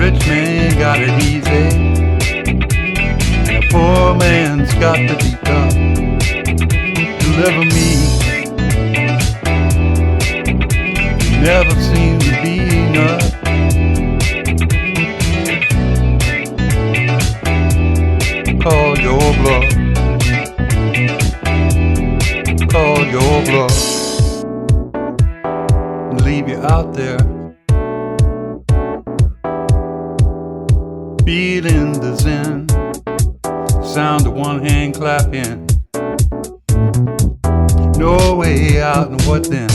Rich man got it easy, and a poor man's got to be tough. Deliver me. Never seem to be enough. Call your bluff. Call your bluff. And leave you out there, feeling the zen, sound of one hand clapping. No way out, and what then?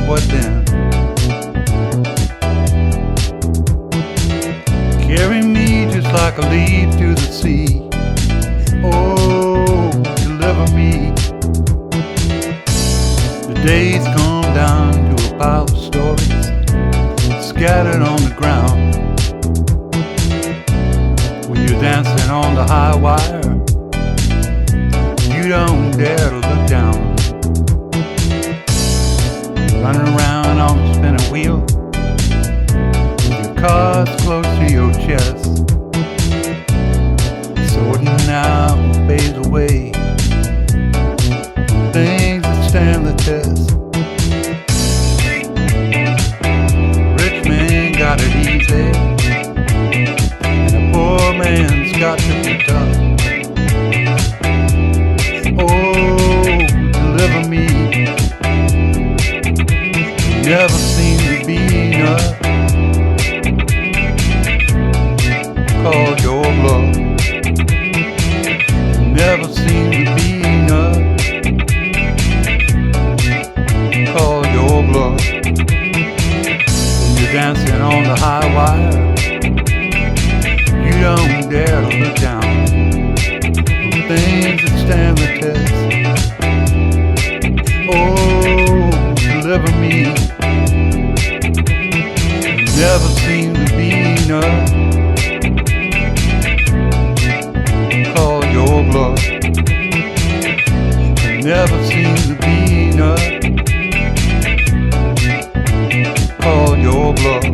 What then? Carry me just like a leaf to the sea. Oh, deliver me. The days come down to a pile of stories scattered on the ground. When you're dancing on the high wire, you don't dare to look down. Running around on the spinning wheel, with your cards close to your chest, sorting out what fades away, things that stand the test. Rich man got it easy, and a poor man's got to be tough. Oh, deliver me. Never seem to be enough. Call your bluff. Never seem to be enough. Call your bluff. When you're dancing on the high wire, you don't dare to look down on things that stand the test. Oh, deliver me. Never seem to be enough. Call your bluff. Never seem to be enough. Call your bluff.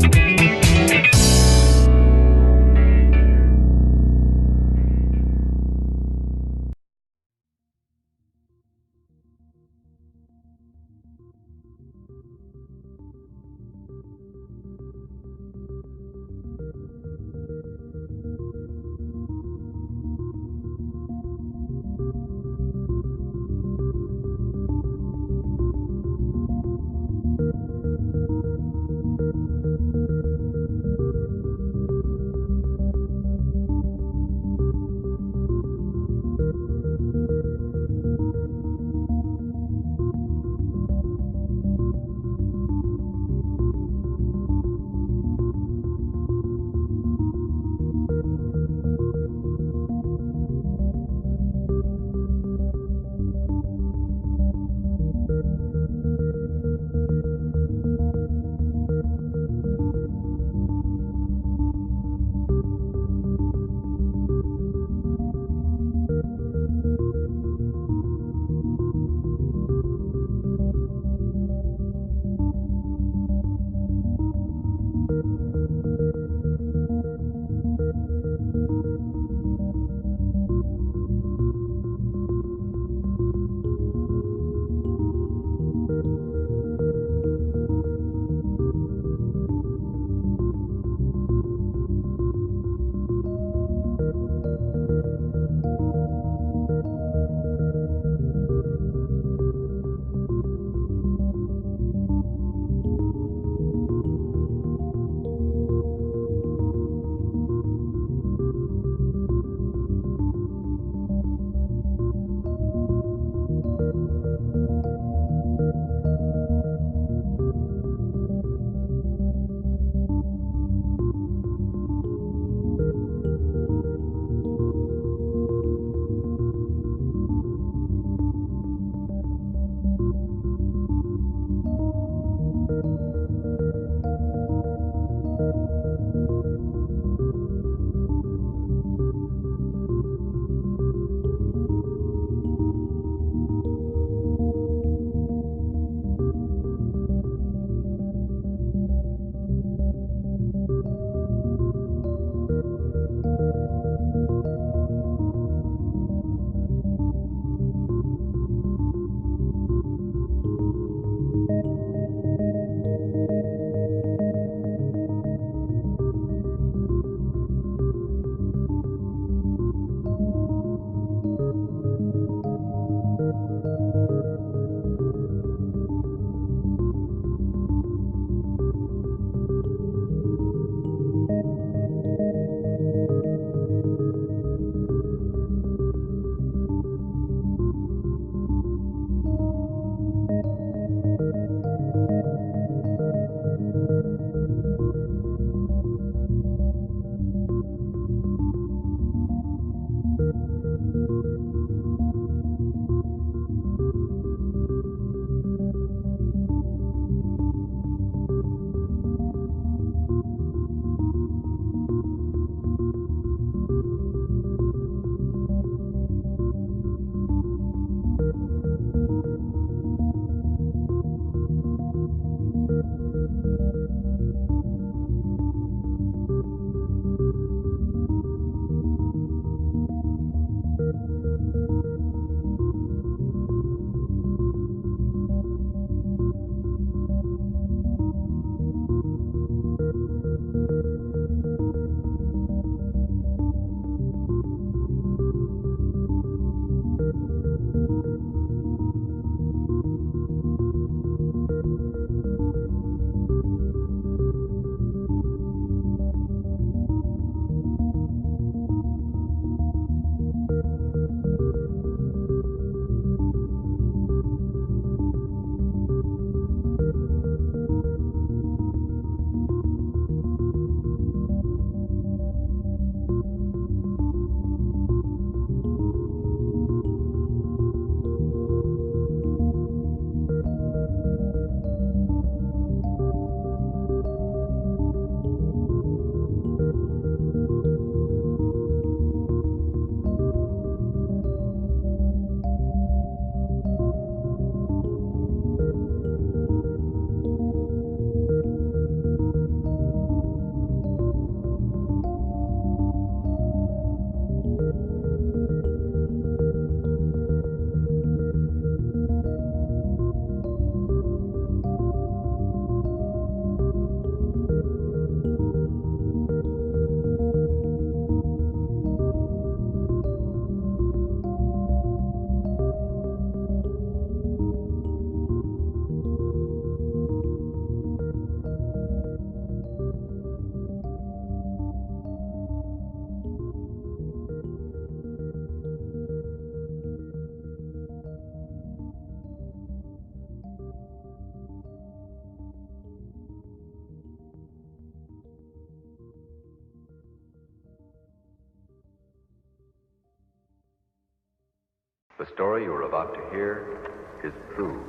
The story you are about to hear is true.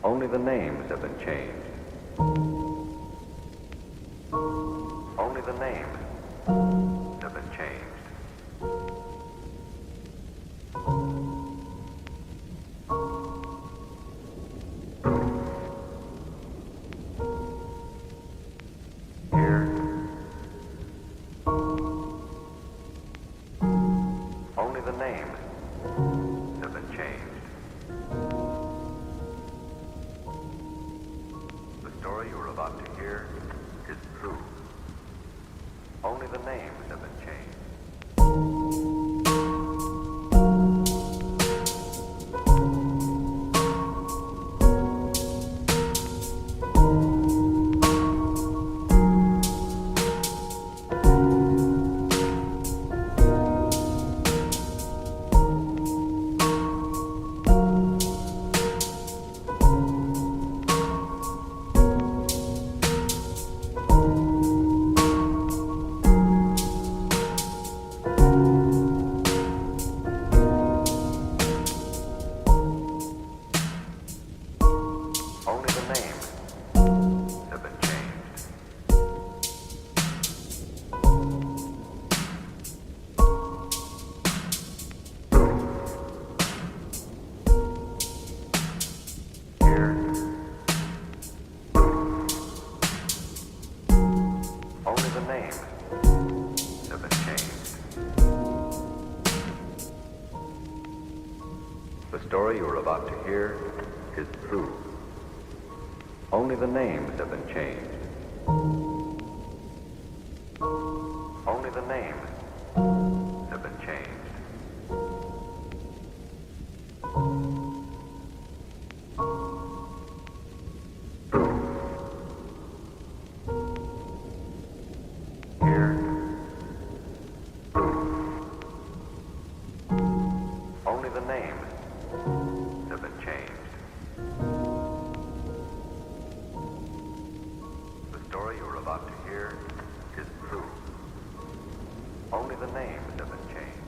Only the names have been changed. Only the names have been changed. Here, only the names have been changed. The story you are about to hear is true. Only the names have been changed. Only the names have been changed. Here, only the names have been changed. The story you are about to hear is true. Only the names have been changed. Only the names have been changed. Here, only the names have been changed. The story you are about to hear is true. Only the names have been changed.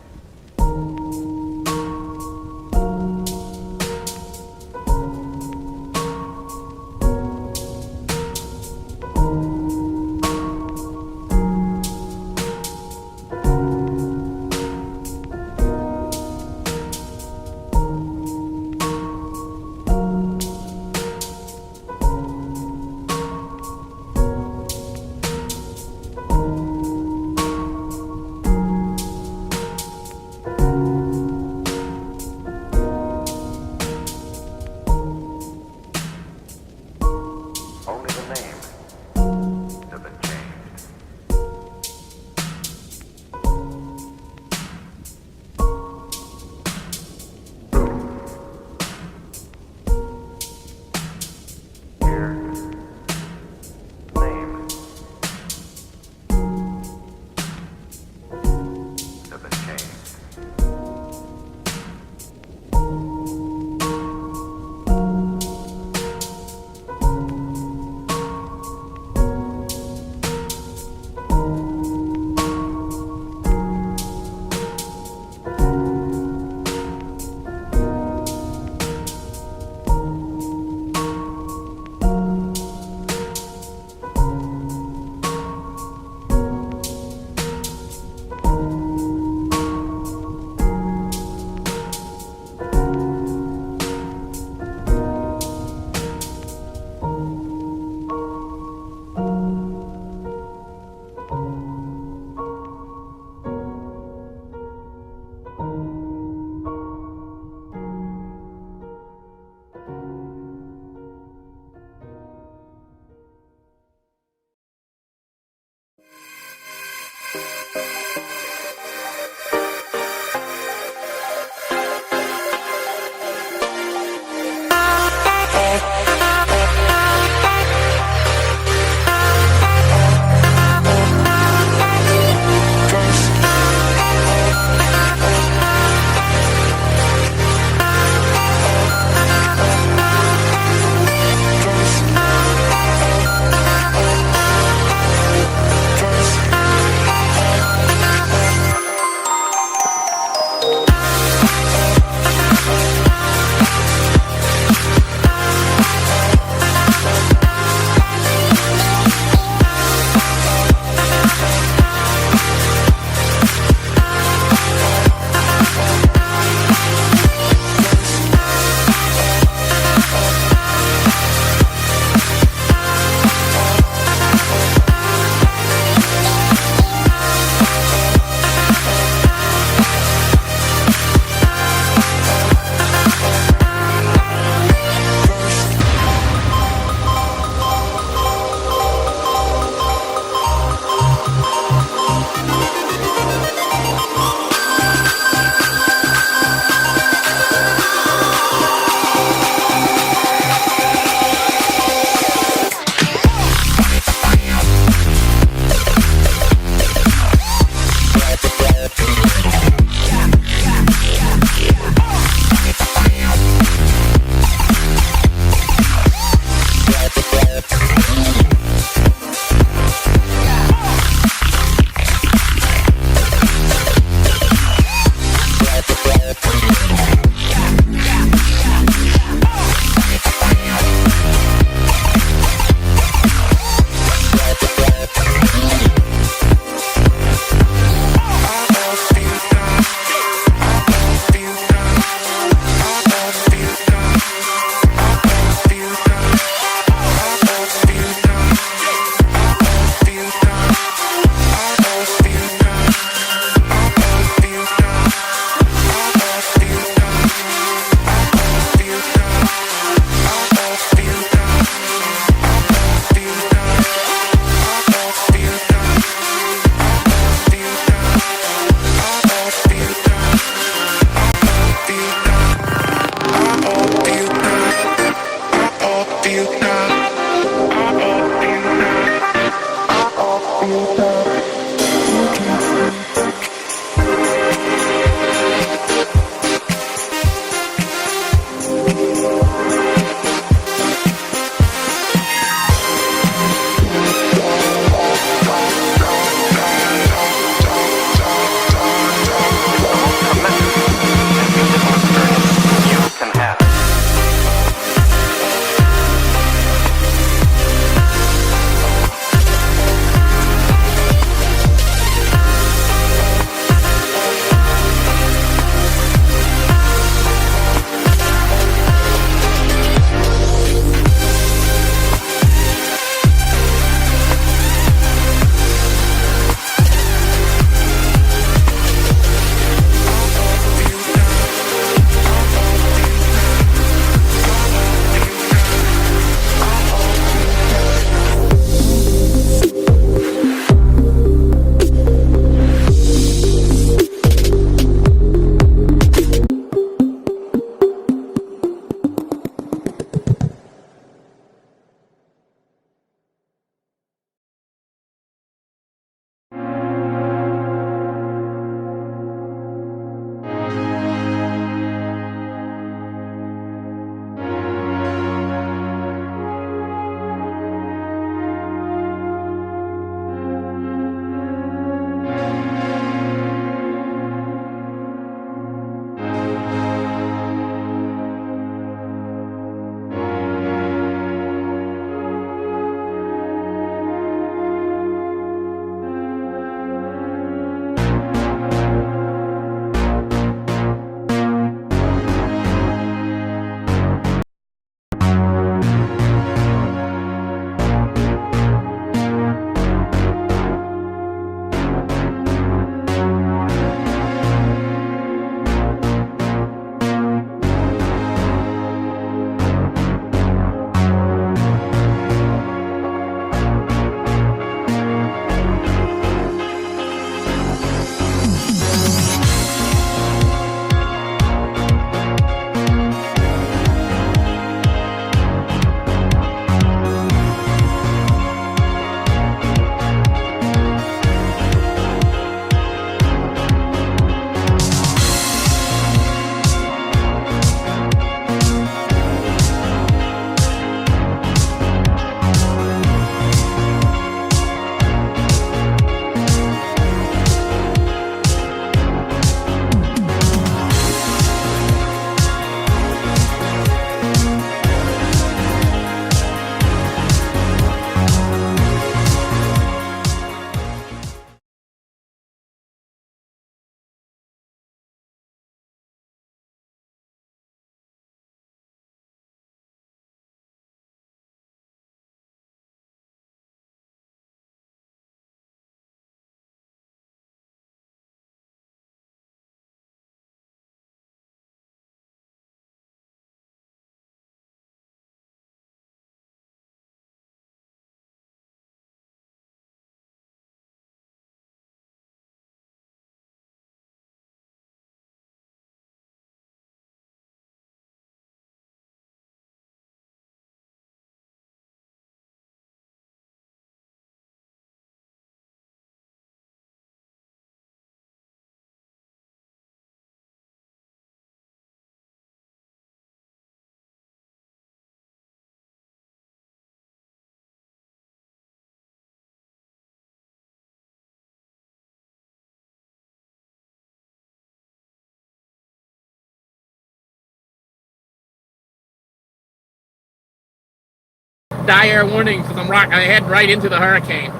dire warning because I head right into the hurricane.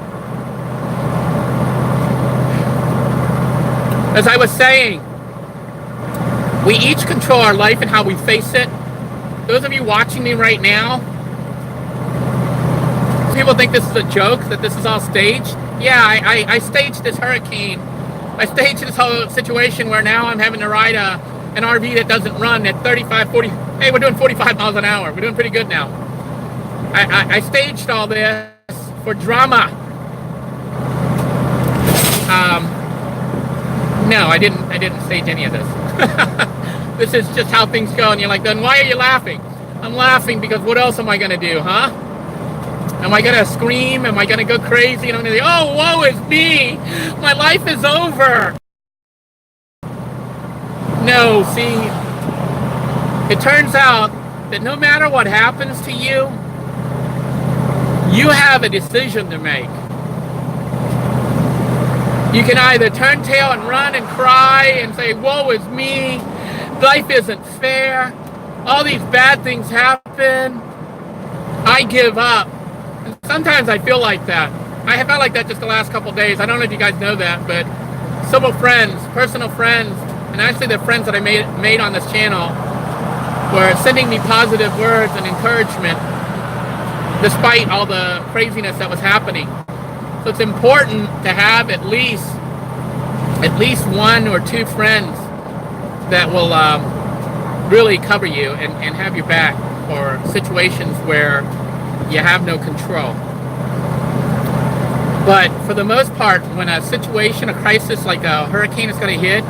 As I was saying, we each control our life and how we face it. Those of you watching me right now, people think this is a joke, that this is all staged. Yeah, I staged this hurricane. I staged this whole situation where now I'm having to ride an RV that doesn't run at 35, 40. Hey, we're doing 45 miles an hour. We're doing pretty good now. I staged all this for drama. No, I didn't stage any of this. This is just how things go. And you're like, then why are you laughing? I'm laughing because what else am I going to do, huh? Am I going to scream? Am I going to go crazy? And I'm going to say, oh, woe is me. My life is over. No, see, it turns out that no matter what happens to you, you have a decision to make. You can either turn tail and run and cry and say, woe is me. Life isn't fair. All these bad things happen. I give up. And sometimes I feel like that. I have felt like that just the last couple of days. I don't know if you guys know that, but several friends, personal friends, and actually the friends that I made on this channel were sending me positive words and encouragement despite all the craziness that was happening. So it's important to have at least one or two friends that will really cover you and have your back for situations where you have no control. But for the most part, when a situation, a crisis like a hurricane is going to hit,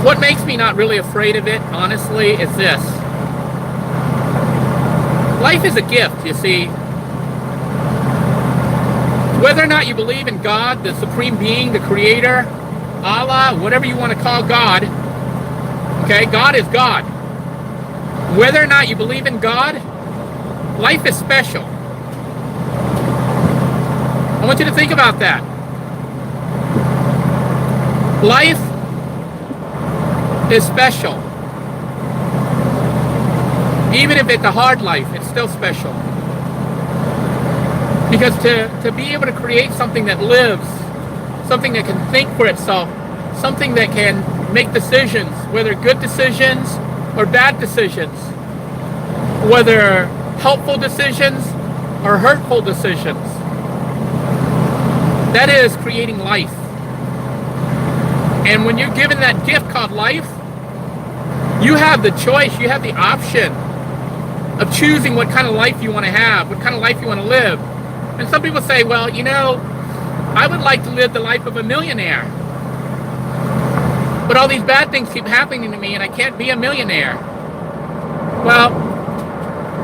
what makes me not really afraid of it, honestly, is this. Life is a gift, you see. Whether or not you believe in God, the supreme being, the creator, Allah, whatever you want to call God, okay, God is God. Whether or not you believe in God, life is special. I want you to think about that. Life is special. Even if it's a hard life, it's still special. Because to be able to create something that lives, something that can think for itself, something that can make decisions, whether good decisions or bad decisions, whether helpful decisions or hurtful decisions, that is creating life. And when you're given that gift called life, you have the choice, you have the option of choosing what kind of life you want to have, what kind of life you want to live. And some people say, well, you know, I would like to live the life of a millionaire. But all these bad things keep happening to me and I can't be a millionaire. Well,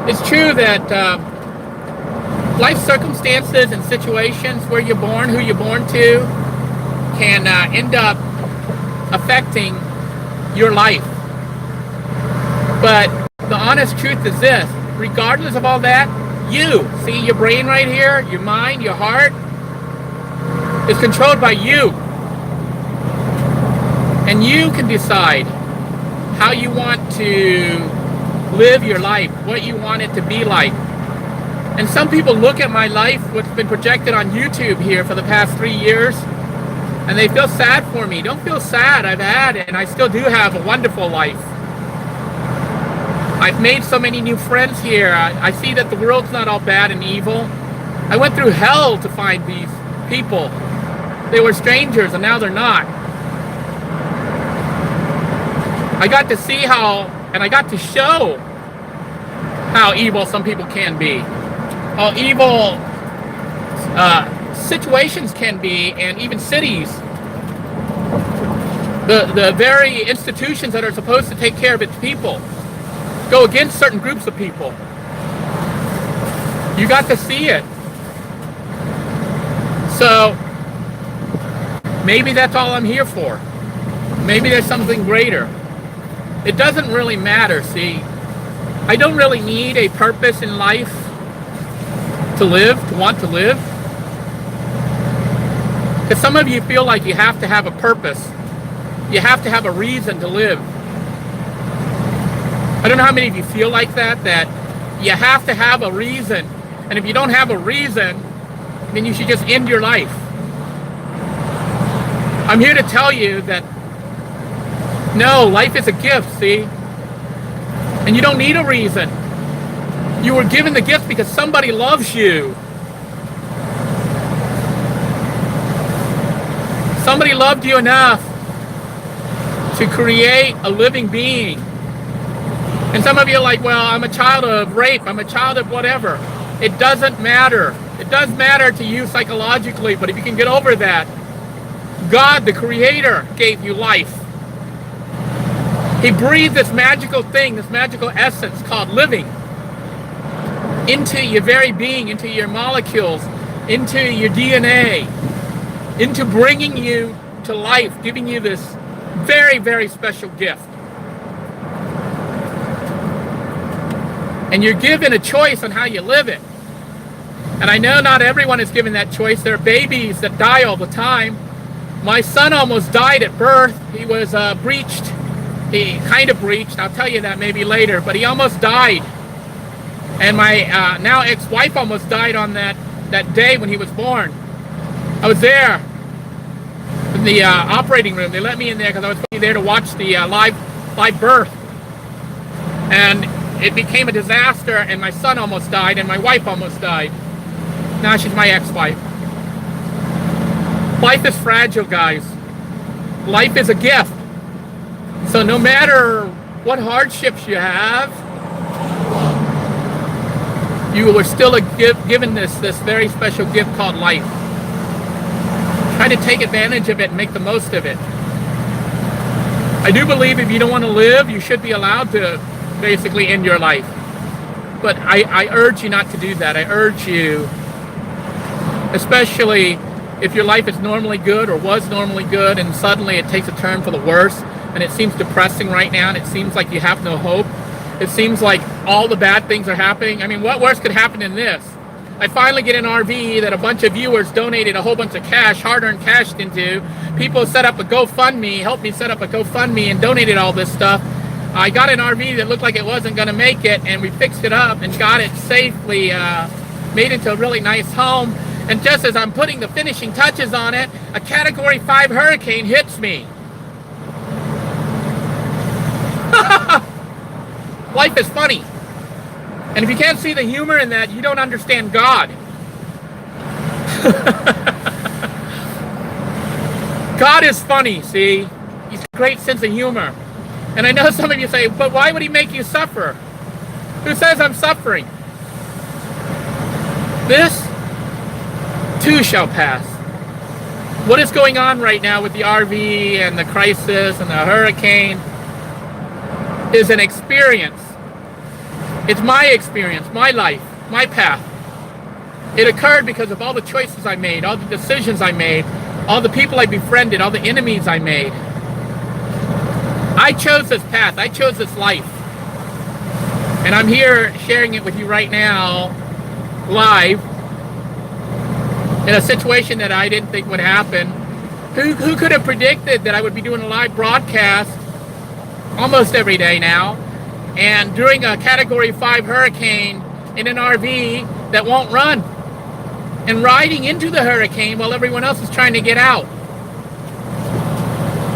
it's true that life circumstances and situations, where you're born, who you're born to, can end up affecting your life. But the honest truth is this: regardless of all that, you, see your brain right here, your mind, your heart, is controlled by you. And you can decide how you want to live your life, what you want it to be like. And some people look at my life, what's been projected on YouTube here for the past 3 years, and they feel sad for me. Don't feel sad. I've had it, and I still do have a wonderful life. I've made so many new friends here. I see that the world's not all bad and evil. I went through hell to find these people. They were strangers, and now they're not. I got to see how, and I got to show how evil some people can be. How evil situations can be, and even cities. The very institutions that are supposed to take care of its people go against certain groups of people. You got to see it. So maybe that's all I'm here for. Maybe there's something greater. It doesn't really matter, see. I don't really need a purpose in life to live, to want to live. Because some of you feel like you have to have a purpose. You have to have a reason to live. I don't know how many of you feel like that you have to have a reason. And if you don't have a reason, then you should just end your life. I'm here to tell you that no, life is a gift, see? And you don't need a reason. You were given the gift because somebody loves you. Somebody loved you enough to create a living being. And some of you are like, well, I'm a child of rape, I'm a child of whatever. It doesn't matter. It does matter to you psychologically, but if you can get over that, God, the Creator, gave you life. He breathed this magical thing, this magical essence called living. into your very being, into your molecules, into your DNA, into bringing you to life, giving you this very, very special gift. And you're given a choice on how you live it. And I know not everyone is given that choice. There are babies that die all the time. My son almost died at birth. He was breached. He kind of breached. I'll tell you that maybe later. But he almost died. And my now ex-wife almost died on that day when he was born. I was there in the operating room. They let me in there because I was there to watch the live birth. And it became a disaster, and my son almost died, and my wife almost died. Now she's my ex-wife. Life is fragile, guys. Life is a gift. So no matter what hardships you have, you were still given this very special gift called life. Try to take advantage of it and make the most of it. I do believe if you don't want to live, you should be allowed to basically end your life. But I urge you not to do that. I urge you, especially if your life is normally good or was normally good and suddenly it takes a turn for the worse and it seems depressing right now and it seems like you have no hope. It seems like all the bad things are happening. I mean, what worse could happen than this? I finally get an RV that a bunch of viewers donated a whole bunch of cash, hard-earned cash into. People set up a GoFundMe, helped me set up a GoFundMe and donated all this stuff. I got an RV that looked like it wasn't going to make it, and we fixed it up and got it safely made into a really nice home. And just as I'm putting the finishing touches on it, a Category 5 hurricane hits me. Life is funny. And if you can't see the humor in that, you don't understand God. God is funny, see? He's a great sense of humor. And I know some of you say, but why would he make you suffer? Who says I'm suffering? This too shall pass. What is going on right now with the RV and the crisis and the hurricane is an experience. It's my experience, my life, my path. It occurred because of all the choices I made, all the decisions I made, all the people I befriended, all the enemies I made. I chose this path. I chose this life. And I'm here sharing it with you right now, live, in a situation that I didn't think would happen. Who could have predicted that I would be doing a live broadcast almost every day now, and during a Category 5 hurricane in an RV that won't run, and riding into the hurricane while everyone else is trying to get out.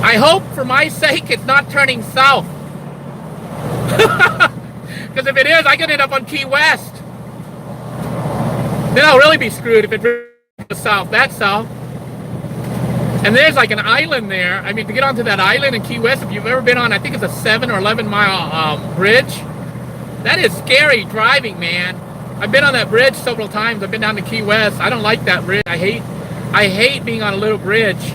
I hope for my sake it's not turning south. Because if it is, I could end up on Key West. Then I'll really be screwed if it goes south, that south. And there's like an island there. I mean, to get onto that island in Key West, if you've ever been on, I think it's a 7 or 11 mile bridge. That is scary driving, man. I've been on that bridge several times. I've been down to Key West. I don't like that bridge. I hate being on a little bridge.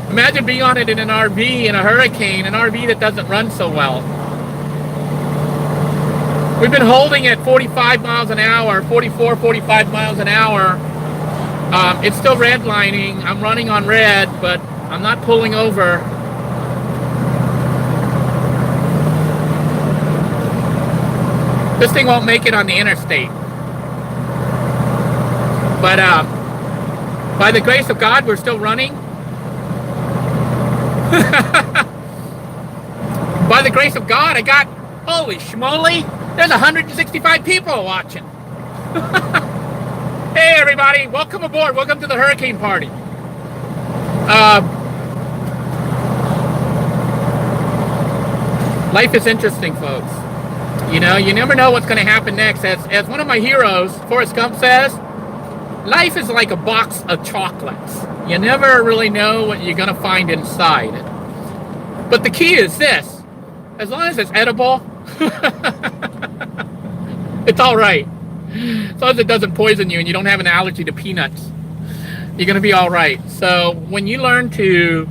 Imagine being on it in an RV in a hurricane, an RV that doesn't run so well. We've been holding at 45 miles an hour, 44, 45 miles an hour. It's still redlining. I'm running on red, but I'm not pulling over. This thing won't make it on the interstate. But by the grace of God, we're still running. By the grace of God, I got, holy schmoly, there's 165 people watching. Hey everybody, welcome aboard. Welcome to the hurricane party. Life is interesting, folks. You know, you never know what's going to happen next. As one of my heroes, Forrest Gump, says, life is like a box of chocolates. You never really know what you're going to find inside. But the key is this. As long as it's edible, it's all right. As long as it doesn't poison you and you don't have an allergy to peanuts, you're going to be all right. So when you learn to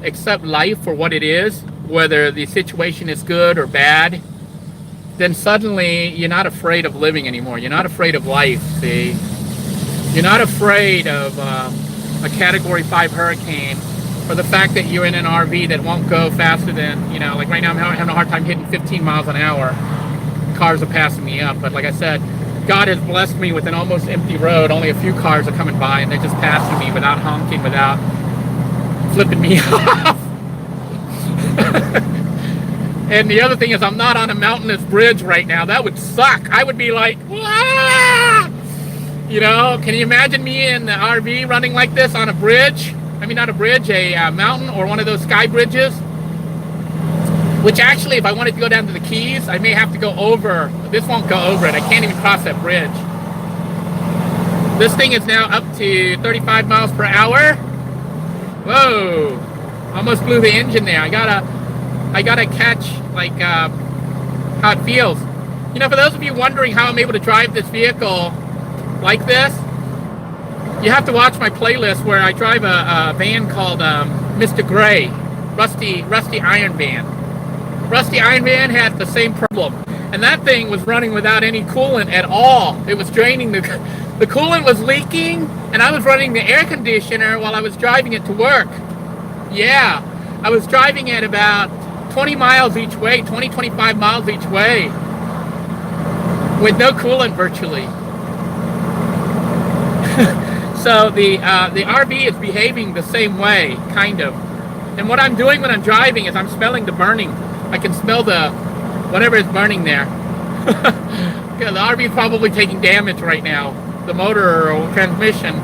accept life for what it is, whether the situation is good or bad, then suddenly you're not afraid of living anymore. You're not afraid of life, see? You're not afraid of a Category 5 hurricane, or the fact that you're in an RV that won't go faster than, you know, like right now I'm having a hard time hitting 15 miles an hour. Cars are passing me up, but like I said, God has blessed me with an almost empty road. Only a few cars are coming by and they're just passing me without honking, without flipping me off. And the other thing is, I'm not on a mountainous bridge right now. That would suck. I would be like, "Wah!" You know, can you imagine me in the RV running like this on a bridge? I mean, not a bridge, a mountain, or one of those sky bridges. Which actually, if I wanted to go down to the Keys, I may have to go over. This won't go over it. I can't even cross that bridge. This thing is now up to 35 miles per hour. Whoa! Almost blew the engine there. I gotta catch like how it feels. You know, for those of you wondering how I'm able to drive this vehicle like this, you have to watch my playlist where I drive a van called Mr. Gray, Rusty Iron Van. Rusty Iron Van had the same problem, and that thing was running without any coolant at all. It was draining, the coolant was leaking, and I was running the air conditioner while I was driving it to work. Yeah, I was driving at about 20 miles each way, 25 miles each way, with no coolant virtually. So the RV is behaving the same way, kind of. And what I'm doing when I'm driving is I'm smelling the burning. I can smell the whatever is burning there. The RV is probably taking damage right now, the motor or transmission.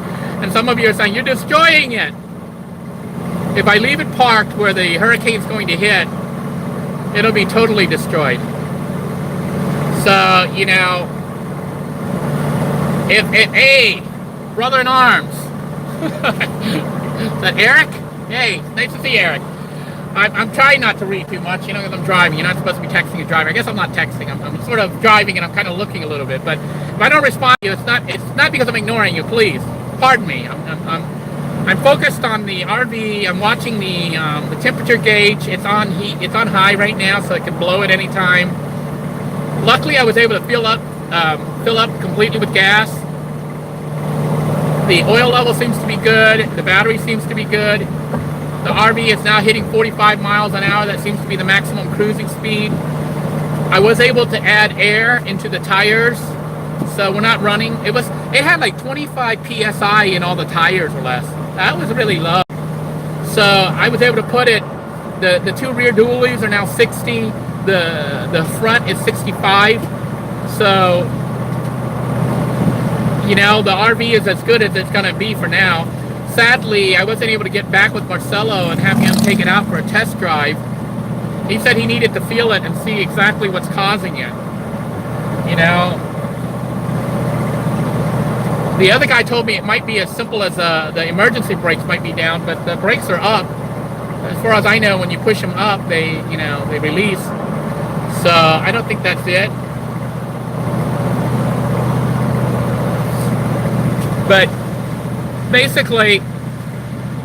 And some of you are saying, you're destroying it. If I leave it parked where the hurricane's going to hit, it'll be totally destroyed. So, you know, hey, brother in arms. Is that Eric? Hey, nice to see Eric. I'm trying not to read too much, you know, because I'm driving. You're not supposed to be texting and driving. I guess I'm not texting. I'm sort of driving and I'm kind of looking a little bit. But if I don't respond to you, it's not because I'm ignoring you. Please, pardon me. I'm focused on the RV. I'm watching the temperature gauge. It's on heat. It's on high right now, so it can blow at any time. Luckily, I was able to fill up completely with gas. The oil level seems to be good. The battery seems to be good. The RV is now hitting 45 miles an hour. That seems to be the maximum cruising speed. I was able to add air into the tires, so we're not running. It had like 25 PSI in all the tires or less. That was really low. So I was able to put it, the two rear dualies are now 60. The front is 65. So, you know, the RV is as good as it's gonna be for now. Sadly, I wasn't able to get back with Marcelo and have him take it out for a test drive. He said he needed to feel it and see exactly what's causing it. You know, the other guy told me it might be as simple as the emergency brakes might be down, but the brakes are up. As far as I know, when you push them up, they release. So I don't think that's it. But basically,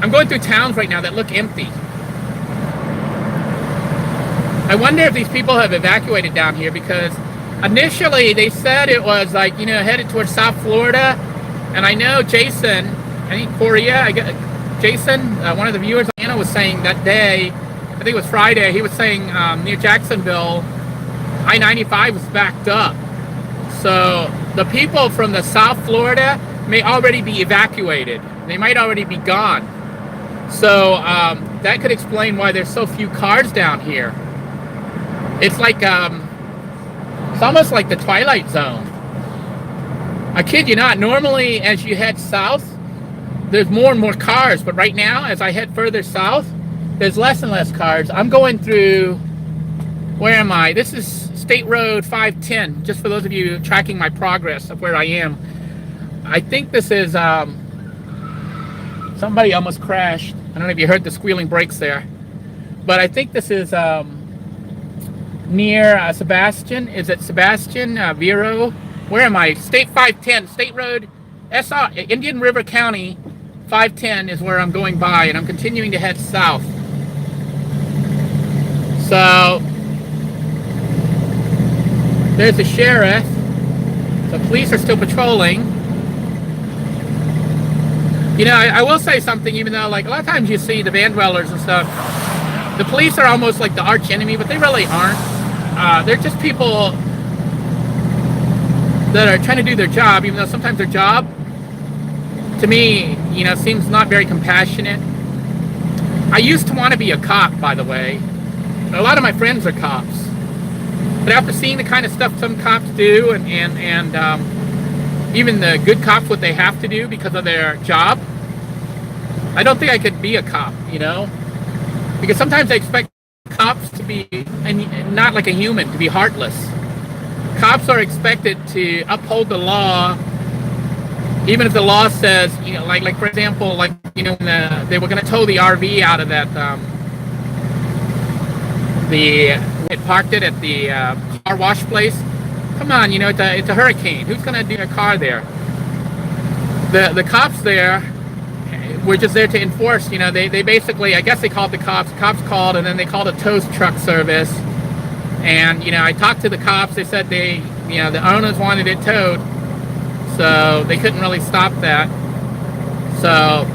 I'm going through towns right now that look empty. I wonder if these people have evacuated down here, because initially they said it was like, you know, headed towards South Florida. And I know Jason, I think Jason, one of the viewers on Anna was saying that day, I think it was Friday, he was saying near Jacksonville, I-95 was backed up. So the people from the South Florida may already be evacuated. They might already be gone. So that could explain why there's so few cars down here. It's like, it's almost like the Twilight Zone. I kid you not, normally as you head south, there's more and more cars, but right now, as I head further south, there's less and less cars. I'm going through, where am I? This is State Road 510, just for those of you tracking my progress of where I am. I think this is, somebody almost crashed. I don't know if you heard the squealing brakes there. But I think this is near Sebastian. Is it Sebastian, Vero? Where am I? State 510, State Road, Indian River County, 510 is where I'm going by, and I'm continuing to head south. So, There's the sheriff. The police are still patrolling. You know, I will say something, even though, like, a lot of times you see the van dwellers and stuff, the police are almost like the arch enemy, but they really aren't. They're just people that are trying to do their job, even though sometimes their job, to me, you know, seems not very compassionate. I used to want to be a cop, by the way. A lot of my friends are cops. But after seeing the kind of stuff some cops do, and even the good cops, what they have to do because of their job, I don't think I could be a cop, you know? Because sometimes they expect cops to be, and not like a human, to be heartless. Cops are expected to uphold the law, even if the law says, you know, like for example, like, you know, when they were going to tow the RV out of that, it parked it at the car wash place. Come on, you know, it's a hurricane. Who's going to do a car there? The cops there were just there to enforce. You know, they basically, I guess they called the cops. Cops called, and then they called a tow truck service. And, you know, I talked to the cops. They said you know, the owners wanted it towed, so they couldn't really stop that. So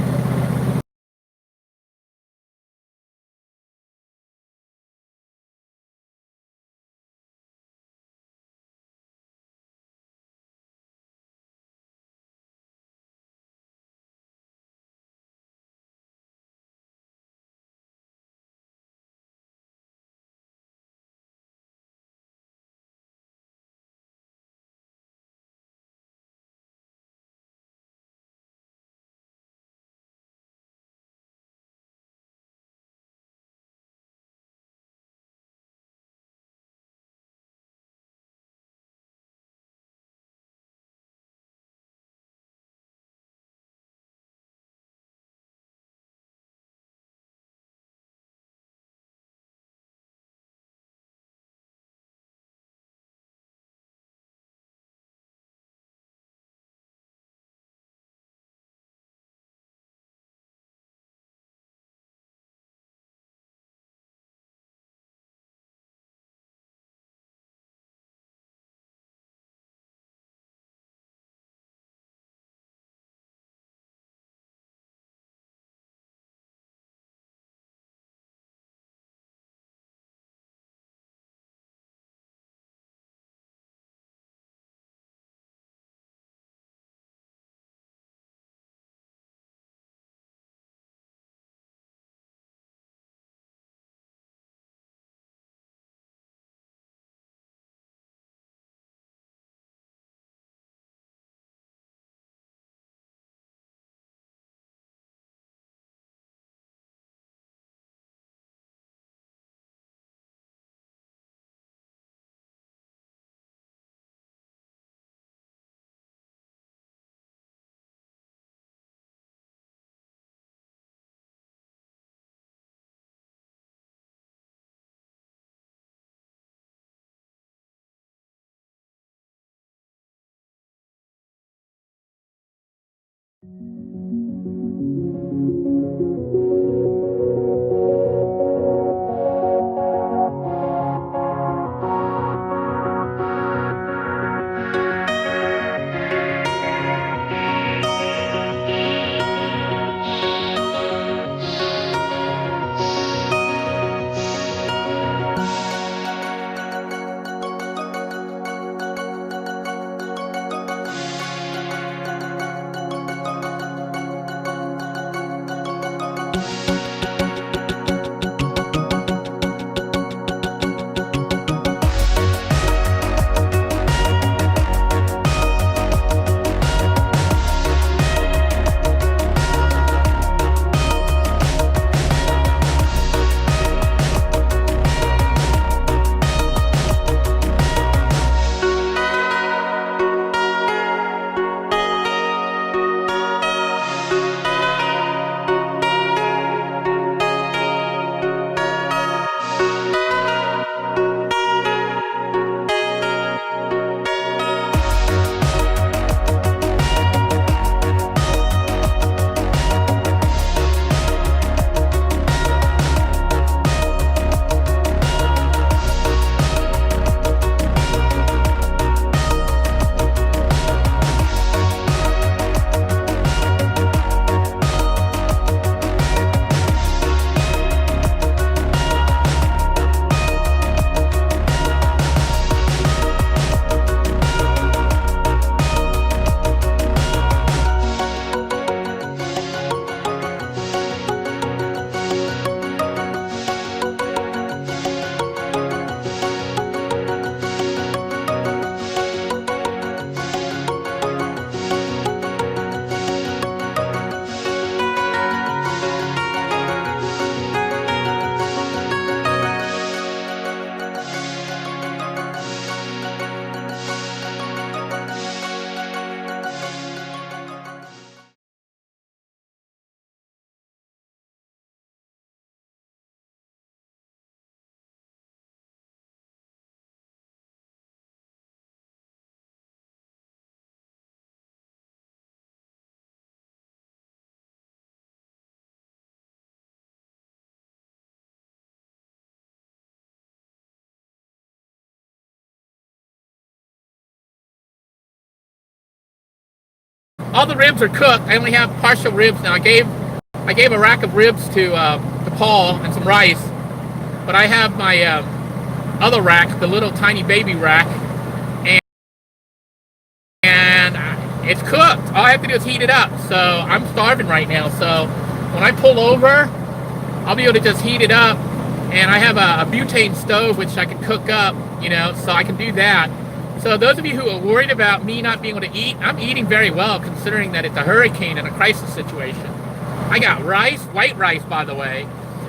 All the ribs are cooked. I only have partial ribs now. I gave a rack of ribs to Paul and some rice, but I have my other rack, the little tiny baby rack, and it's cooked. All I have to do is heat it up. So I'm starving right now. So when I pull over, I'll be able to just heat it up, and I have a butane stove which I can cook up, you know, so I can do that. So those of you who are worried about me not being able to eat, I'm eating very well considering that it's a hurricane and a crisis situation. I got rice, white rice by the way,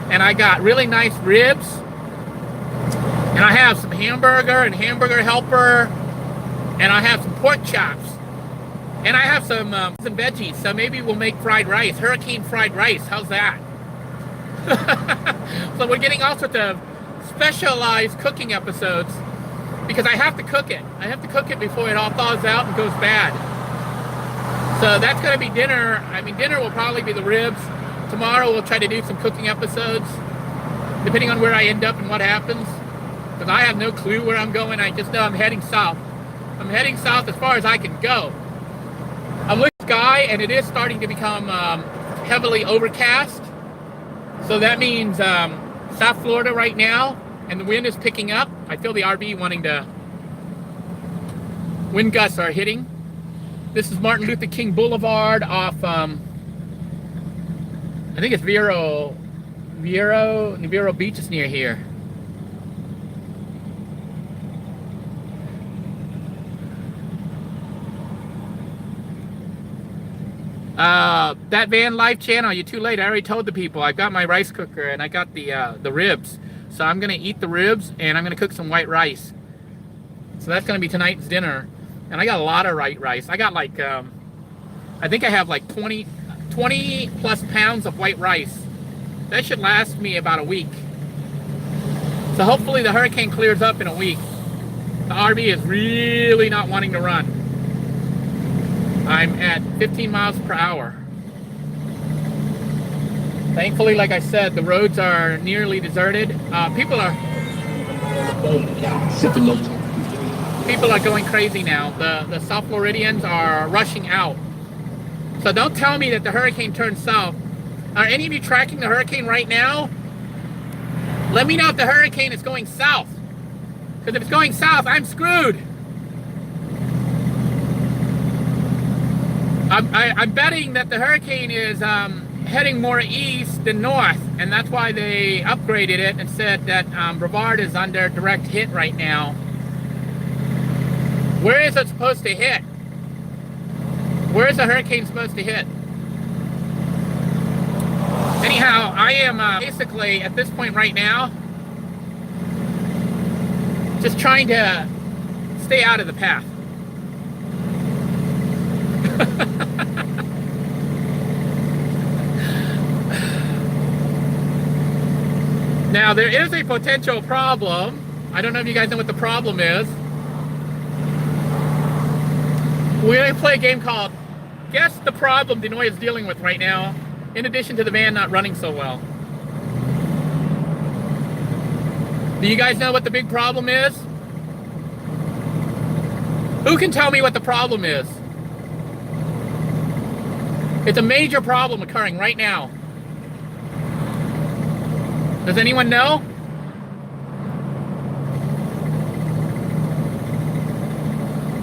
and I got really nice ribs, and I have some hamburger and hamburger helper, and I have some pork chops, and I have some veggies, so maybe we'll make fried rice, hurricane fried rice. How's that? So we're getting all sorts of specialized cooking episodes because I have to cook it. I have to cook it before it all thaws out and goes bad. So that's going to be dinner. I mean, dinner will probably be the ribs. Tomorrow we'll try to do some cooking episodes, depending on where I end up and what happens. Because I have no clue where I'm going. I just know I'm heading south. I'm heading south as far as I can go. I'm looking at the sky, and it is starting to become heavily overcast. So that means South Florida right now, and the wind is picking up. I feel the RV wanting to. Wind gusts are hitting. This is Martin Luther King Boulevard off, I think it's Vero Beach is near here. That van life channel, you're too late. I already told the people. I got my rice cooker and I got the ribs. So I'm gonna eat the ribs and I'm gonna cook some white rice. So that's gonna be tonight's dinner. And I got a lot of white rice. I got like, I think I have like 20 plus pounds of white rice. That should last me about a week. So hopefully the hurricane clears up in a week. The RV is really not wanting to run. I'm at 15 miles per hour. Thankfully, like I said, the roads are nearly deserted. People are going crazy now. The South Floridians are rushing out. So don't tell me that the hurricane turned south. Are any of you tracking the hurricane right now? Let me know if the hurricane is going south. Because if it's going south, I'm screwed. I'm betting that the hurricane is heading more east than north, and that's why they upgraded it and said that Brevard is under direct hit right now. Where is it supposed to hit? Where is the hurricane supposed to hit? Anyhow, I am basically at this point right now just trying to stay out of the path. Now, there is a potential problem. I don't know if you guys know what the problem is. We're going to play a game called Guess the Problem Denoy is dealing with right now, in addition to the van not running so well. Do you guys know what the big problem is? Who can tell me what the problem is? It's a major problem occurring right now. Does anyone know?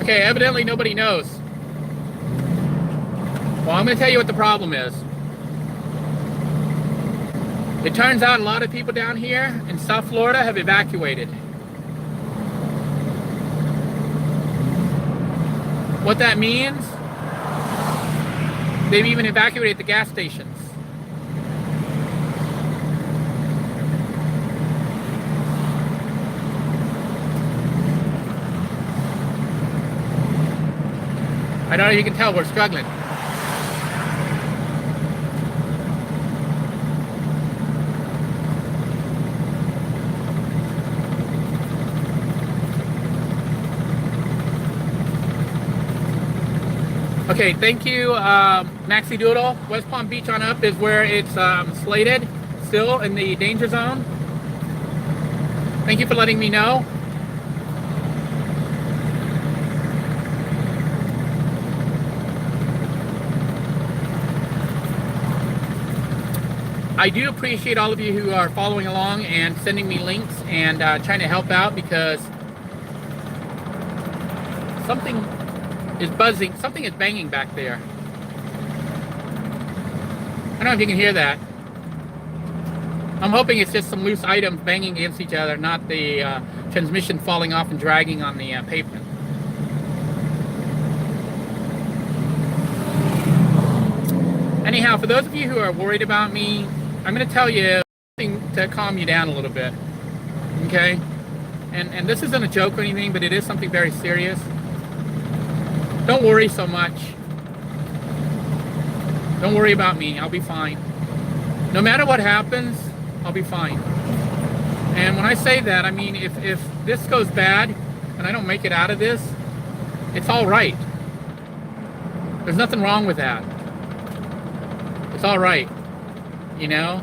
Okay, evidently nobody knows. Well, I'm going to tell you what the problem is. It turns out a lot of people down here in South Florida have evacuated. What that means, they've even evacuated the gas stations. I don't know if you can tell, we're struggling. Okay, thank you, Maxi Doodle. West Palm Beach on up is where it's slated, still in the danger zone. Thank you for letting me know. I do appreciate all of you who are following along and sending me links and trying to help out, because something is buzzing, something is banging back there. I don't know if you can hear that. I'm hoping it's just some loose items banging against each other, not the transmission falling off and dragging on the pavement. Anyhow, for those of you who are worried about me, I'm going to tell you something to calm you down a little bit, okay? And this isn't a joke or anything, but it is something very serious. Don't worry so much. Don't worry about me. I'll be fine. No matter what happens, I'll be fine. And when I say that, I mean, if this goes bad and I don't make it out of this, it's all right. There's nothing wrong with that. It's all right, you know?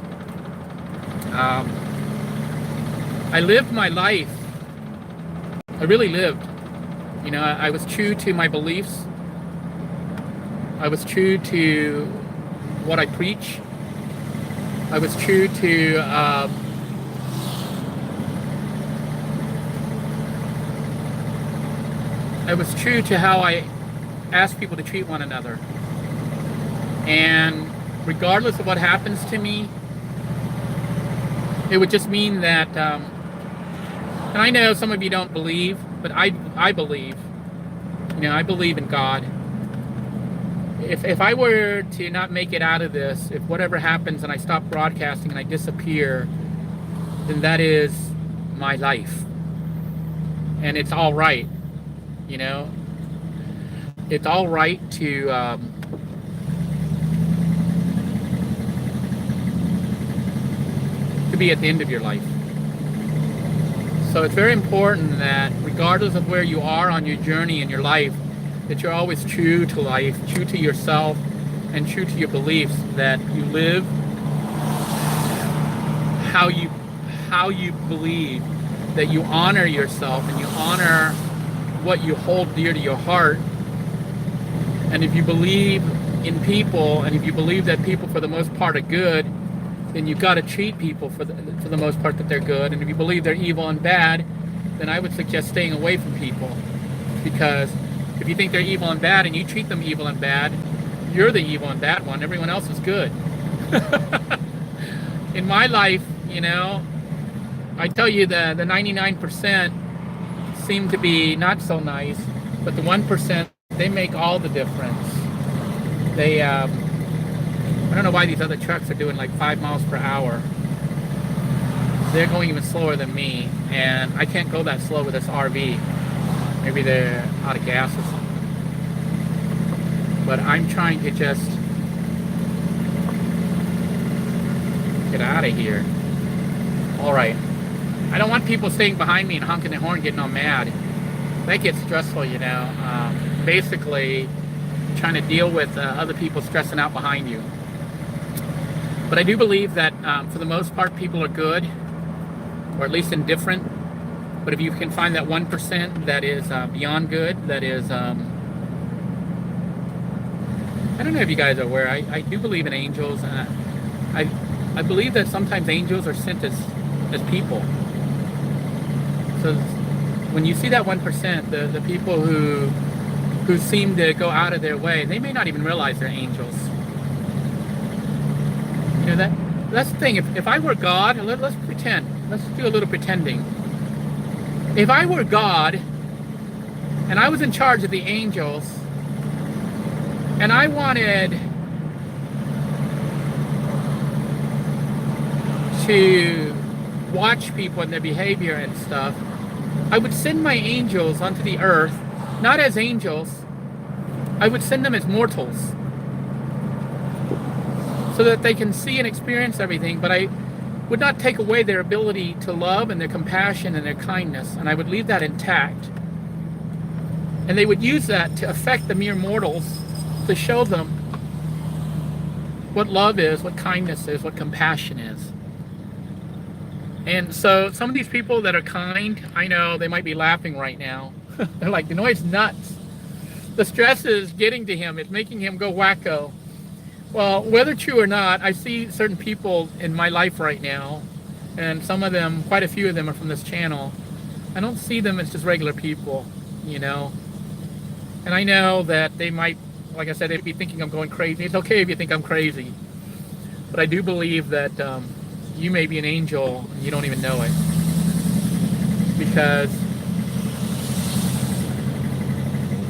I lived my life. I really lived. You know, I was true to my beliefs. I was true to what I preach. I was true to how I ask people to treat one another. And regardless of what happens to me, it would just mean that, and I know some of you don't believe, but I believe. You know, I believe in God. If I were to not make it out of this, if whatever happens and I stop broadcasting and I disappear, then that is my life. And it's all right, you know? It's all right to be at the end of your life. So it's very important that regardless of where you are on your journey in your life, that you're always true to life, true to yourself, and true to your beliefs, that you live how you believe, that you honor yourself and you honor what you hold dear to your heart. And if you believe in people, and if you believe that people for the most part are good, then you've got to treat people for the most part that they're good. And if you believe they're evil and bad, then I would suggest staying away from people, because if you think they're evil and bad and you treat them evil and bad, you're the evil and bad one. Everyone else is good. In my life, you know, I tell you the 99% seem to be not so nice, but the 1%, they make all the difference. They, I don't know why these other trucks are doing like 5 miles per hour. They're going even slower than me, and I can't go that slow with this RV. Maybe they're out of gas or something. But I'm trying to just get out of here. All right. I don't want people staying behind me and honking their horn, getting all mad. That gets stressful, you know. Basically, trying to deal with other people stressing out behind you. But I do believe that for the most part, people are good, or at least indifferent. But if you can find that 1% that is beyond good, that is, I don't know if you guys are aware, I do believe in angels. I believe that sometimes angels are sent as people. So when you see that 1%, the people who seem to go out of their way, they may not even realize they're angels. You know, that's the thing. If I were God, let's pretend. Let's do a little pretending. If I were God and I was in charge of the angels, and I wanted to watch people and their behavior and stuff, I would send my angels onto the earth, not as angels, I would send them as mortals, so that they can see and experience everything, but I would not take away their ability to love and their compassion and their kindness, and I would leave that intact. And they would use that to affect the mere mortals, to show them what love is, what kindness is, what compassion is. And so some of these people that are kind, I know they might be laughing right now. They're like, the noise nuts. The stress is getting to him. It's making him go wacko. Well, whether true or not, I see certain people in my life right now, and some of them, quite a few of them are from this channel. I don't see them as just regular people, you know. And I know that they might, like I said, they'd be thinking I'm going crazy. It's okay if you think I'm crazy. But I do believe that you may be an angel and you don't even know it. Because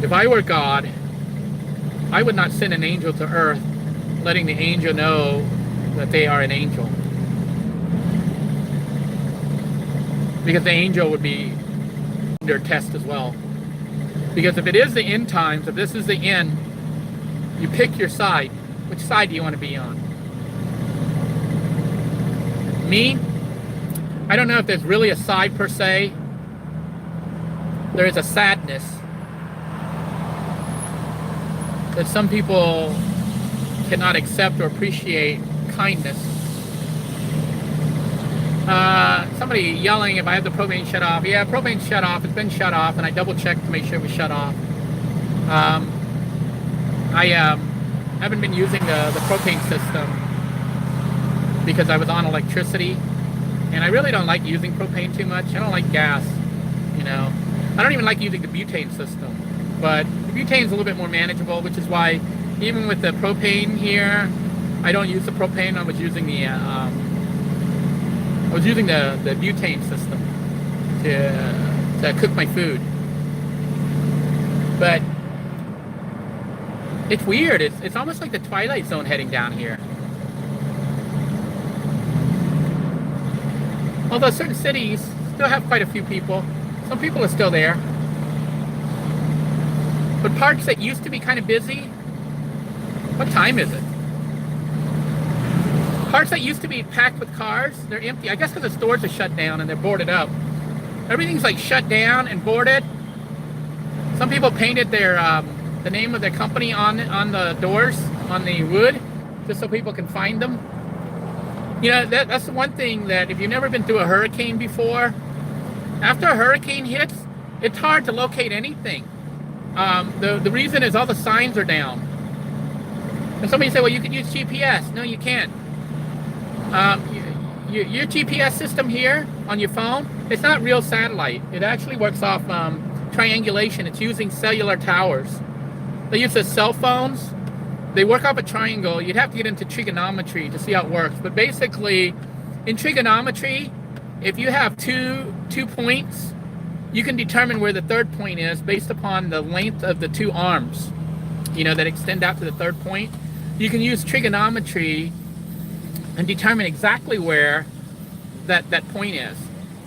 if I were God, I would not send an angel to earth letting the angel know that they are an angel. Because the angel would be under test as well. Because if it is the end times, if this is the end, you pick your side. Which side do you want to be on? Me? I don't know if there's really a side per se. There is a sadness that some people cannot accept or appreciate kindness. Somebody yelling if I have the propane shut off. Yeah, propane shut off. It's been shut off, and I double checked to make sure it was shut off. I haven't been using the propane system because I was on electricity, and I really don't like using propane too much. I don't like gas, you know. I don't even like using the butane system, but the butane's a little bit more manageable, which is why even with the propane here, I don't use the propane. I was using the butane system to cook my food. But it's weird. It's almost like the Twilight Zone heading down here. Although certain cities still have quite a few people. Some people are still there. But parks that used to be kind of busy, what time is it? Parks that used to be packed with cars, they're empty. I guess because the stores are shut down and they're boarded up. Everything's like shut down and boarded. Some people painted their the name of their company on the doors, on the wood, just so people can find them. You know, that's the one thing that if you've never been through a hurricane before, after a hurricane hits, it's hard to locate anything. The reason is all the signs are down. And somebody said, well, you could use GPS. No, you can't. Your GPS system here on your phone, it's not real satellite. It actually works off triangulation. It's using cellular towers. They use the cell phones. They work off a triangle. You'd have to get into trigonometry to see how it works. But basically, in trigonometry, if you have two points, you can determine where the third point is based upon the length of the two arms, you know, that extend out to the third point. You can use trigonometry and determine exactly where that point is.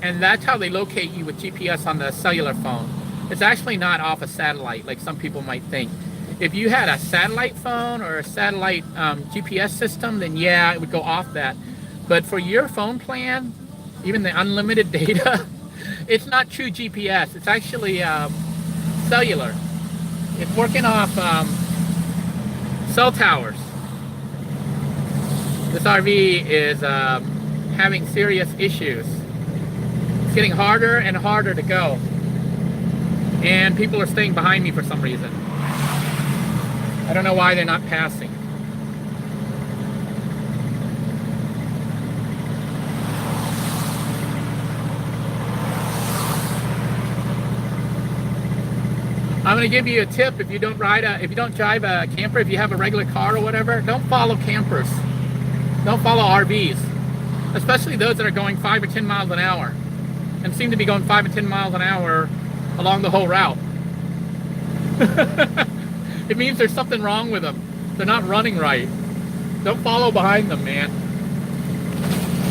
And that's how they locate you with GPS on the cellular phone. It's actually not off a satellite like some people might think. If you had a satellite phone or a satellite GPS system, then yeah, it would go off that. But for your phone plan, even the unlimited data, it's not true GPS. It's actually cellular. It's working off cell towers. This RV is having serious issues. It's getting harder and harder to go. And people are staying behind me for some reason. I don't know why they're not passing. I'm going to give you a tip. If you don't drive a camper, if you have a regular car or whatever, don't follow campers. Don't follow RVs, especially those that are going 5 or 10 miles an hour and seem to be going 5 or 10 miles an hour along the whole route. It means there's something wrong with them. They're not running right. Don't follow behind them, man.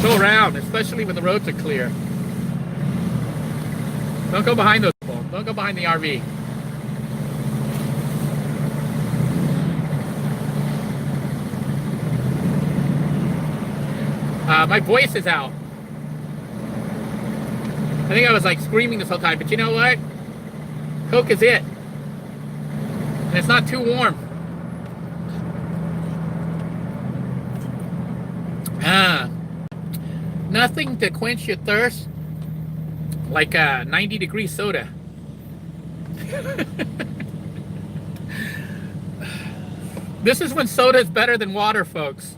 Go around, especially when the roads are clear. Don't go behind those people. Don't go behind the RV. My voice is out. I think I was like screaming this whole time, but you know what? Coke is it. And it's not too warm. Nothing to quench your thirst like a 90-degree soda. This is when soda is better than water, folks.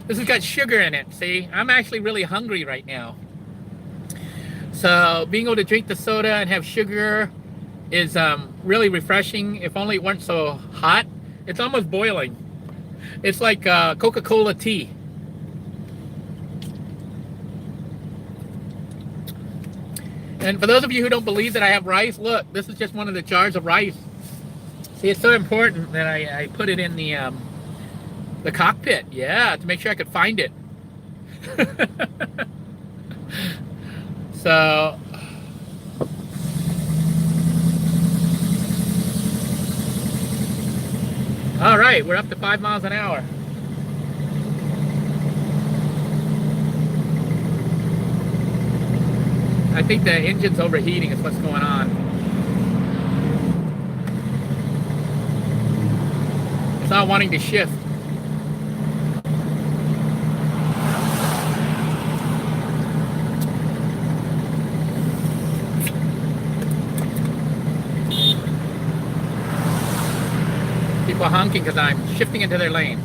This has got sugar in it, see? I'm actually really hungry right now. So being able to drink the soda and have sugar is really refreshing. If only it weren't so hot. It's almost boiling. It's like Coca-Cola tea. And for those of you who don't believe that I have rice, look, this is just one of the jars of rice. See, it's so important that I put it in the cockpit, yeah, to make sure I could find it. So, all right, we're up to 5 miles an hour. I think the engine's overheating is what's going on. It's not wanting to shift. People honking because I'm shifting into their lanes.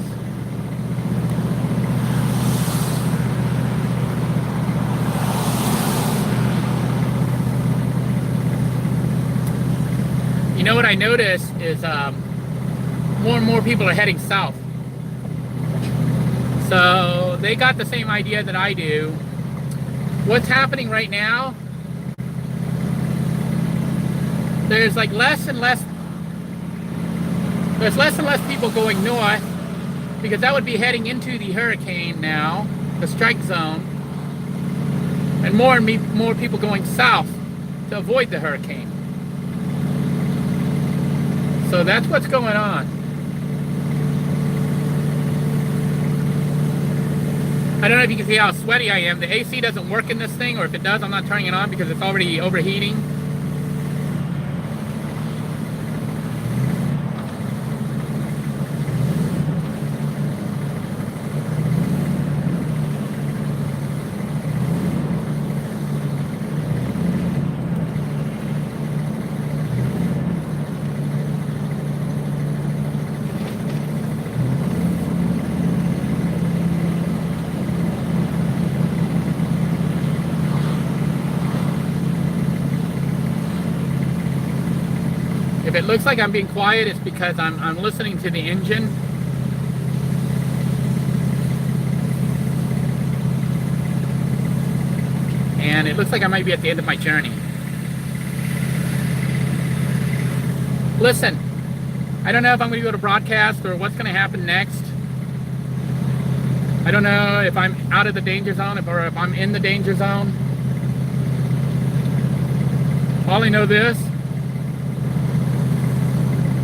You know what I notice is more and more people are heading south. So they got the same idea that I do. What's happening right now, there's like less and less people going north, because that would be heading into the hurricane now, the strike zone, and more people going south to avoid the hurricane. So that's what's going on. I don't know if you can see how sweaty I am. The AC doesn't work in this thing, or if it does, I'm not turning it on because it's already overheating. If it looks like I'm being quiet, it's because I'm listening to the engine. And it looks like I might be at the end of my journey. Listen, I don't know if I'm going to go to broadcast or what's going to happen next. I don't know if I'm out of the danger zone or if I'm in the danger zone. All I know this: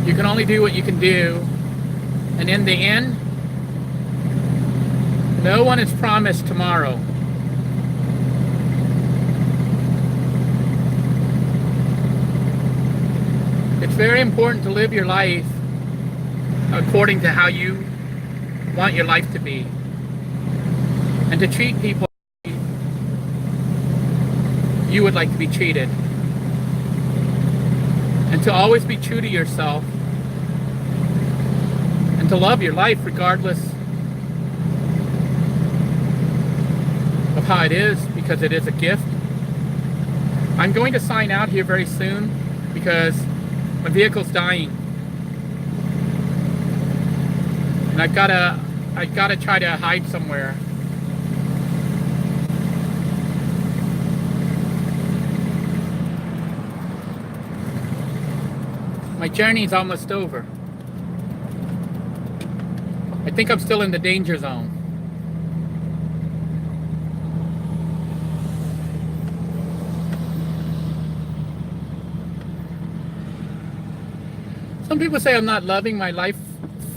you can only do what you can do, and in the end, no one is promised tomorrow. It's very important to live your life according to how you want your life to be, and to treat people you would like to be treated, and to always be true to yourself, and to love your life regardless of how it is, because it is a gift. I'm going to sign out here very soon because my vehicle's dying, and I've gotta try to hide somewhere. My journey's almost over. I think I'm still in the danger zone. Some people say I'm not loving my life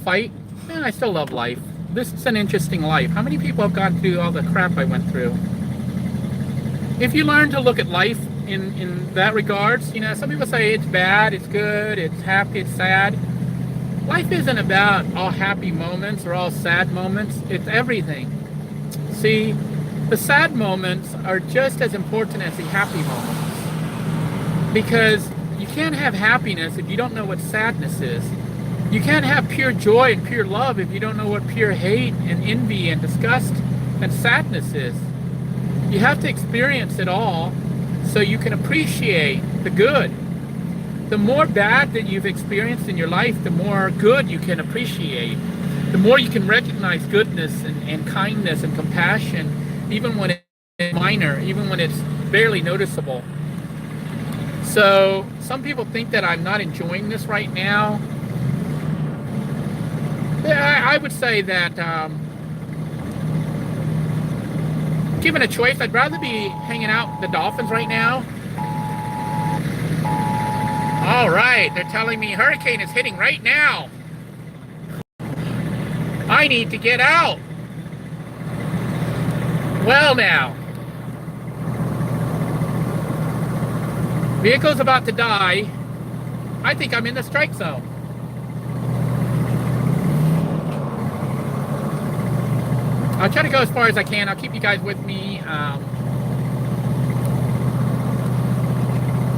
fight. I still love life. This is an interesting life. How many people have gone through all the crap I went through? If you learn to look at life in that regards, you know, some people say it's bad, it's good, it's happy, it's sad. Life isn't about all happy moments or all sad moments. It's everything. See, the sad moments are just as important as the happy moments, because you can't have happiness if you don't know what sadness is. You can't have pure joy and pure love if you don't know what pure hate and envy and disgust and sadness is. You have to experience it all so you can appreciate the good. The more bad that you've experienced in your life, the more good you can appreciate. The more you can recognize goodness and kindness and compassion, even when it's minor, even when it's barely noticeable. So some people think that I'm not enjoying this right now. I would say that given a choice, I'd rather be hanging out with the dolphins right now. All right, they're telling me hurricane is hitting right now. I need to get out. Well now. Vehicle's about to die. I think I'm in the strike zone. I'll try to go as far as I can. I'll keep you guys with me.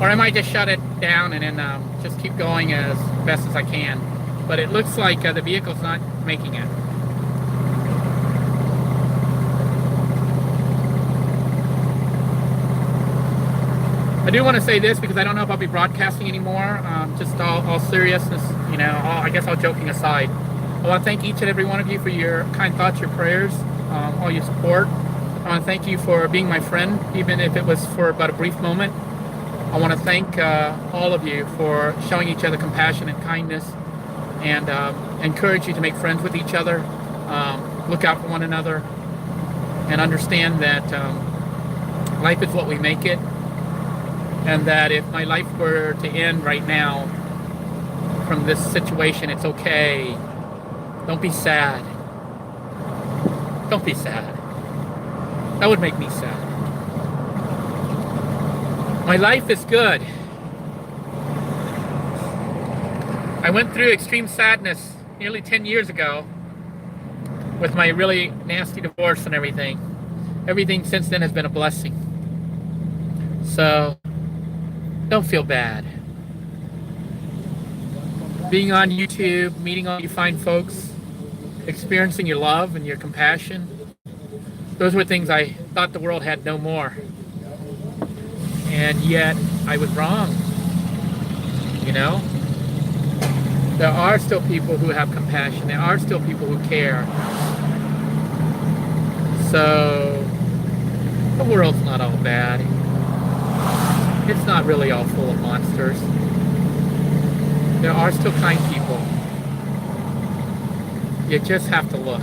Or I might just shut it down and then just keep going as best as I can. But it looks like the vehicle's not making it. I do want to say this because I don't know if I'll be broadcasting anymore. Just all seriousness, you know, I guess all joking aside. I want to thank each and every one of you for your kind thoughts, your prayers, all your support. I want to thank you for being my friend, even if it was for about a brief moment. I want to thank all of you for showing each other compassion and kindness, and encourage you to make friends with each other, look out for one another, and understand that life is what we make it, and that if my life were to end right now from this situation, it's okay. Don't be sad. Don't be sad. That would make me sad. My life is good. I went through extreme sadness nearly 10 years ago with my really nasty divorce and everything. Everything since then has been a blessing. So, don't feel bad. Being on YouTube, meeting all you fine folks, experiencing your love and your compassion, those were things I thought the world had no more. And yet, I was wrong. You know? There are still people who have compassion. There are still people who care. So, the world's not all bad. It's not really all full of monsters. There are still kind people. You just have to look.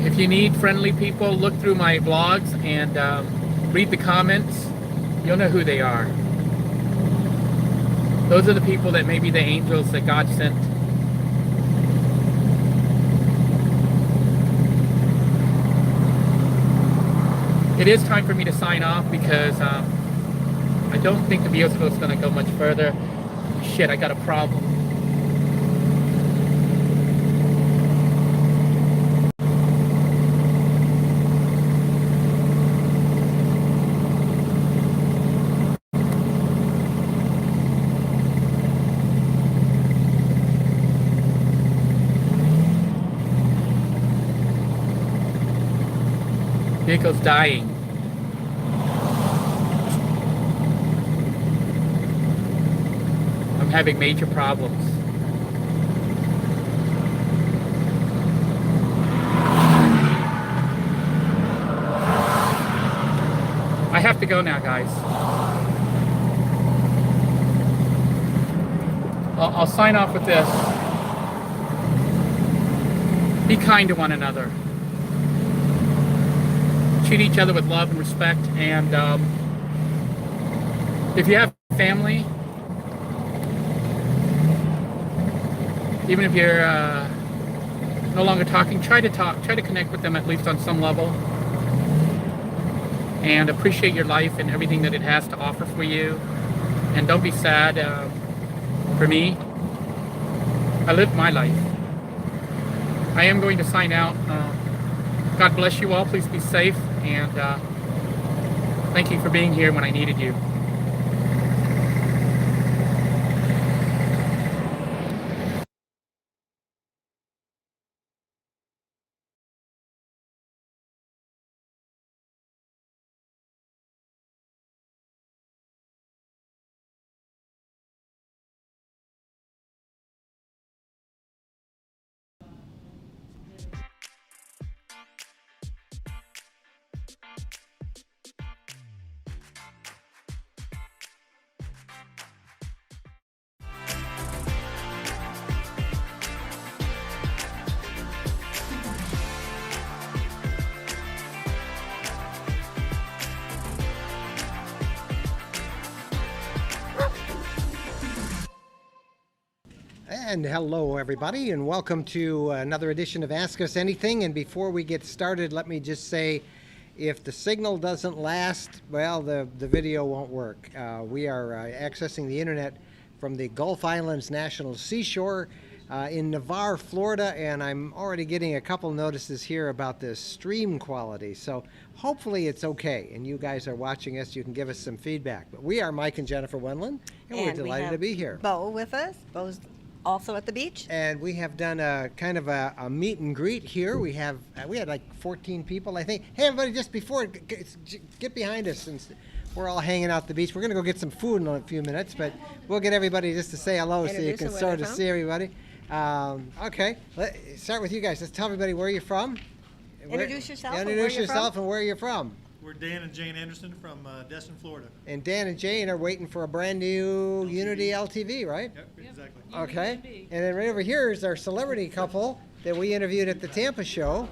If you need friendly people, look through my blogs and read the comments. You'll know who they are. Those are the people that may be the angels that God sent. It is time for me to sign off because I don't think the vehicle is going to go much further. Shit, I got a problem. Vehicle's dying. I'm having major problems. I have to go now, guys. I'll sign off with this. Be kind to one another. Treat each other with love and respect, and if you have family, even if you're no longer talking, try to connect with them at least on some level, and appreciate your life and everything that it has to offer for you, and don't be sad. For me, I lived my life. I am going to sign out. God bless you all. Please be safe. And thank you for being here when I needed you. And hello, everybody, and welcome to another edition of Ask Us Anything. And before we get started, let me just say, if the signal doesn't last, well, the video won't work. We are accessing the internet from the Gulf Islands National Seashore in Navarre, Florida, and I'm already getting a couple notices here about the stream quality. So hopefully it's okay, and you guys are watching us. You can give us some feedback. But we are Mike and Jennifer Wendland, and we're delighted to be here. Bo with us. Bo's also at the beach. And we have done a kind of a meet and greet here. We had like 14 people, I think. Hey, everybody, just before, get behind us. And we're all hanging out at the beach. We're going to go get some food in a few minutes, but we'll get everybody just to say hello so you can sort of see everybody. Okay, let's start with you guys. Let's tell everybody where you're from. Introduce yourself. Introduce yourself and where you're from. We're Dan and Jane Anderson from Destin, Florida. And Dan and Jane are waiting for a brand new Unity LTV, right? Yep, exactly. Okay. And then right over here is our celebrity couple that we interviewed at the Tampa show.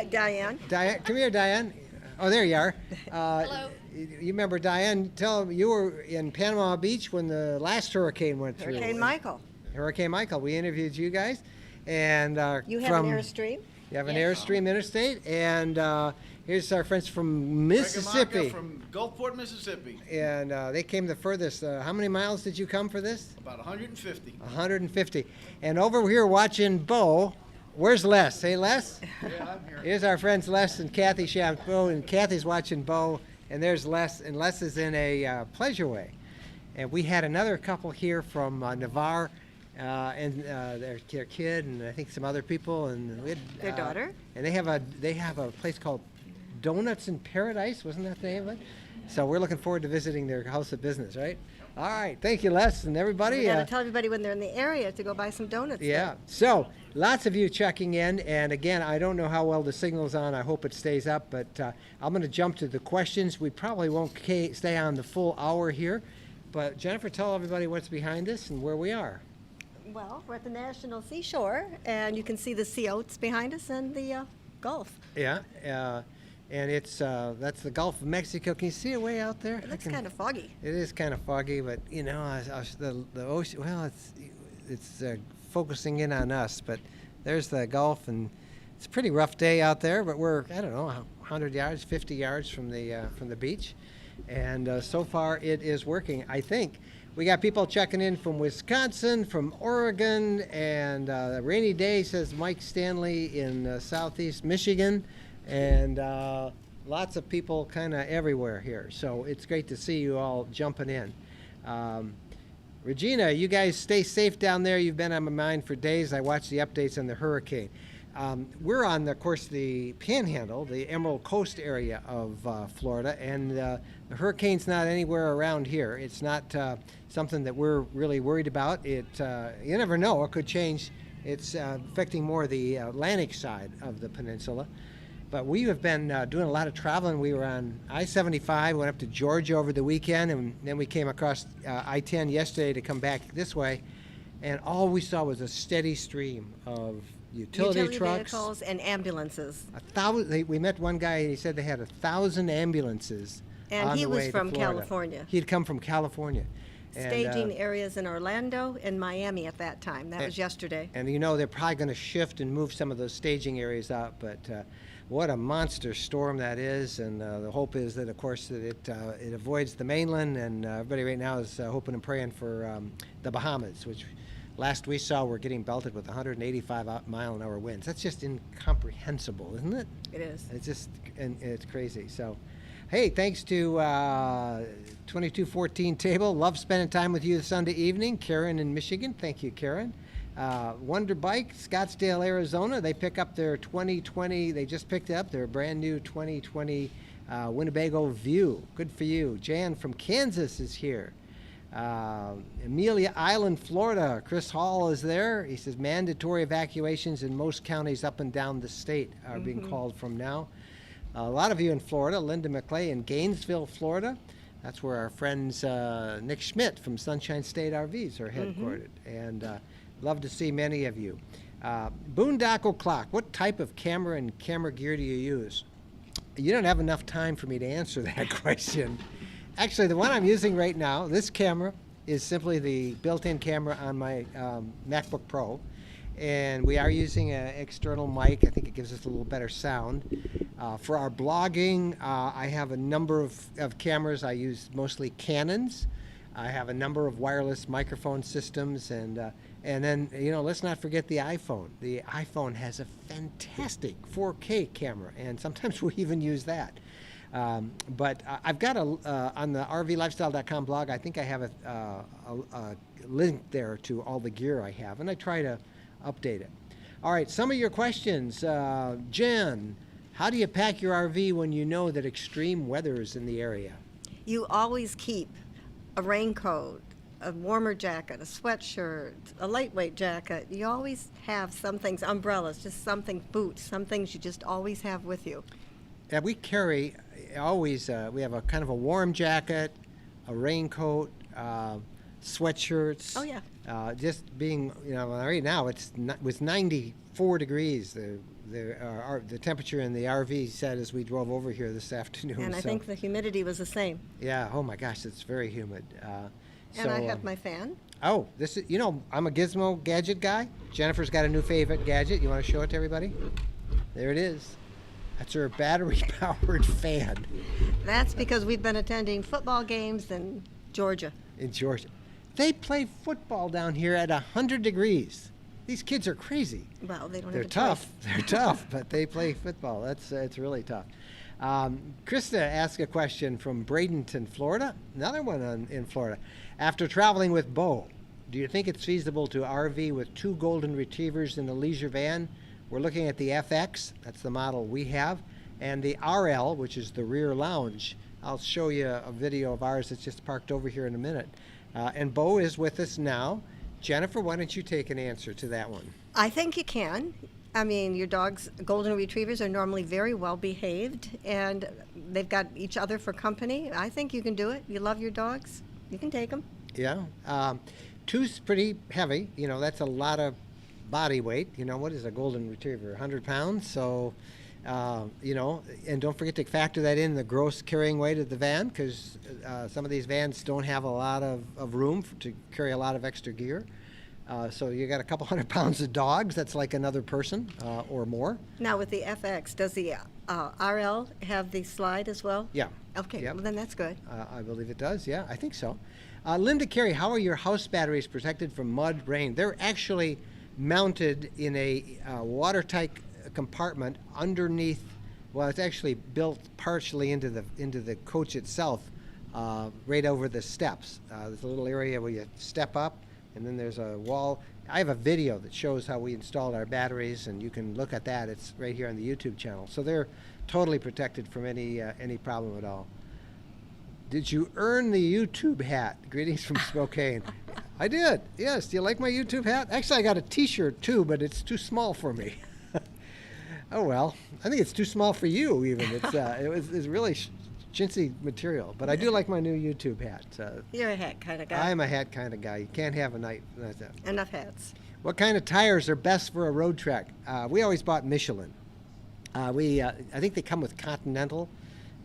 Diane. Diane, come here, Diane. Oh, there you are. Hello. You remember, Diane, tell them you were in Panama Beach when the last hurricane went through. Hurricane Michael. Hurricane Michael. We interviewed you guys. And You have an Airstream? You have an Airstream Interstate. And here's our friends from Mississippi. From Gulfport, Mississippi. And they came the furthest. How many miles did you come for this? About 150. 150. And over here watching Bo, where's Les? Hey, Les? Yeah, I'm here. Here's our friends Les and Kathy Shampoo, and Kathy's watching Bo, and there's Les, and Les is in a pleasure way. And we had another couple here from Navarre, and their kid, and I think some other people, and we had, Their daughter. And they have a place called Donuts in Paradise, wasn't that the name of it? So we're looking forward to visiting their house of business, right? All right, thank you, Les, and everybody. We got to tell everybody when they're in the area to go buy some donuts. Yeah. So lots of you checking in, and again, I don't know how well the signal's on. I hope it stays up, but I'm going to jump to the questions. We probably won't stay on the full hour here, but Jennifer, tell everybody what's behind us and where we are. Well, we're at the National Seashore, and you can see the sea oats behind us and the Gulf. Yeah. And it's that's the Gulf of Mexico. Can you see it way out there? It looks kind of foggy. It is kind of foggy, but you know, the ocean. Well, it's focusing in on us, but there's the Gulf, and it's a pretty rough day out there. But we're 100 yards, 50 yards from the beach, and so far it is working. I think we got people checking in from Wisconsin, from Oregon, and a rainy day, says Mike Stanley in southeast Michigan. And lots of people kind of everywhere here. So it's great to see you all jumping in. Regina, you guys stay safe down there. You've been on my mind for days. I watched the updates on the hurricane. We're on, of course, the Panhandle, the Emerald Coast area of Florida, and the hurricane's not anywhere around here. It's not something that we're really worried about. You never know. It could change. It's affecting more the Atlantic side of the peninsula. But we have been doing a lot of traveling. We were on I-75, went up to Georgia over the weekend, and then we came across I-10 yesterday to come back this way. And all we saw was a steady stream of utility trucks. Vehicles and ambulances. 1,000. We met one guy, and he said they had 1,000 ambulances And on he the was way to from Florida. California. He'd come from California. Staging areas in Orlando and Miami at that time. That was yesterday. And you know, they're probably going to shift and move some of those staging areas up, but what a monster storm that is. And the hope is that, of course, that it avoids the mainland, and everybody right now is hoping and praying for the Bahamas, which last we saw we're getting belted with 185-mile-an-hour winds. That's just incomprehensible, isn't it? It is. It's crazy. So, hey, thanks to 2214 Table. Love spending time with you Sunday evening. Karen in Michigan. Thank you, Karen. Wonder Bike, Scottsdale, Arizona. They pick up their 2020. They just picked up their brand new 2020 Winnebago View. Good for you. Jan from Kansas is here. Amelia Island, Florida. Chris Hall is there. He says mandatory evacuations in most counties up and down the state are being called from now. A lot of you in Florida. Linda McClay in Gainesville, Florida. That's where our friends Nick Schmidt from Sunshine State RVs are headquartered. And love to see many of you. Boondoggle Clock. What type of camera and camera gear do you use? You don't have enough time for me to answer that question. Actually, the one I'm using right now, this camera, is simply the built-in camera on my MacBook Pro. And we are using an external mic. I think it gives us a little better sound. For our blogging, I have a number of cameras. I use mostly Canons. I have a number of wireless microphone systems, and then, you know, let's not forget the iPhone. The iPhone has a fantastic 4K camera, and sometimes we even use that. But I've got on the RVLifestyle.com blog, I think I have a link there to all the gear I have, and I try to update it. All right, some of your questions. Jen, how do you pack your RV when you know that extreme weather is in the area? You always keep a raincoat, a warmer jacket, a sweatshirt, a lightweight jacket. You always have some things, umbrellas, just something, boots, some things you just always have with you. Yeah, we carry always, we have a kind of a warm jacket, a raincoat, sweatshirts. Oh, yeah. Just being, you know, right now it was 94 degrees. The temperature in the RV said as we drove over here this afternoon. And I think the humidity was the same. Yeah. Oh my gosh, it's very humid. And I have my fan. Oh, this is, you know, I'm a gizmo gadget guy. Jennifer's got a new favorite gadget. You want to show it to everybody? There it is. That's her battery-powered fan. That's because we've been attending football games in Georgia. In Georgia. They play football down here at 100 degrees. These kids are crazy. Well, they don't They're have a tough. choice. They're tough, but they play football. It's really tough. Krista asked a question from Bradenton, Florida. Another one in Florida. After traveling with Bo, do you think it's feasible to RV with 2 golden retrievers in a leisure van? We're looking at the FX. That's the model we have. And the RL, which is the rear lounge. I'll show you a video of ours that's just parked over here in a minute. And Bo is with us now. Jennifer, why don't you take an answer to that one? I think you can. I mean, your dog's golden retrievers are normally very well behaved, and they've got each other for company. I think you can do it. You love your dogs. You can take them. Yeah. 2's pretty heavy. You know, that's a lot of body weight. You know, what is a golden retriever? 100 pounds. So, you know, and don't forget to factor that in the gross carrying weight of the van, because some of these vans don't have a lot of room to carry a lot of extra gear. So you got a couple 100 pounds of dogs. That's like another person or more. Now, with the FX, does the RL have the slide as well? Yeah. Okay, Yep. well, then that's good. I believe it does. Yeah, I think so. Linda Carey, how are your house batteries protected from mud, rain? They're actually mounted in a watertight compartment underneath. Well, it's actually built partially into the coach itself, right over the steps. There's a little area where you step up, and then there's a wall. I have a video that shows how we installed our batteries, and you can look at that. It's right here on the YouTube channel. So they're totally protected from any problem at all. Did you earn the YouTube hat? Greetings from Spokane. I did. Yes. Do you like my YouTube hat? Actually, I got a T-shirt too, but it's too small for me. Oh well, I think it's too small for you even. It's really chintzy material, but I do like my new YouTube hat. You're a hat kind of guy. I'm a hat kind of guy. You can't have a night. Enough hats. What kind of tires are best for a road trek? We always bought Michelin. I think they come with Continental,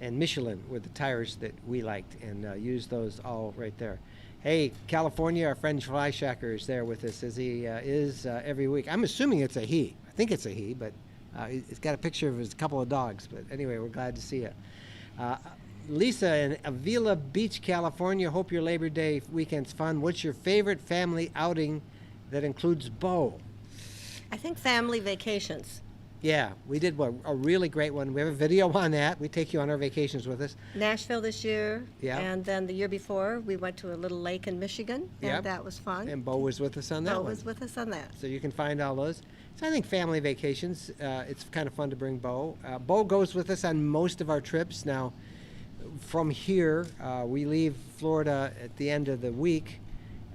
and Michelin were the tires that we liked, and used those all right there. Hey, California, our friend Flyshacker is there with us, as he is every week. I'm assuming it's a he. I think it's a he, but he's got a picture of his couple of dogs. But anyway, we're glad to see you. Lisa in Avila Beach, California. Hope your Labor Day weekend's fun. What's your favorite family outing that includes Bo? I think family vacations. Yeah, we did a really great one. We have a video on that. We take you on our vacations with us. Nashville this year. Yeah. And then the year before, we went to a little lake in Michigan, and Yep. that was fun. And Bo was with us on that Bo one. was with us on that. So you can find all those. So I think family vacations, it's kind of fun to bring Bo. Bo goes with us on most of our trips. Now, from here, we leave Florida at the end of the week,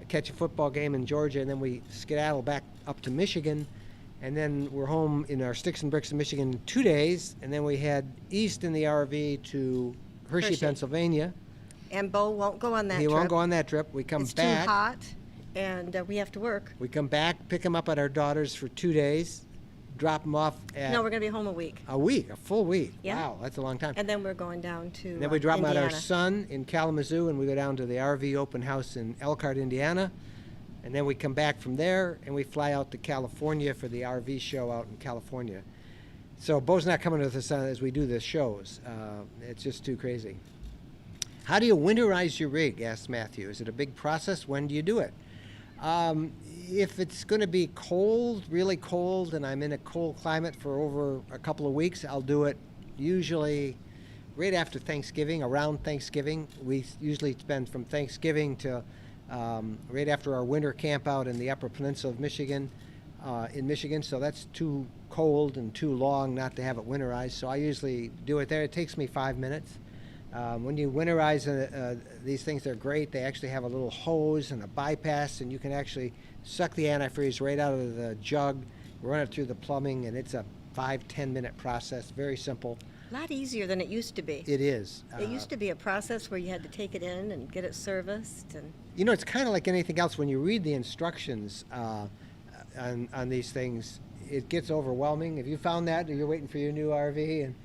catch a football game in Georgia, and then we skedaddle back up to Michigan. And then we're home in our Sticks and Bricks in Michigan in 2 days. And then we head east in the RV to Hershey, Pennsylvania. And Bo won't go on that He trip. won't go on that trip. We come It's back. too hot, and we have to work. We come back, pick him up at our daughter's for 2 days, drop them off at No, we're going to be home a week. a full week. Yeah. Wow, that's a long time. And then we're going down to Then we drop them at our Indiana. son in Kalamazoo, and we go down to the RV open house in Elkhart, Indiana. And then we come back from there, and we fly out to California for the RV show out in California. So Bo's not coming with us as we do the shows. It's just too crazy. How do you winterize your rig, asked Matthew. Is it a big process? When do you do it? If it's going to be cold, really cold, and I'm in a cold climate for over a couple of weeks, I'll do it usually right after Thanksgiving, around Thanksgiving. We usually spend from Thanksgiving to right after our winter camp out in the Upper Peninsula of Michigan, so that's too cold and too long not to have it winterized. So I usually do it there. It takes me 5 minutes. When you winterize these things, they're great. They actually have a little hose and a bypass, and you can actually suck the antifreeze right out of the jug, run it through the plumbing, and it's a 5-10 minute process. Very simple. A lot easier than it used to be. It is. It used to be a process where you had to take it in and get it serviced. And You know, it's kind of like anything else. When you read the instructions on these things, it gets overwhelming. Have you found that? You're waiting for your new RV, and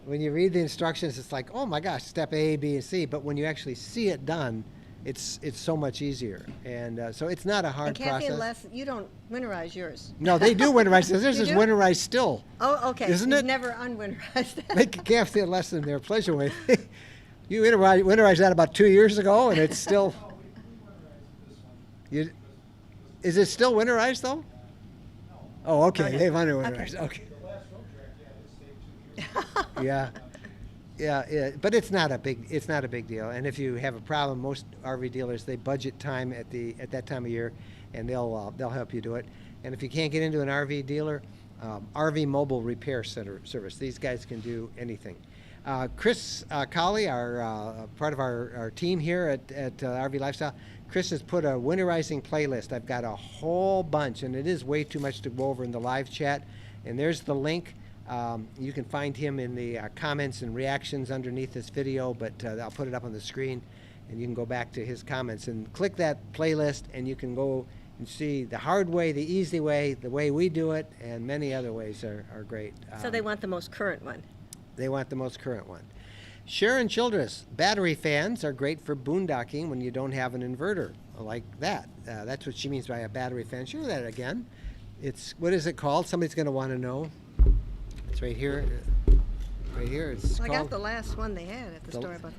when you read the instructions, it's like, oh my gosh, step A, B, and C. But when you actually see it done, it's so much easier. And so it's not a hard and Kathy process. and Les, you don't winterize yours. No, they do winterize. Theirs You is do? winterized still. Oh, okay. Isn't You've it? never unwinterized that. They can't see it less than their pleasure way. You winterized that about 2 years ago, and it's still. Is it still winterized though? Oh, okay. Okay. They've under-winterized. Okay. Yeah. Yeah, but it's not a big deal. And if you have a problem, most RV dealers, they budget time at that time of year, and they'll help you do it. And if you can't get into an RV dealer, RV Mobile Repair Center service. These guys can do anything. Chris Colley, our part of our team here at RV Lifestyle, Chris has put a winterizing playlist. I've got a whole bunch, and it is way too much to go over in the live chat. And there's the link. You can find him in the comments and reactions underneath this video, but I'll put it up on the screen, and you can go back to his comments and click that playlist, and you can go and see the hard way, the easy way, the way we do it, and many other ways are great. So they want the most current one. They want the most current one. Sharon Childress, battery fans are great for boondocking when you don't have an inverter like that. That's what she means by a battery fan. Show that again. What is it called? Somebody's going to want to know. It's right here. Right here. It's Well, I called. got the last one they had at the store. About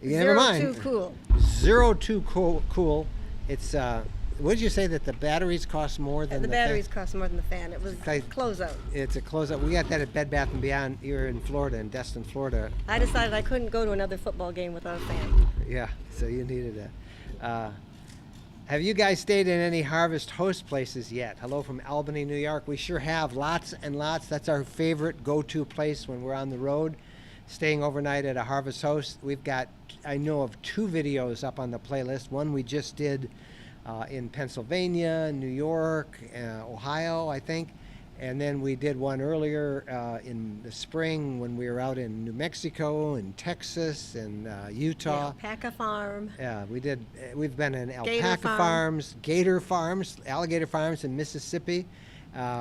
Never mind. 02 Cool. 02 Cool. It's. What did you say that the batteries cost more than The the batteries fan? cost more than the fan. It was Okay. closeout. It's a closeout. We got that at Bed Bath & Beyond here in Florida, in Destin, Florida. I decided I couldn't go to another football game without a fan. Yeah, so you needed that. Have you guys stayed in any Harvest Host places yet? Hello from Albany, New York. We sure have, lots and lots. That's our favorite go-to place when we're on the road, staying overnight at a Harvest Host. We've got, I know of 2 videos up on the playlist. One we just did in Pennsylvania, New York, Ohio, I think. And then we did one earlier in the spring when we were out in New Mexico and Texas and Utah. Alpaca Farm. Yeah, we did. We've been in Gator alpaca Farm. farms, gator farms, alligator farms in Mississippi.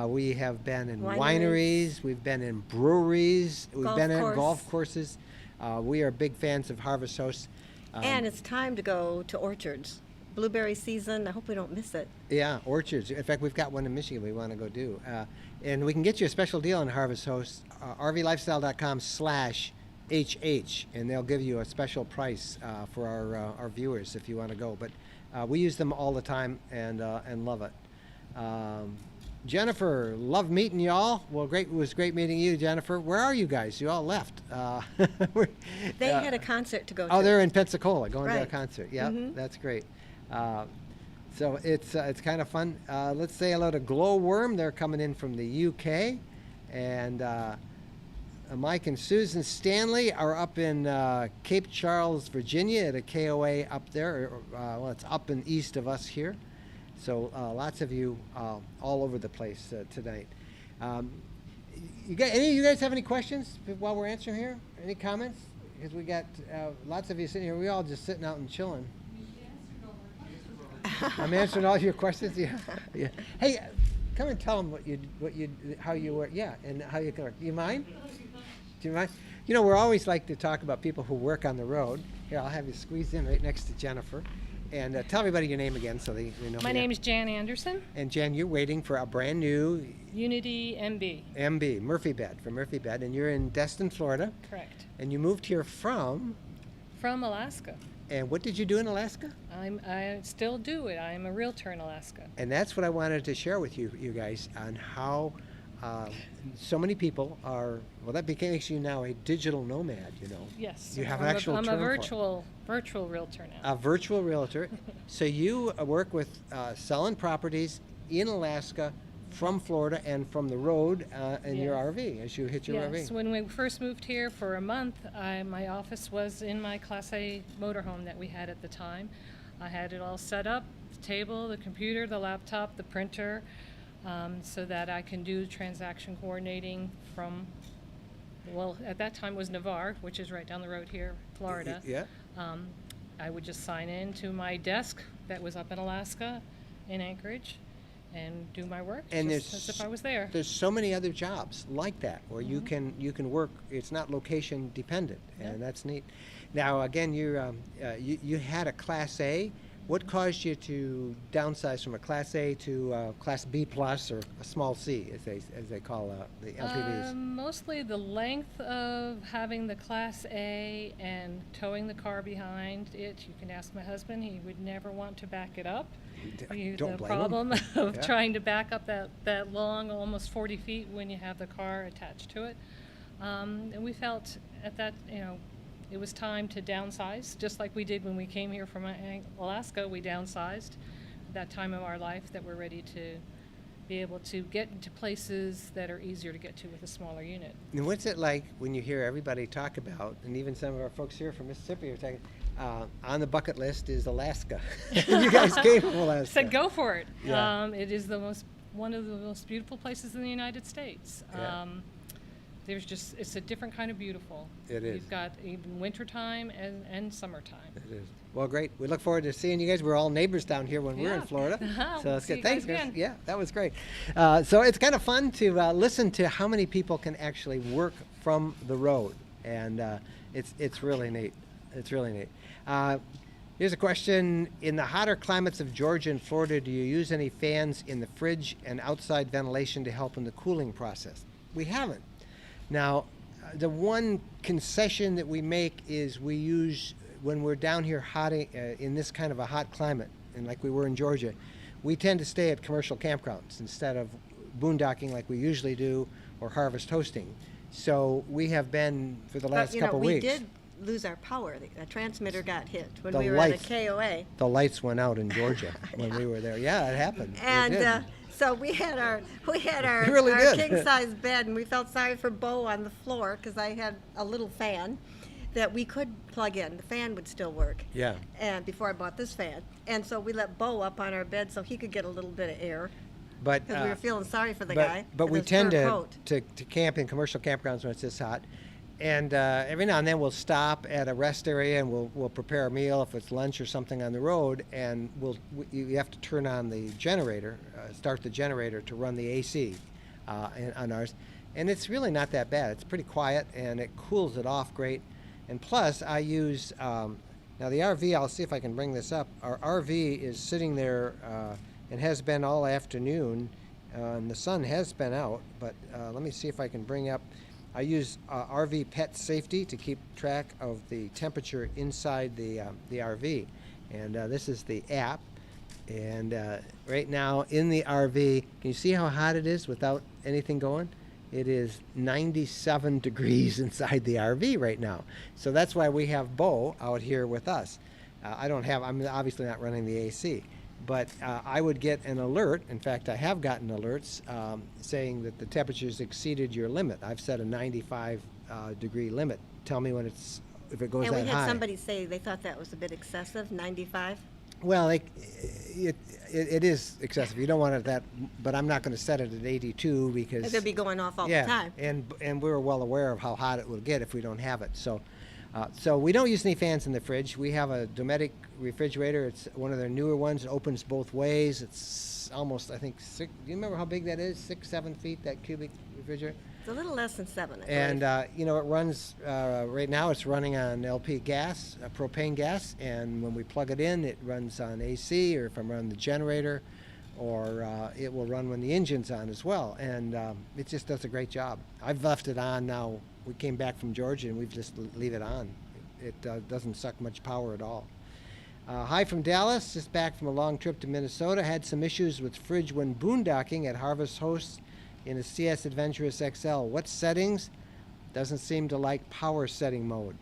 We have been in wineries. We've been in breweries. We've Golf been in course. golf courses. We are big fans of Harvest Host. And it's time to go to orchards. Blueberry season. I hope we don't miss it. Yeah, orchards. In fact, we've got one in Michigan we want to go do. And we can get you a special deal on Harvest Host, rvlifestyle.com/HH, and they'll give you a special price for our viewers if you want to go. But we use them all the time and love it. Jennifer, love meeting y'all. Well, it was great meeting you, Jennifer. Where are you guys? You all left. They had a concert to go to. Oh, they're in Pensacola going to a Right. concert. Yeah, Mhm. that's great. So it's kind of fun. Let's say hello to Glowworm. They're coming in from the UK, and Mike and Susan Stanley are up in Cape Charles, Virginia, at a KOA up there. Well, it's up and east of us here. So lots of you all over the place tonight. Any of you guys have any questions while we're answering here? Any comments? Because we got lots of you sitting here. We all just sitting out and chilling. I'm answering all your questions. Yeah. Yeah. Hey, Come and tell them how you work. Yeah, and how you can work. Do you mind? Do you mind? You know, we're always like to talk about people who work on the road. Here, I'll have you squeeze in right next to Jennifer. And tell everybody your name again so they know. My name is Jan Anderson. And Jan, you're waiting for a brand new Unity MB. MB, Murphy Bed, from Murphy Bed. And you're in Destin, Florida. Correct. And you moved here from? From Alaska. And what did you do in Alaska? I still do it. I'm a realtor in Alaska. And that's what I wanted to share with you guys on how so many people are, well, that makes you now a digital nomad, you know. Yes. You have an actual I'm term a for it. virtual realtor now. A virtual realtor. So you work with selling properties in Alaska from Florida and from the road in your Yes. RV as you hit your Yes. RV. When we first moved here for a month, my office was in my Class A motorhome that we had at the time. I had it all set up, the table, the computer, the laptop, the printer, so that I can do transaction coordinating from, well, at that time was Navarre, which is right down the road here, Florida. Yeah. I would just sign in to my desk that was up in Alaska, in Anchorage, and do my work And just as if I was there. There's so many other jobs like that where you can work. It's not location dependent, and that's neat. Now, again, you had a Class A. What caused you to downsize from a Class A to Class B plus or a small C, as they call the LTVs? Mostly the length of having the Class A and towing the car behind it. You can ask my husband; he would never want to back it up. Don't The blame problem him. of Yeah. trying to back up that long, almost 40 feet, when you have the car attached to it. And we felt at that, it was time to downsize, just like we did when we came here from Alaska. We downsized at that time of our life that we're ready to be able to get into places that are easier to get to with a smaller unit. And what's it like when you hear everybody talk about, and even some of our folks here from Mississippi are talking, on the bucket list is Alaska. You guys came from Alaska. Said go for it. Yeah. It is one of the most beautiful places in the United States. Yeah. It's a different kind of beautiful. It is. You've got even wintertime and summertime. It is. Well, great. We look forward to seeing you guys. We're all neighbors down here when we're in Yeah. Florida. We'll So that's see good. you Thanks, guys Chris. again. Yeah, that was great. So it's kind of fun to listen to how many people can actually work from the road. And it's really neat. It's really neat. Here's a question. In the hotter climates of Georgia and Florida, do you use any fans in the fridge and outside ventilation to help in the cooling process? We haven't. Now, the one concession that we make is we use, when we're down here in this kind of a hot climate, and like we were in Georgia, we tend to stay at commercial campgrounds instead of boondocking like we usually do or harvest hosting. So we have been for the last couple we weeks. did lose our power. The transmitter got hit when The we were lights. at a KOA. The lights went out in Georgia when we were there. Yeah, it happened. It And did. so we had our It really did. king size bed, and we felt sorry for Bo on the floor because I had a little fan that we could plug in. The fan would still work. Yeah. And before I bought this fan, and so we let Bo up on our bed so he could get a little bit of air But because we were feeling sorry for the but, guy. But with we his tend fur to, coat. to camp in commercial campgrounds when it's this hot. And every now and then we'll stop at a rest area and we'll prepare a meal if it's lunch or something on the road. And you have to turn on the generator, start the generator to run the AC on ours. And it's really not that bad. It's pretty quiet and it cools it off great. And plus I use, now the RV, I'll see if I can bring this up. Our RV is sitting there and has been all afternoon. And the sun has been out, but let me see if I can bring up. I use RV Pet Safety to keep track of the temperature inside the RV. And this is the app. And right now in the RV, can you see how hot it is without anything going? It is 97 degrees inside the RV right now. So that's why we have Bo out here with us. I'm obviously not running the AC. But I would get an alert. In fact, I have gotten alerts saying that the temperature's exceeded your limit. I've set a 95 degree limit. Tell me if it goes And that we high. had somebody say they thought that was a bit excessive, 95. Well, it is excessive. You don't want it that, but I'm not going to set it at 82 because They'll be going off all yeah, the time. and we're well aware of how hot it will get if we don't have it. So So we don't use any fans in the fridge. We have a Dometic refrigerator. It's one of their newer ones. It opens both ways. It's almost, I think, do you remember how big that is? 6-7 feet, that cubic refrigerator? It's a little less than 7, I And, believe. it runs, right now it's running on LP gas, propane gas, and when we plug it in, it runs on AC, or if I'm running the generator, or it will run when the engine's on as well. And it just does a great job. I've left it on now. We came back from Georgia, and we've just leave it on. It doesn't suck much power at all. Hi from Dallas, just back from a long trip to Minnesota. Had some issues with fridge when boondocking at Harvest Host in a CS Adventurous XL. What settings? Doesn't seem to like power setting mode.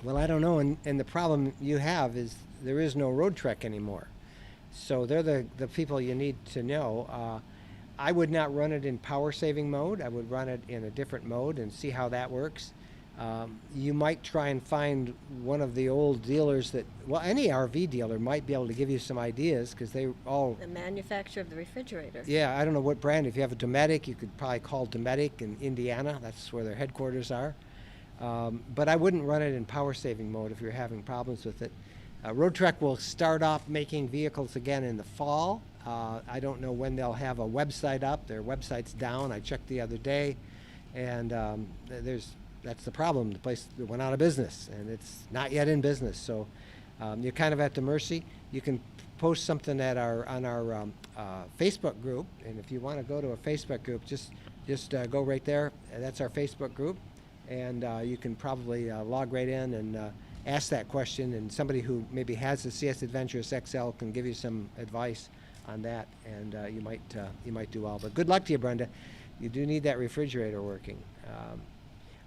Well, I don't know, and the problem you have is there is no Road Trek anymore. So they're the people you need to know. I would not run it in power saving mode. I would run it in a different mode and see how that works. You might try and find one of the old dealers any RV dealer might be able to give you some ideas, because they all... The manufacturer of the refrigerator. Yeah, I don't know what brand. If you have a Dometic, you could probably call Dometic in Indiana. That's where their headquarters are. But I wouldn't run it in power saving mode if you're having problems with it. Road Trek will start off making vehicles again in the fall. I don't know when they'll have a website up. Their website's down. I checked the other day, and that's the problem. The place went out of business, and it's not yet in business. So you're kind of at the mercy. You can post something on our Facebook group, and if you want to go to a Facebook group, just go right there. That's our Facebook group, and you can probably log right in and ask that question, and somebody who maybe has the CS Adventurous XL can give you some advice on that, and you might do well. But good luck to you, Brenda. You do need that refrigerator working.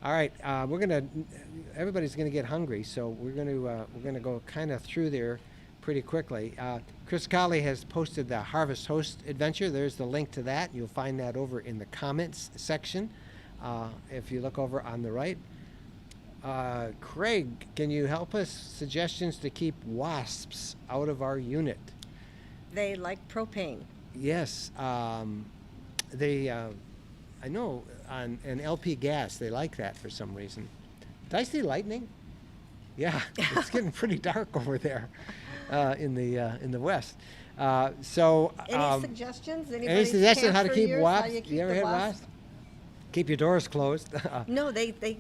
All right, everybody's gonna get hungry, so we're gonna go kind of through there pretty quickly. Chris Colley has posted the Harvest Host adventure. There's the link to that. You'll find that over in the comments section. If you look over on the right. Craig, can you help us? Suggestions to keep wasps out of our unit. They like propane. Yes, I know on an LP gas they like that for some reason. Did I see lightning? Yeah, it's getting pretty dark over there in the west. Any suggestions? Any suggestions how to keep wasps? You, You ever had wasps? Keep your doors closed. No, they just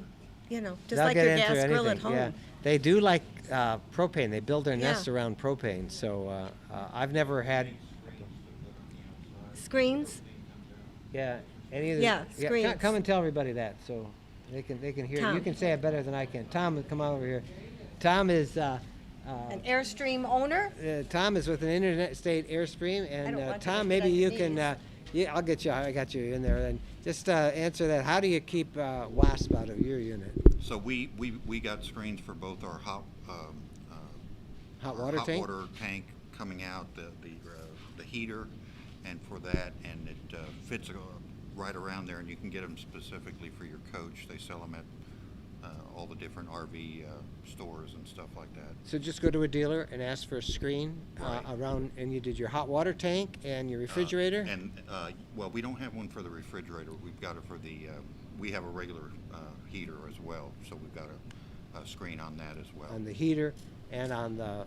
They'll like get your into gas grill at anything, home. yeah. They do like propane. They build their nests Yeah. around propane. So I've never had. Screens? Yeah. Any of the, Yeah, screens. Come and tell everybody that, so they can hear. Tom. You can say it better than I can. Tom, come on over here. Tom is An Airstream owner? Tom is with an interstate Airstream, I don't and want you Tom, to maybe get you on can. your Yeah, I'll get you. I got you in there, and just answer that. How do you keep wasp out of your unit? So we got screens for both our hot Hot our water hot tank? water tank coming out, the heater, and for that, and it fits right around there, and you can get them specifically for your coach. They sell them at all the different RV stores and stuff like that. So just go to a dealer and ask for a screen Right. around, and you did your hot water tank and your refrigerator? Well, we don't have one for the refrigerator. We've got it for the, we have a regular heater as well, so we've got a screen on that as well. On the heater and on the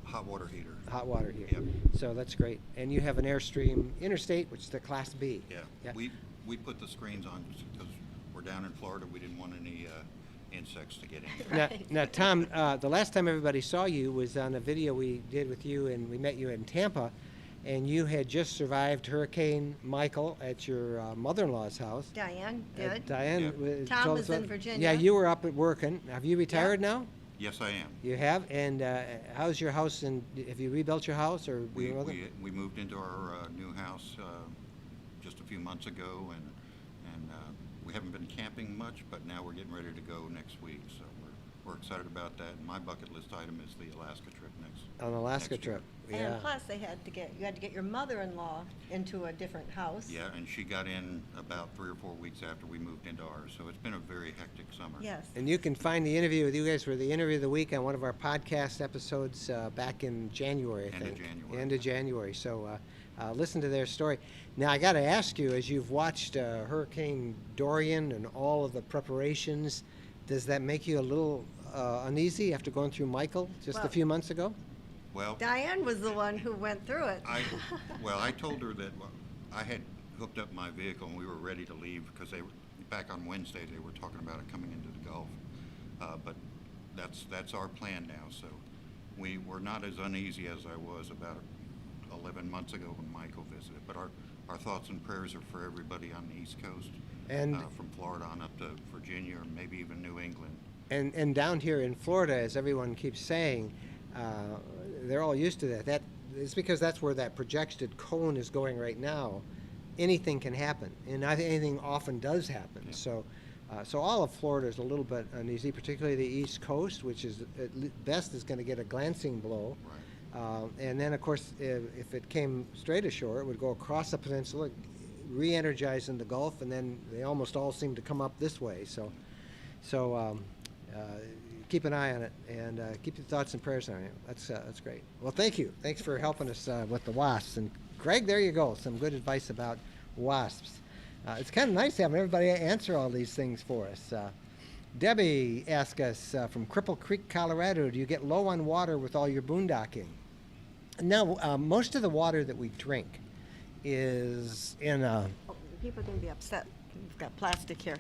Hot water heater. hot water heater. Yep. So that's great. And you have an Airstream Interstate, which is the Class B. Yeah, we put the screens on because we're down in Florida. We didn't want any insects to get in. Now, Tom, the last time everybody saw you was on a video we did with you, and we met you in Tampa, and you had just survived Hurricane Michael at your mother-in-law's house. Diane did. Diane Yeah. Tom told was us in about- Virginia. Yeah, you were up at working. Have you retired now? Yes, I am. You have? And how's your house? And have you rebuilt your house, or We remodeled? moved into our new house just a few months ago, and we haven't been camping much, but now we're getting ready to go next week, so we're excited about that. And my bucket list item is the Alaska trip next. An Alaska next year. trip. Yeah. And plus, you had to get your mother-in-law into a different house. Yeah, and she got in about 3 or 4 weeks after we moved into ours, so it's been a very hectic summer. Yes. And you can find the interview with you guys for the interview of the week on one of our podcast episodes back in January, I End of think. January. End of January. So listen to their story. Now, I got to ask you, as you've watched Hurricane Dorian and all of the preparations, Does that make you a little uneasy after going through Michael just a Well- few months ago? Well, Diane was the one who went through it. I told her that I had hooked up my vehicle and we were ready to leave because back on Wednesday, they were talking about it coming into the Gulf. But that's our plan now, so we're not as uneasy as I was about 11 months ago when Michael visited. But our thoughts and prayers are for everybody on the East Coast, And from Florida on up to Virginia or maybe even New England. and down here in Florida, as everyone keeps saying, they're all used to that. It's because that's where that projected cone is going right now. Anything can happen, and I think anything often does happen. Yeah. So all of Florida is a little bit uneasy, particularly the East Coast, which is at best is going to get a glancing blow. Right. And then, of course, if it came straight ashore, it would go across the peninsula, re-energize in the Gulf, and then they almost all seem to come up this way. So keep an eye on it, and keep your thoughts and prayers on it. That's great. Well, thank you. Thanks for helping us with the wasps. And Greg, there you go. Some good advice about wasps. It's kind of nice having everybody answer all these things for us. Debbie asked us from Cripple Creek, Colorado, do you get low on water with all your boondocking? No, most of the water that we drink is in a, Oh, people are going to be upset. We've got plastic here.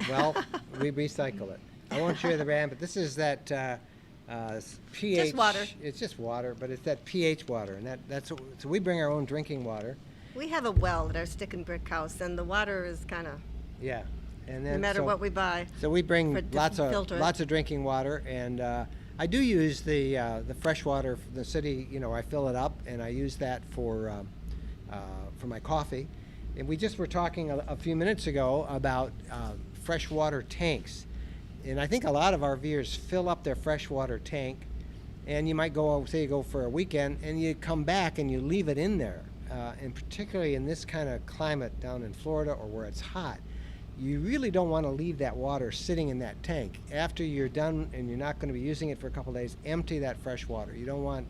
well, we recycle it. I won't show you the brand, but this is that pH. Just water. It's just water, but it's that pH water, and so we bring our own drinking water. We have a well at our stick and brick house, and the water is kind of, Yeah, and then no matter so, what we buy. So we bring for lots different of filters. drinking water, and I do use the fresh water from the city. You know, I fill it up, and I use that for my coffee. And we just were talking a few minutes ago about freshwater tanks, and I think a lot of RVers fill up their freshwater tank, and you might go, say you go for a weekend, and you come back and you leave it in there. And particularly in this kind of climate down in Florida or where it's hot, you really don't want to leave that water sitting in that tank. After you're done and you're not going to be using it for a couple of days, empty that fresh water. You don't want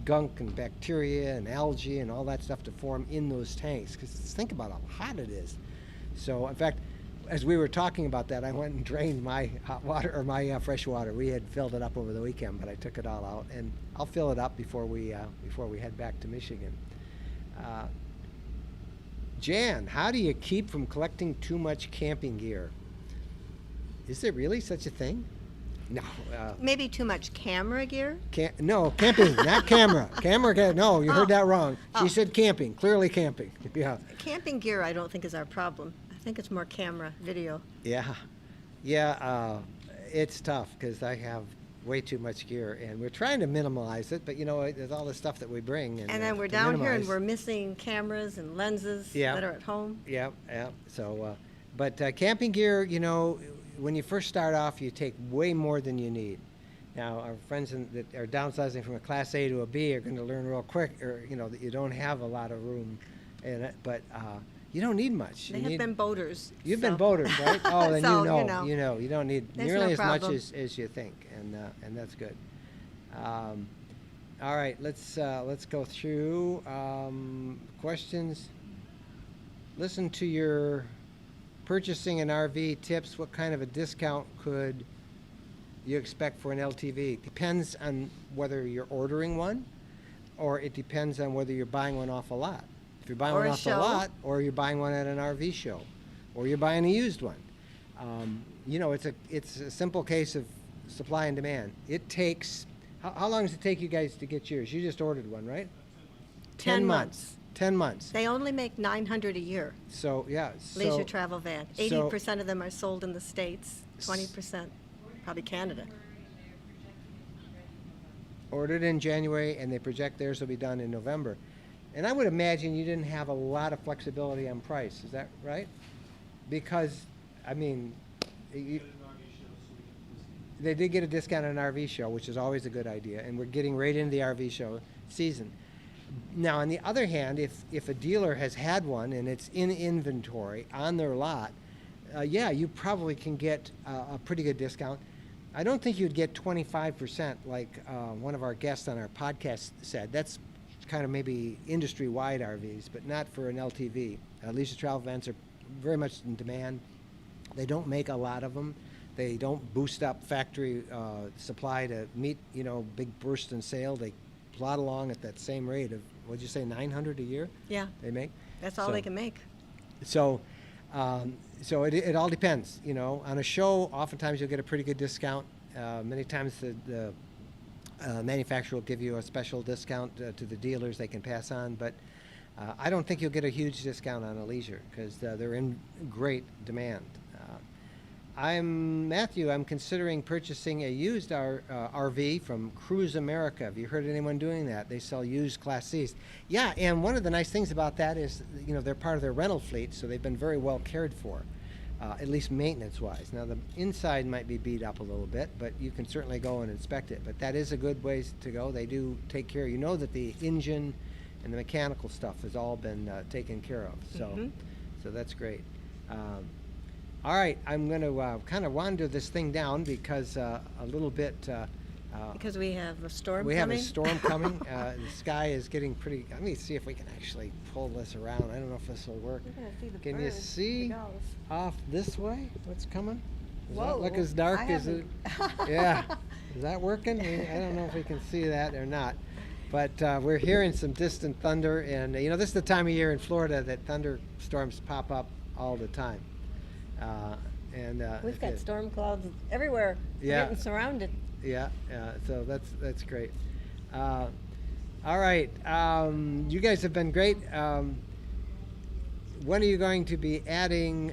gunk and bacteria and algae and all that stuff to form in those tanks, because think about how hot it is. So in fact, as we were talking about that, I went and drained my hot water or my fresh water. We had filled it up over the weekend, but I took it all out, and I'll fill it up before we head back to Michigan. Jan, how do you keep from collecting too much camping gear? Is there really such a thing? No. Maybe too much camera gear? No, camping, not camera. No, you heard that wrong. She Oh. said camping, clearly camping. Yeah. Camping gear, I don't think is our problem. I think it's more camera, video. Yeah. It's tough because I have way too much gear, and we're trying to minimize it, but you know, there's all the stuff that we bring. And then we're to down here and minimize. we're missing cameras and lenses Yeah. that are at home. Yeah. So, but camping gear, you know, when you first start off, you take way more than you need. Now, our friends that are downsizing from a Class A to a B are going to learn real quick, or you know, that you don't have a lot of room in it, but you don't that's much. They have been boaters. You've so- been boaters, right? Oh, then So, you know, you don't need There's nearly no as much problem. as you think, and that's good. All right, let's go through questions. Listen to your purchasing an RV tips. What kind of a discount could you expect for an LTV? Depends on whether you're ordering one, or it depends on whether you're buying one off a lot. If you're buying Or one a off show. a lot, or you're buying one at an RV show, or you're buying a used one. You know, it's a simple case of supply and demand. It takes, how long does it take you guys to get yours? You just ordered one, right? 10 months. 10 months. They only make 900 a year, So, yeah. leisure travel van. so- 80% of them are sold in the States, 20% probably Canada. Ordered in January, and they project theirs will be done in November. And I would imagine you didn't have a lot of flexibility on price. Is that right? Because, I mean, they did get a discount on an RV show, which is always a good idea, and we're getting right into the RV show season. Now, on the other hand, if a dealer has had one and it's in inventory on their lot, yeah, you probably can get a pretty good discount. I don't think you'd get 25% like one of our guests on our podcast said. That's kind of maybe industry-wide RVs, but not for an LTV. Leisure travel vans are very much in demand. They don't make a lot of them. They don't boost up factory supply to meet, big burst in sale. They plod along at that same rate of, what'd you say, 900 a year Yeah, they make? that's all So- they can make. So, it all depends. On a show, oftentimes you'll get a pretty good discount. Many times the manufacturer will give you a special discount to the dealers they can pass on, but I don't think you'll get a huge discount on a leisure because they're in great demand. Matthew. I'm considering purchasing a used RV from Cruise America. Have you heard of anyone doing that? They sell used Class Cs. Yeah, and one of the nice things about that is, they're part of their rental fleet, so they've been very well cared for, at least maintenance-wise. Now, the inside might be beat up a little bit, but you can certainly go and inspect it. But that is a good way to go. They do take care. You know that the engine and the mechanical stuff has all been taken care of. So that's great. All right, I'm going to kind of wander this thing down because a little bit. Because we have a storm We coming. have a storm coming. The sky is getting pretty. Let me see if we can actually pull this around. I don't know if this will work. We're gonna see the Can you birds, see the gulls. off this way? What's coming? Does that Whoa, look as dark I as it? Yeah. Is that working? I don't know if we can see that or not. But we're hearing some distant thunder, and this is the time of year in Florida that thunderstorms pop up all the time. We've got storm clouds everywhere. We're Yeah. getting surrounded. Yeah, so that's great. All right, you guys have been great. When are you going to be adding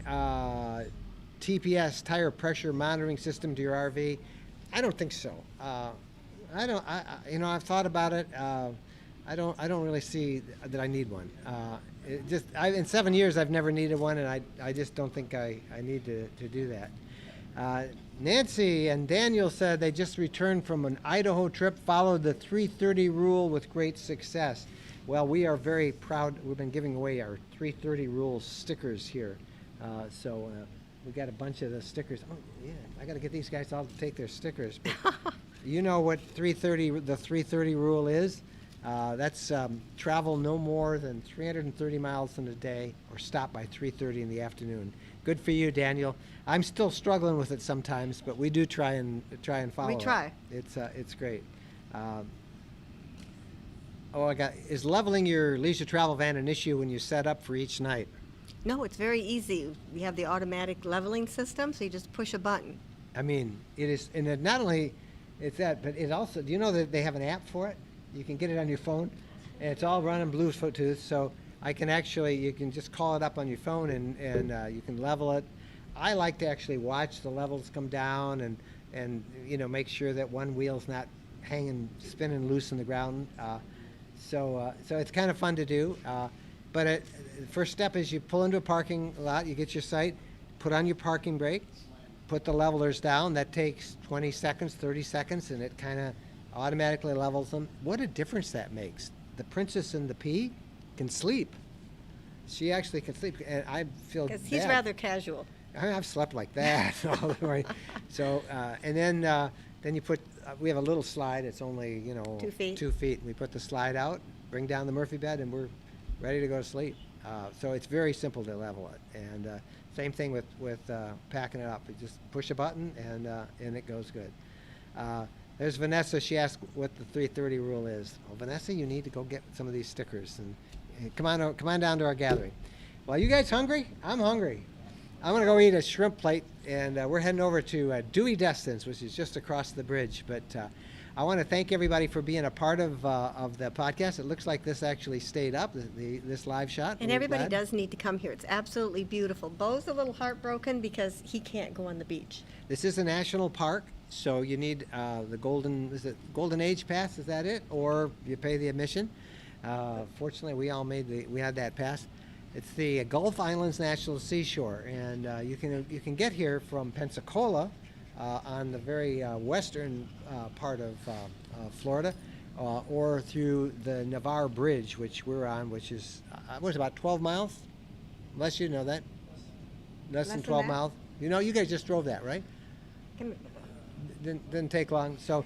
TPS, tire pressure monitoring system, to your RV? I don't think so. I've thought about it. I don't really see that I need one. In 7 years, I've never needed one, and I just don't think I need to do that. Nancy and Daniel said they just returned from an Idaho trip, followed the 330 rule with great success. Well, we are very proud. We've been giving away our 330 rule stickers here. So we got a bunch of the stickers. Oh, yeah, I got to get these guys all to take their stickers. But you know what the 330 rule is? That's travel no more than 330 miles in a day or stop by 3:30 in the afternoon. Good for you, Daniel. I'm still struggling with it sometimes, but we do try and follow We try. it. It's great. Is leveling your leisure travel van an issue when you set up for each night? No, it's very easy. We have the automatic leveling system, so you just push a button. I mean, it is, and it not only it's that, but it also. Do you know that they have an app for it? You can get it on your phone, and it's all running Bluetooth. So you can just call it up on your phone, and you can level it. I like to actually watch the levels come down, and make sure that one wheel's not spinning loose in the ground. So it's kind of fun to do. But the first step is you pull into a parking lot, you get your site, put on your parking brake, put the levelers down. That takes 20 seconds, 30 seconds, and it kind of automatically levels them. What a difference that makes. The Princess and the Pea can sleep. She actually can sleep, and I feel Because he's bad. rather casual. I've slept like that all the way. So, and then you put, we have a little slide. It's only, 2 feet. 2 feet. We put the slide out, bring down the Murphy bed, and we're ready to go to sleep. So it's very simple to level it. And same thing with packing it up. You just push a button, and it goes good. There's Vanessa. She asked what the 330 rule is. Well, Vanessa, you need to go get some of these stickers, and come on down to our gathering. Well, you guys hungry? I'm hungry. I'm going to go eat a shrimp plate, and we're heading over to Dewey Destin's, which is just across the bridge. But I want to thank everybody for being a part of the podcast. It looks like this actually stayed up, this live shot. And We're everybody glad. does need to come here. It's absolutely beautiful. Bo's a little heartbroken because he can't go on the beach. This is a national park, so you need the Golden Age Pass, is that it? Or you pay the admission. Fortunately, we had that pass. It's the Gulf Islands National Seashore, and you can get here from Pensacola on the very western part of Florida, or through the Navarre Bridge, which we're on, which is about 12 miles. Unless you know that. Less than Less than 12 that? miles. You guys just drove that, right? Come- Didn't take long. So,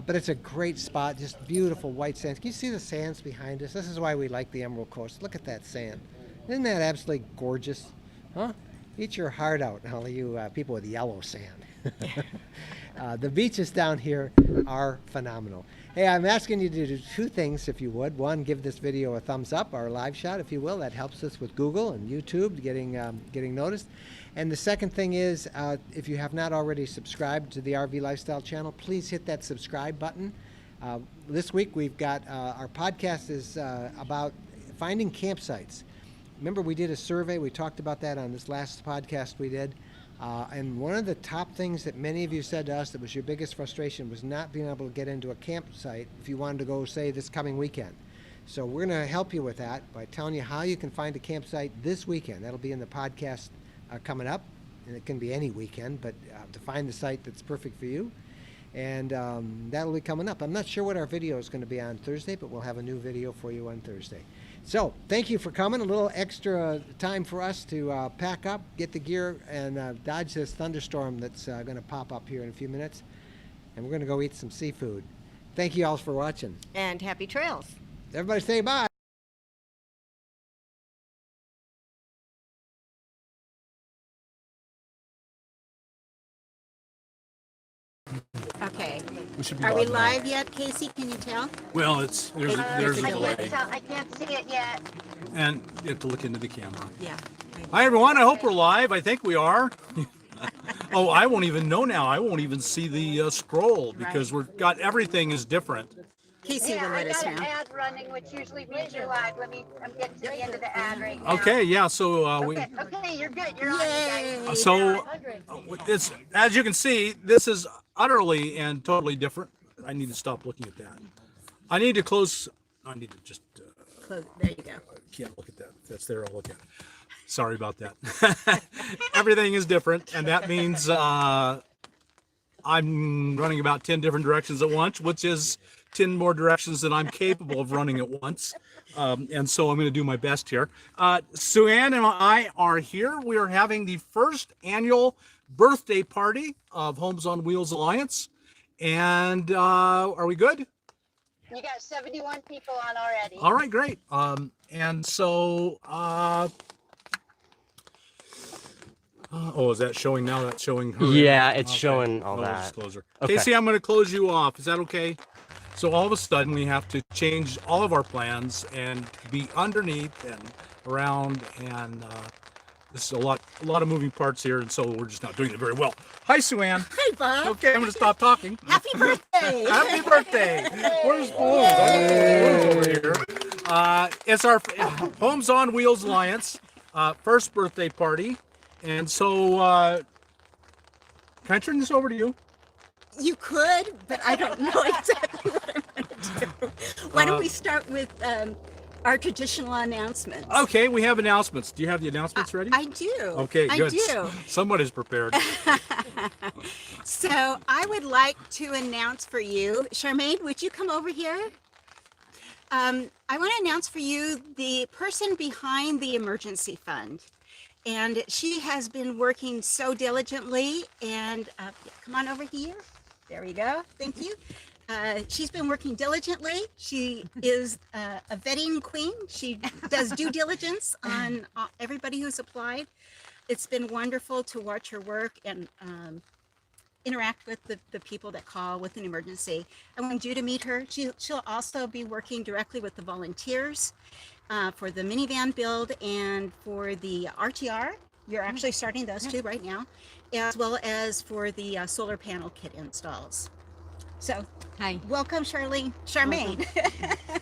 but it's a great spot, just beautiful white sands. Can you see the sands behind us? This is why we like the Emerald Coast. Look at that sand. Isn't that absolutely gorgeous? Huh? Eat your heart out, all of you people with yellow sand. The beaches down here are phenomenal. Hey, I'm asking you to do two things, if you would. One, give this video a thumbs up, our live shot, if you will. That helps us with Google and YouTube getting noticed. And the second thing is, if you have not already subscribed to the RV Lifestyle channel, please hit that subscribe button. This week we've got our podcast is about finding campsites. Remember, we did a survey. We talked about that on this last podcast we did. And one of the top things that many of you said to us that was your biggest frustration was not being able to get into a campsite if you wanted to go, say, this coming weekend. So we're going to help you with that by telling you how you can find a campsite this weekend. That'll be in the podcast coming up. And it can be any weekend, but to find the site that's perfect for you. And that'll be coming up. I'm not sure what our video is going to be on Thursday, but we'll have a new video for you on Thursday. So thank you for coming. A little extra time for us to pack up, get the gear, and dodge this thunderstorm that's going to pop up here in a few minutes. And we're going to go eat some seafood. Thank you all for watching. And happy trails. Everybody say bye. Okay. We should be Are we now. live yet, Casey? Can you tell? Well, there's a delay, I can't see it yet. and you have to look into the camera. Yeah. Hi everyone, I hope we're live. I think we are. Oh, I won't even know now. I won't even see the scroll because we've got everything is different. Casey will let us know. ad running, which usually means you're live. I'm getting to the end of the ad right now. Okay, yeah. So Okay, you're good. You're on, you guys. so it's as you can see, this is utterly and totally different. I need to stop looking at that. I need to close. I need to just. Close. There you go. Can't look at that. If that's there, I'll look at it. Sorry about that. Everything is different, and that means I'm running about 10 different directions at once, which is 10 more directions than I'm capable of running at once. And so I'm going to do my best here. Sue Ann and I are here. We are having the first annual birthday party of Homes on Wheels Alliance. And are we good? You got 71 people on already. All right, great. And so, oh, is that showing now? That's showing her. Yeah, it's Okay. showing all No that. disclosure. Okay. Casey, I'm going to close you off. Is that okay? So all of a sudden we have to change all of our plans and be underneath and around, and this is a lot of moving parts here, and so we're just not doing it very well. Hi, Sue Ann. Hi, Bob. Okay, I'm going to stop talking. Happy birthday. Happy birthday! Where's balloons? I got balloons over here. It's our Homes on Wheels Alliance first birthday party, and so can I turn this over to you? You could, but I don't know exactly what I'm going to do. Why don't we start with our traditional announcements? Okay, we have announcements. Do you have the announcements ready? I do. Okay, good. I do. Somebody's prepared. So I would like to announce for you, Charmaine, would you come over here? I want to announce for you the person behind the emergency fund. And she has been working so diligently, and come on over here. There we go. Thank you. She's been working diligently. She is a vetting queen. She does due diligence on everybody who's applied. It's been wonderful to watch her work and interact with the people that call with an emergency. I want you to meet her. She'll also be working directly with the volunteers for the minivan build and for the RTR. You're actually starting those two right now, as well as for the solar panel kit installs. So, hi. Welcome, Charmaine.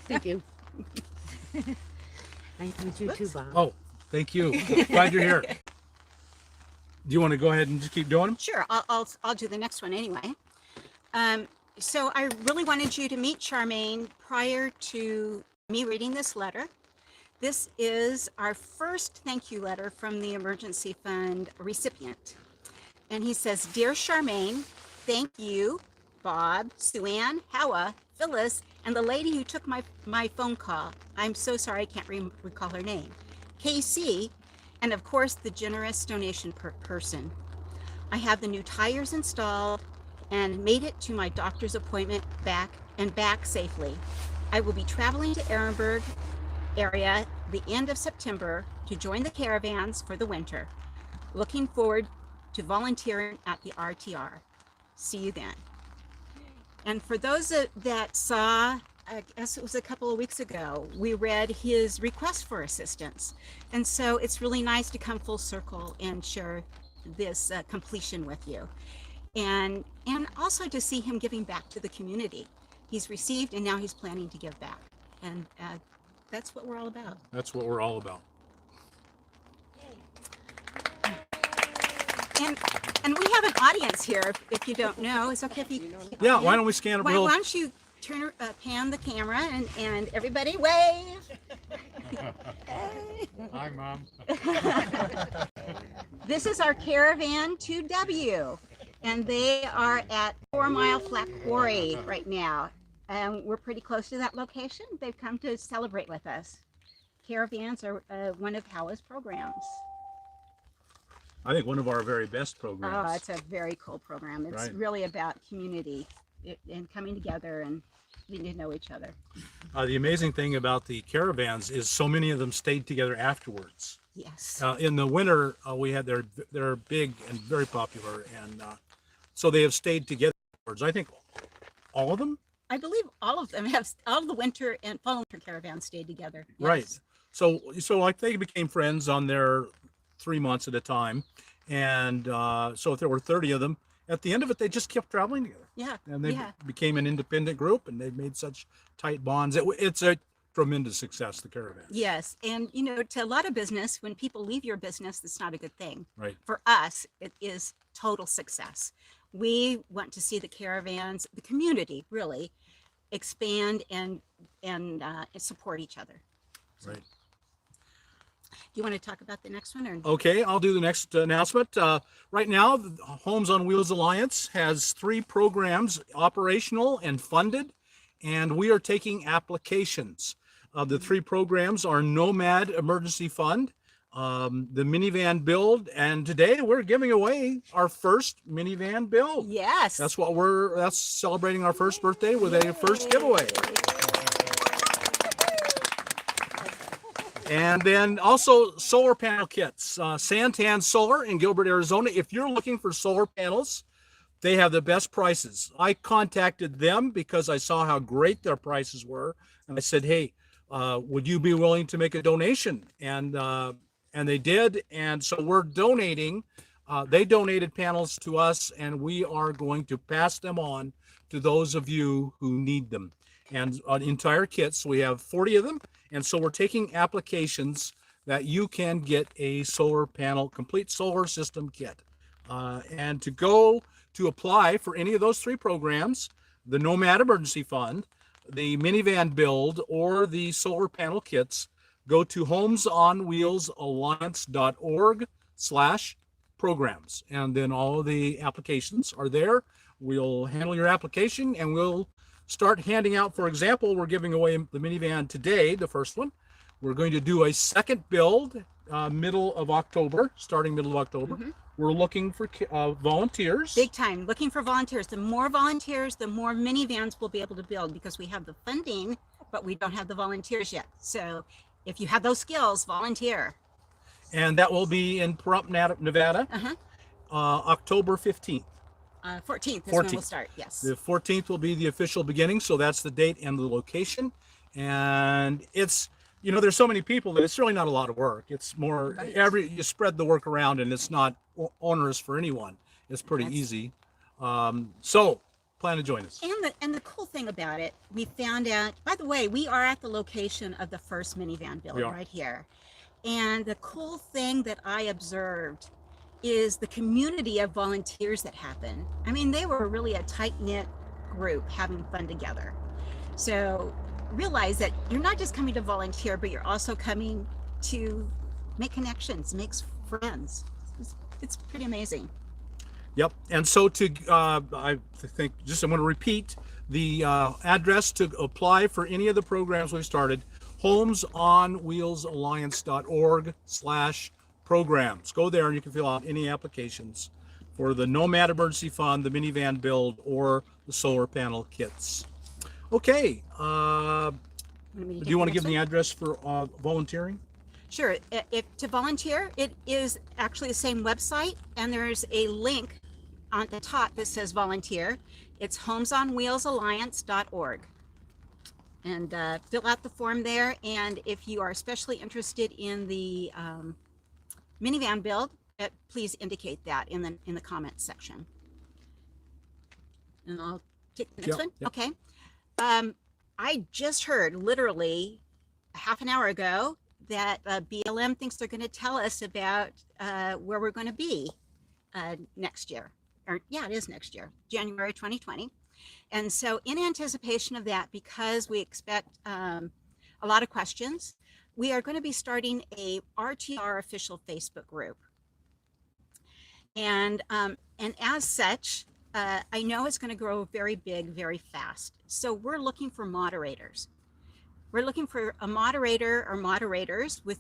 Thank you. Nice to meet you too, Bob. Oh, thank you. Glad you're here. Do you want to go ahead and just keep doing them? Sure, I'll do the next one anyway. So I really wanted you to meet Charmaine prior to me reading this letter. This is our first thank you letter from the Emergency Fund recipient. And he says, Dear Charmaine, thank you, Bob, Sue Ann, Howa, Phyllis, and the lady who took my phone call. I'm so sorry I can't recall her name. KC, and of course the generous donation person. I have the new tires installed and made it to my doctor's appointment back safely. I will be traveling to Ehrenberg area the end of September to join the caravans for the winter. Looking forward to volunteering at the RTR. See you then. And for those that saw, I guess it was a couple of weeks ago, we read his request for assistance. And so it's really nice to come full circle and share this completion with you. And also to see him giving back to the community. He's received and now he's planning to give back. And that's what we're all about. That's what we're all about. And we have an audience here, if you don't know. It's okay if you... Yeah, why don't we scan it real... Why don't you pan the camera and everybody wave. Hi, Mom. This is our Caravan 2W, and they are at 4 Mile Flat Quarry right now. And we're pretty close to that location. They've come to celebrate with us. Caravans are one of Howard's programs. I think one of our very best programs. Oh, it's a very cool program. It's Right. really about community and coming together and getting to know each other. The amazing thing about the caravans is so many of them stayed together afterwards. Yes. In the winter, we had they're big and very popular, and so they have stayed together afterwards. I think all of them. I believe all of them have, all of the winter and fall winter caravans stayed together. Yes. Right. So like they became friends on their 3 months at a time, and so if there were 30 of them, at the end of it, they just kept traveling together. Yeah. And they yeah. became an independent group, and they've made such tight bonds. It's a tremendous success, the caravan. Yes. And, you know, to a lot of business, when people leave your business, that's not a good thing. Right. For us, it is total success. We want to see the caravans, the community really, expand and support each other. So. Right. Do you want to talk about the next one? Or? Okay, I'll do the next announcement. Right now, the Homes on Wheels Alliance has 3 programs operational and funded, and we are taking applications. The 3 programs are Nomad Emergency Fund, the minivan build, and today we're giving away our first minivan build. Yes. That's celebrating our first birthday with a first giveaway. And then also solar panel kits, Santan Solar in Gilbert, Arizona. If you're looking for solar panels, they have the best prices. I contacted them because I saw how great their prices were. And I said, hey, would you be willing to make a donation? And they did. And so we're donating. They donated panels to us, and we are going to pass them on to those of you who need them. And entire kits, we have 40 of them. And so we're taking applications that you can get a solar panel, complete solar system kit. And to apply for any of those 3 programs, the Nomad Emergency Fund, the minivan build, or the solar panel kits, go to homesonwheelsalliance.org/programs. And then all of the applications are there. We'll handle your application, and we'll start handing out. For example, we're giving away the minivan today, the first one. We're going to do a second build middle of October, starting middle of October. Mm-hmm. We're looking for volunteers. Big time, looking for volunteers. The more volunteers, the more minivans we'll be able to build, because we have the funding, but we don't have the volunteers yet. So if you have those skills, volunteer. And that will be in Pahrump, Nevada, October 15th. 14th is when we'll start, yes. The 14th will be the official beginning, so that's the date and the location. And it's, you know, there's so many people that it's really not a lot of work. It's more, you spread the work around, and it's not onerous for anyone. It's pretty easy. So plan to join us. And the cool thing about it, we found out, by the way, we are at the location of the first minivan build right here. And the cool thing that I observed is the community of volunteers that happen. I mean, they were really a tight-knit group having fun together. So realize that you're not just coming to volunteer, but you're also coming to make connections, make friends. It's pretty amazing. Yep. And so I think, just I want to repeat the address to apply for any of the programs we've started: homesonwheelsalliance.org/programs. Go there and you can fill out any applications for the Nomad Emergency Fund, the minivan build, or the solar panel kits. Okay. Do you want to give the address for volunteering? Sure. If to volunteer, it is actually the same website, and there's a link on the top that says volunteer. It's homesonwheelsalliance.org. And fill out the form there. And if you are especially interested in the minivan build, please indicate that in the comments section. And I'll take the next one. Yep. Okay. I just heard literally a half an hour ago that BLM thinks they're going to tell us about where we're going to be next year. Or yeah, it is next year, January 2020. And so in anticipation of that, because we expect a lot of questions, we are going to be starting a RTR official Facebook group. And as such, I know it's going to grow very big, very fast. So we're looking for moderators. We're looking for a moderator or moderators with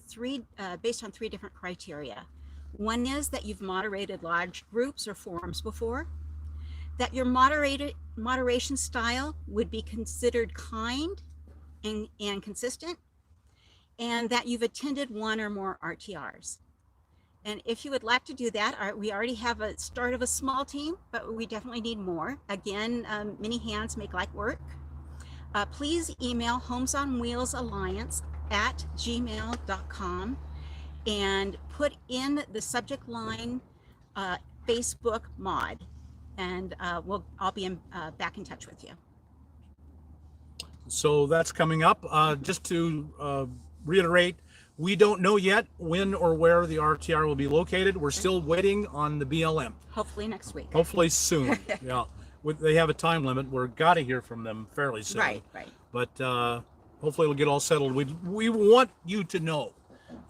based on 3 different criteria. One is that you've moderated large groups or forums before, that your moderation style would be considered kind and consistent, and that you've attended 1 or more RTRs. And if you would like to do that, we already have a start of a small team, but we definitely need more. Again, many hands make light work. Please email homesonwheelsalliance@gmail.com and put in the subject line Facebook mod, and I'll be back in touch with you. So that's coming up. Just to reiterate, we don't know yet when or where the RTR will be located. We're still waiting on the BLM. Hopefully next week. Hopefully soon. Yeah. They have a time limit. We're got to hear from them fairly soon. Right. But hopefully it'll get all settled. We want you to know.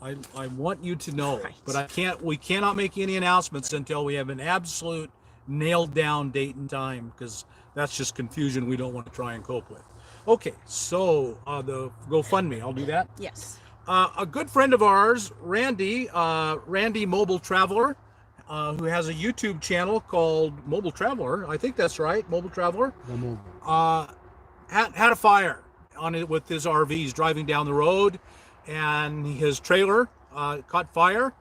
I want you to know. Right. But we cannot make any announcements until we have an absolute nailed down date and time, because that's just confusion we don't want to try and cope with. Okay, so the GoFundMe, I'll do that. Yes. A good friend of ours, Randy Mobile Traveler, who has a YouTube channel called Mobile Traveler. I think that's right, Mobile Traveler. Had a fire on it with his RVs driving down the road, and his trailer caught fire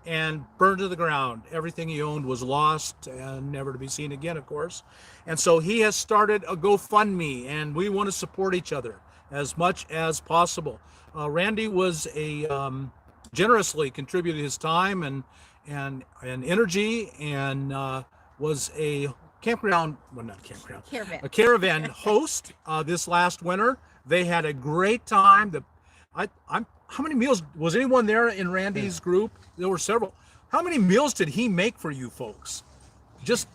and burned to the ground. Everything he owned was lost and never to be seen again, of course. And so he has started a GoFundMe, and we want to support each other as much as possible. Randy was generously contributed his time and energy, and was a caravan host this last winter. They had a great time. How many meals was anyone there in Randy's group? There were several. How many meals did he make for you folks? Just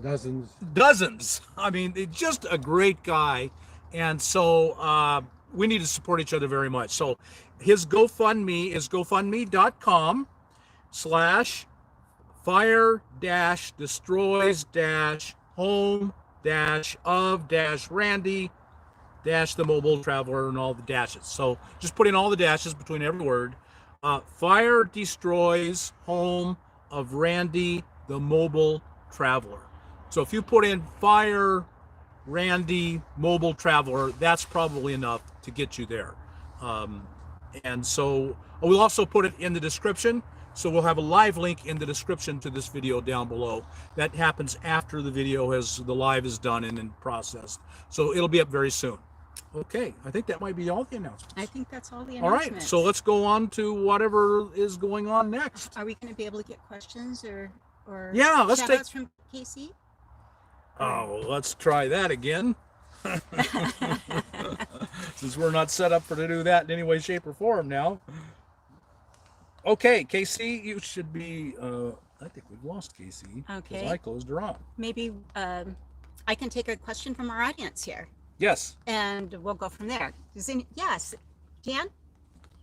dozens. I mean, just a great guy. And so we need to support each other very much. So his GoFundMe is gofundme.com/fire-destroys-home-of-Randy the Mobile Traveler, and all the dashes. So just put in all the dashes between every word. Fire destroys home of Randy the Mobile Traveler. So if you put in Fire Randy Mobile Traveler, that's probably enough to get you there. And so we'll also put it in the description. So we'll have a live link in the description to this video down below. That happens after the live is done and processed. So it'll be up very soon. Okay, I think that might be all the announcements. I think that's all the announcements. All right, so let's go on to whatever is going on next. Are we going to be able to get questions or yeah, let's take from Casey? Oh, let's try that again. Since we're not set up to do that in any way, shape, or form now. Okay, Casey, you should be. I think we've lost Casey. Okay. Because I closed her off. Maybe I can take a question from our audience here. Yes. And we'll go from there. Yes, Jan?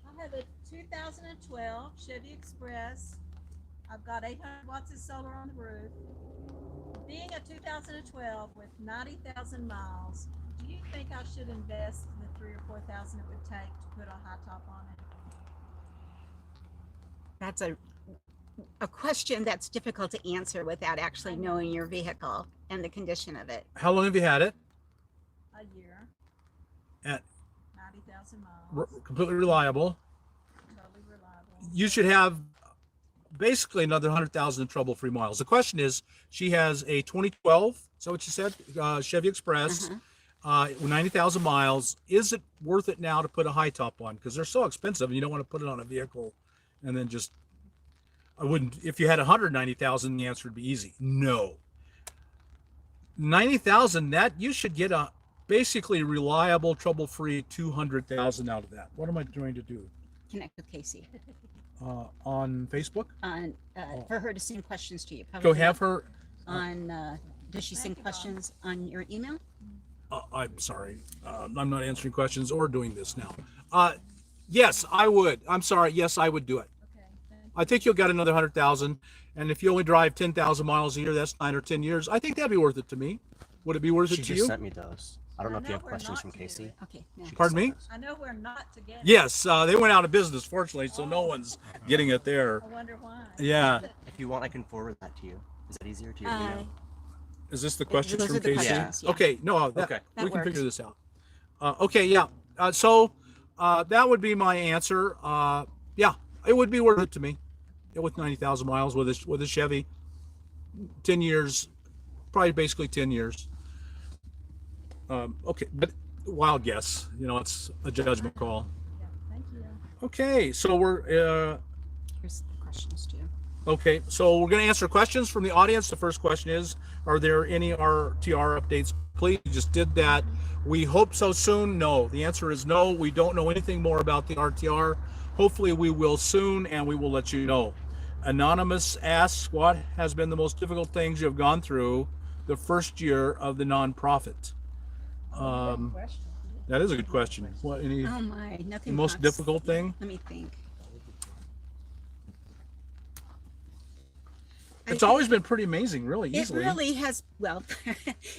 I have a 2012 Chevy Express. I've got 800 watts of solar on the roof. Being a 2012 with 90,000 miles, do you think I should invest the $3,000 or $4,000 it would take to put a high top on it? That's a question that's difficult to answer without actually knowing your vehicle and the condition of it. How long have you had it? A year. At 90,000 miles. Completely reliable. Totally reliable. you should have basically another 100,000 trouble-free miles. The question is, she has a 2012, is that what you said? Chevy Express, 90,000 miles. Is it worth it now to put a high top on? Because they're so expensive, and you don't want to put it on a vehicle and then just, I wouldn't, if you had 190,000, the answer would be easy. No. 90,000, that you should get a basically reliable, trouble-free 200,000 out of that. What am I trying to do? Connect with Casey On Facebook? on for her to send questions to you. Go Probably have her. on. Does she send questions on your email? I'm sorry. I'm not answering questions or doing this now. Yes, I would. I'm sorry. Yes, I would do it. I think you'll get another 100,000. And if you only drive 10,000 miles a year, that's 9 or 10 years. I think that'd be worth it to me. Would it be worth it to She you? just sent me those. I don't know if you have we're questions not from to do Casey. it. Okay. No. Pardon me? I know we're not together. Yes, they went out of business, fortunately, so no one's getting it there. I wonder why. Yeah. If you want, I can forward that to you. Is that easier to your email? Is this the questions those from are the Casey? questions, yeah. Okay, no, that, Okay. That we can works. figure this out. Okay, yeah. So that would be my answer. Yeah, it would be worth it to me. Yeah, with 90,000 miles with a Chevy, 10 years, probably basically 10 years. Okay, but wild guess. You know, it's a judgment call. Thank you. Okay, so we're Here's the questions too. okay. So we're going to answer questions from the audience. The first question is: are there any RTR updates? Please, we just did that. We hope so soon. No, the answer is no. We don't know anything more about the RTR. Hopefully, we will soon, and we will let you know. Anonymous asks, what has been the most difficult things you have gone through the first year of the nonprofit? That is a good question. What any Oh my, nothing. most pops. difficult thing? Let me think. It's always been pretty amazing, really It easily. really has. Well,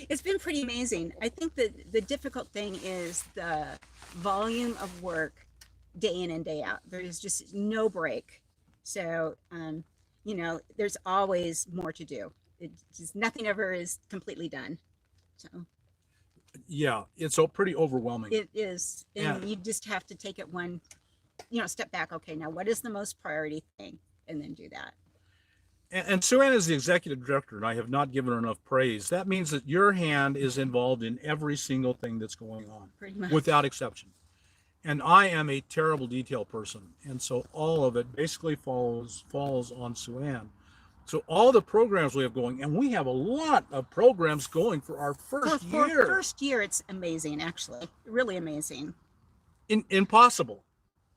it's been pretty amazing. I think that the difficult thing is the volume of work day in and day out. There's just no break. So, you know, there's always more to do. It just nothing ever is completely done. So Yeah, it's so pretty overwhelming. it is, and Yeah. you just have to take it one, you know, step back. Okay, now what is the most priority thing, and then do that. And Sue Ann is the executive director, and I have not given her enough praise. That means that your hand is involved in every single thing that's going on, Pretty much. without exception. And I am a terrible detail person, and so all of it basically falls on Sue Ann. So all the programs we have going, and we have a lot of programs going for our first For year. first year, it's amazing, actually, really amazing. Impossible.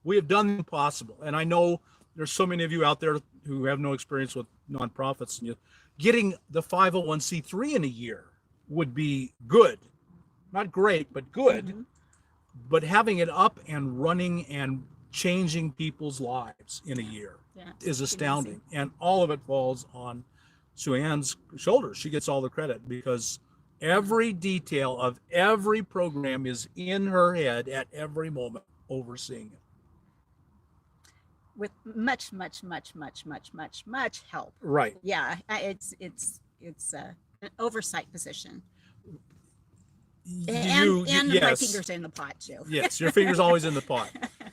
We have done the impossible, and I know there's so many of you out there who have no experience with nonprofits, and getting the 501c3 in a year would be good, not great, but good. Mm-hmm. But having it up and running and changing people's lives in a year Yeah, is it's astounding, amazing. and all of it falls on Sue Ann's shoulders. She gets all the credit because every detail of every program is in her head at every moment, overseeing it. With much help. Right. Yeah, it's an oversight position, and my Yes. fingers are in the pot too. Yes, your finger's always in the pot.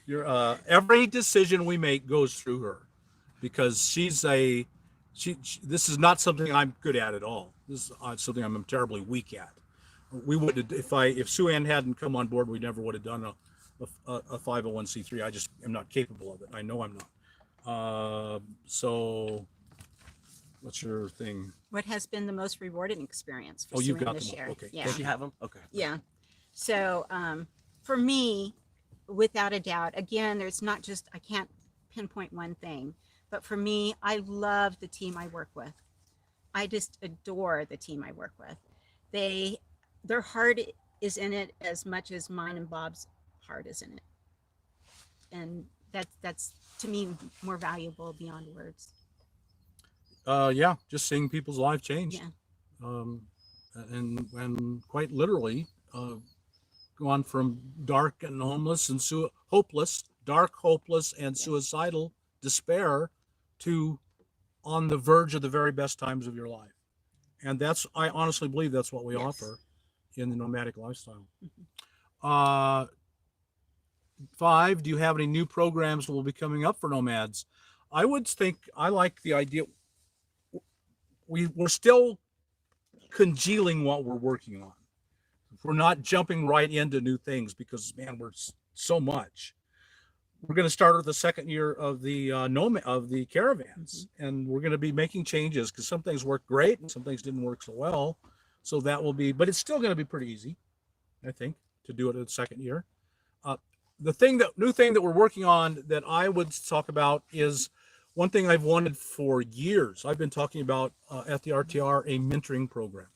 Your every decision we make goes through her, because she this is not something I'm good at all. This is something I'm terribly weak at. We would if Sue Ann hadn't come on board, we never would have done a 501c3. I just am not capable of it. I know I'm not. So what's your thing? What has been the most rewarding experience for Oh, you've Sue Ann got this them. year? Okay. Yeah. Does she have them? Okay. Yeah. So for me, without a doubt, again, there's not just, I can't pinpoint one thing, but for me, I love the team I work with. I just adore the team I work with. Their heart is in it as much as mine and Bob's heart is in it. And that's to me more valuable beyond words. Yeah, just seeing people's lives change. Yeah. And quite literally, gone from dark and homeless and hopeless, dark, hopeless, and suicidal despair to on the verge of the very best times of your life. And I honestly believe that's what we offer in the nomadic lifestyle. 5, do you have any new programs that will be coming up for nomads? I would think I like the idea. We're still congealing what we're working on. We're not jumping right into new things because, man, we're so much. We're going to start with the second year of the of the caravans, and we're going to be making changes because some things worked great and some things didn't work so well. So that will be, but it's still going to be pretty easy, I think, to do it in the second year. The new thing that we're working on that I would talk about is one thing I've wanted for years. I've been talking about at the RTR a mentoring program,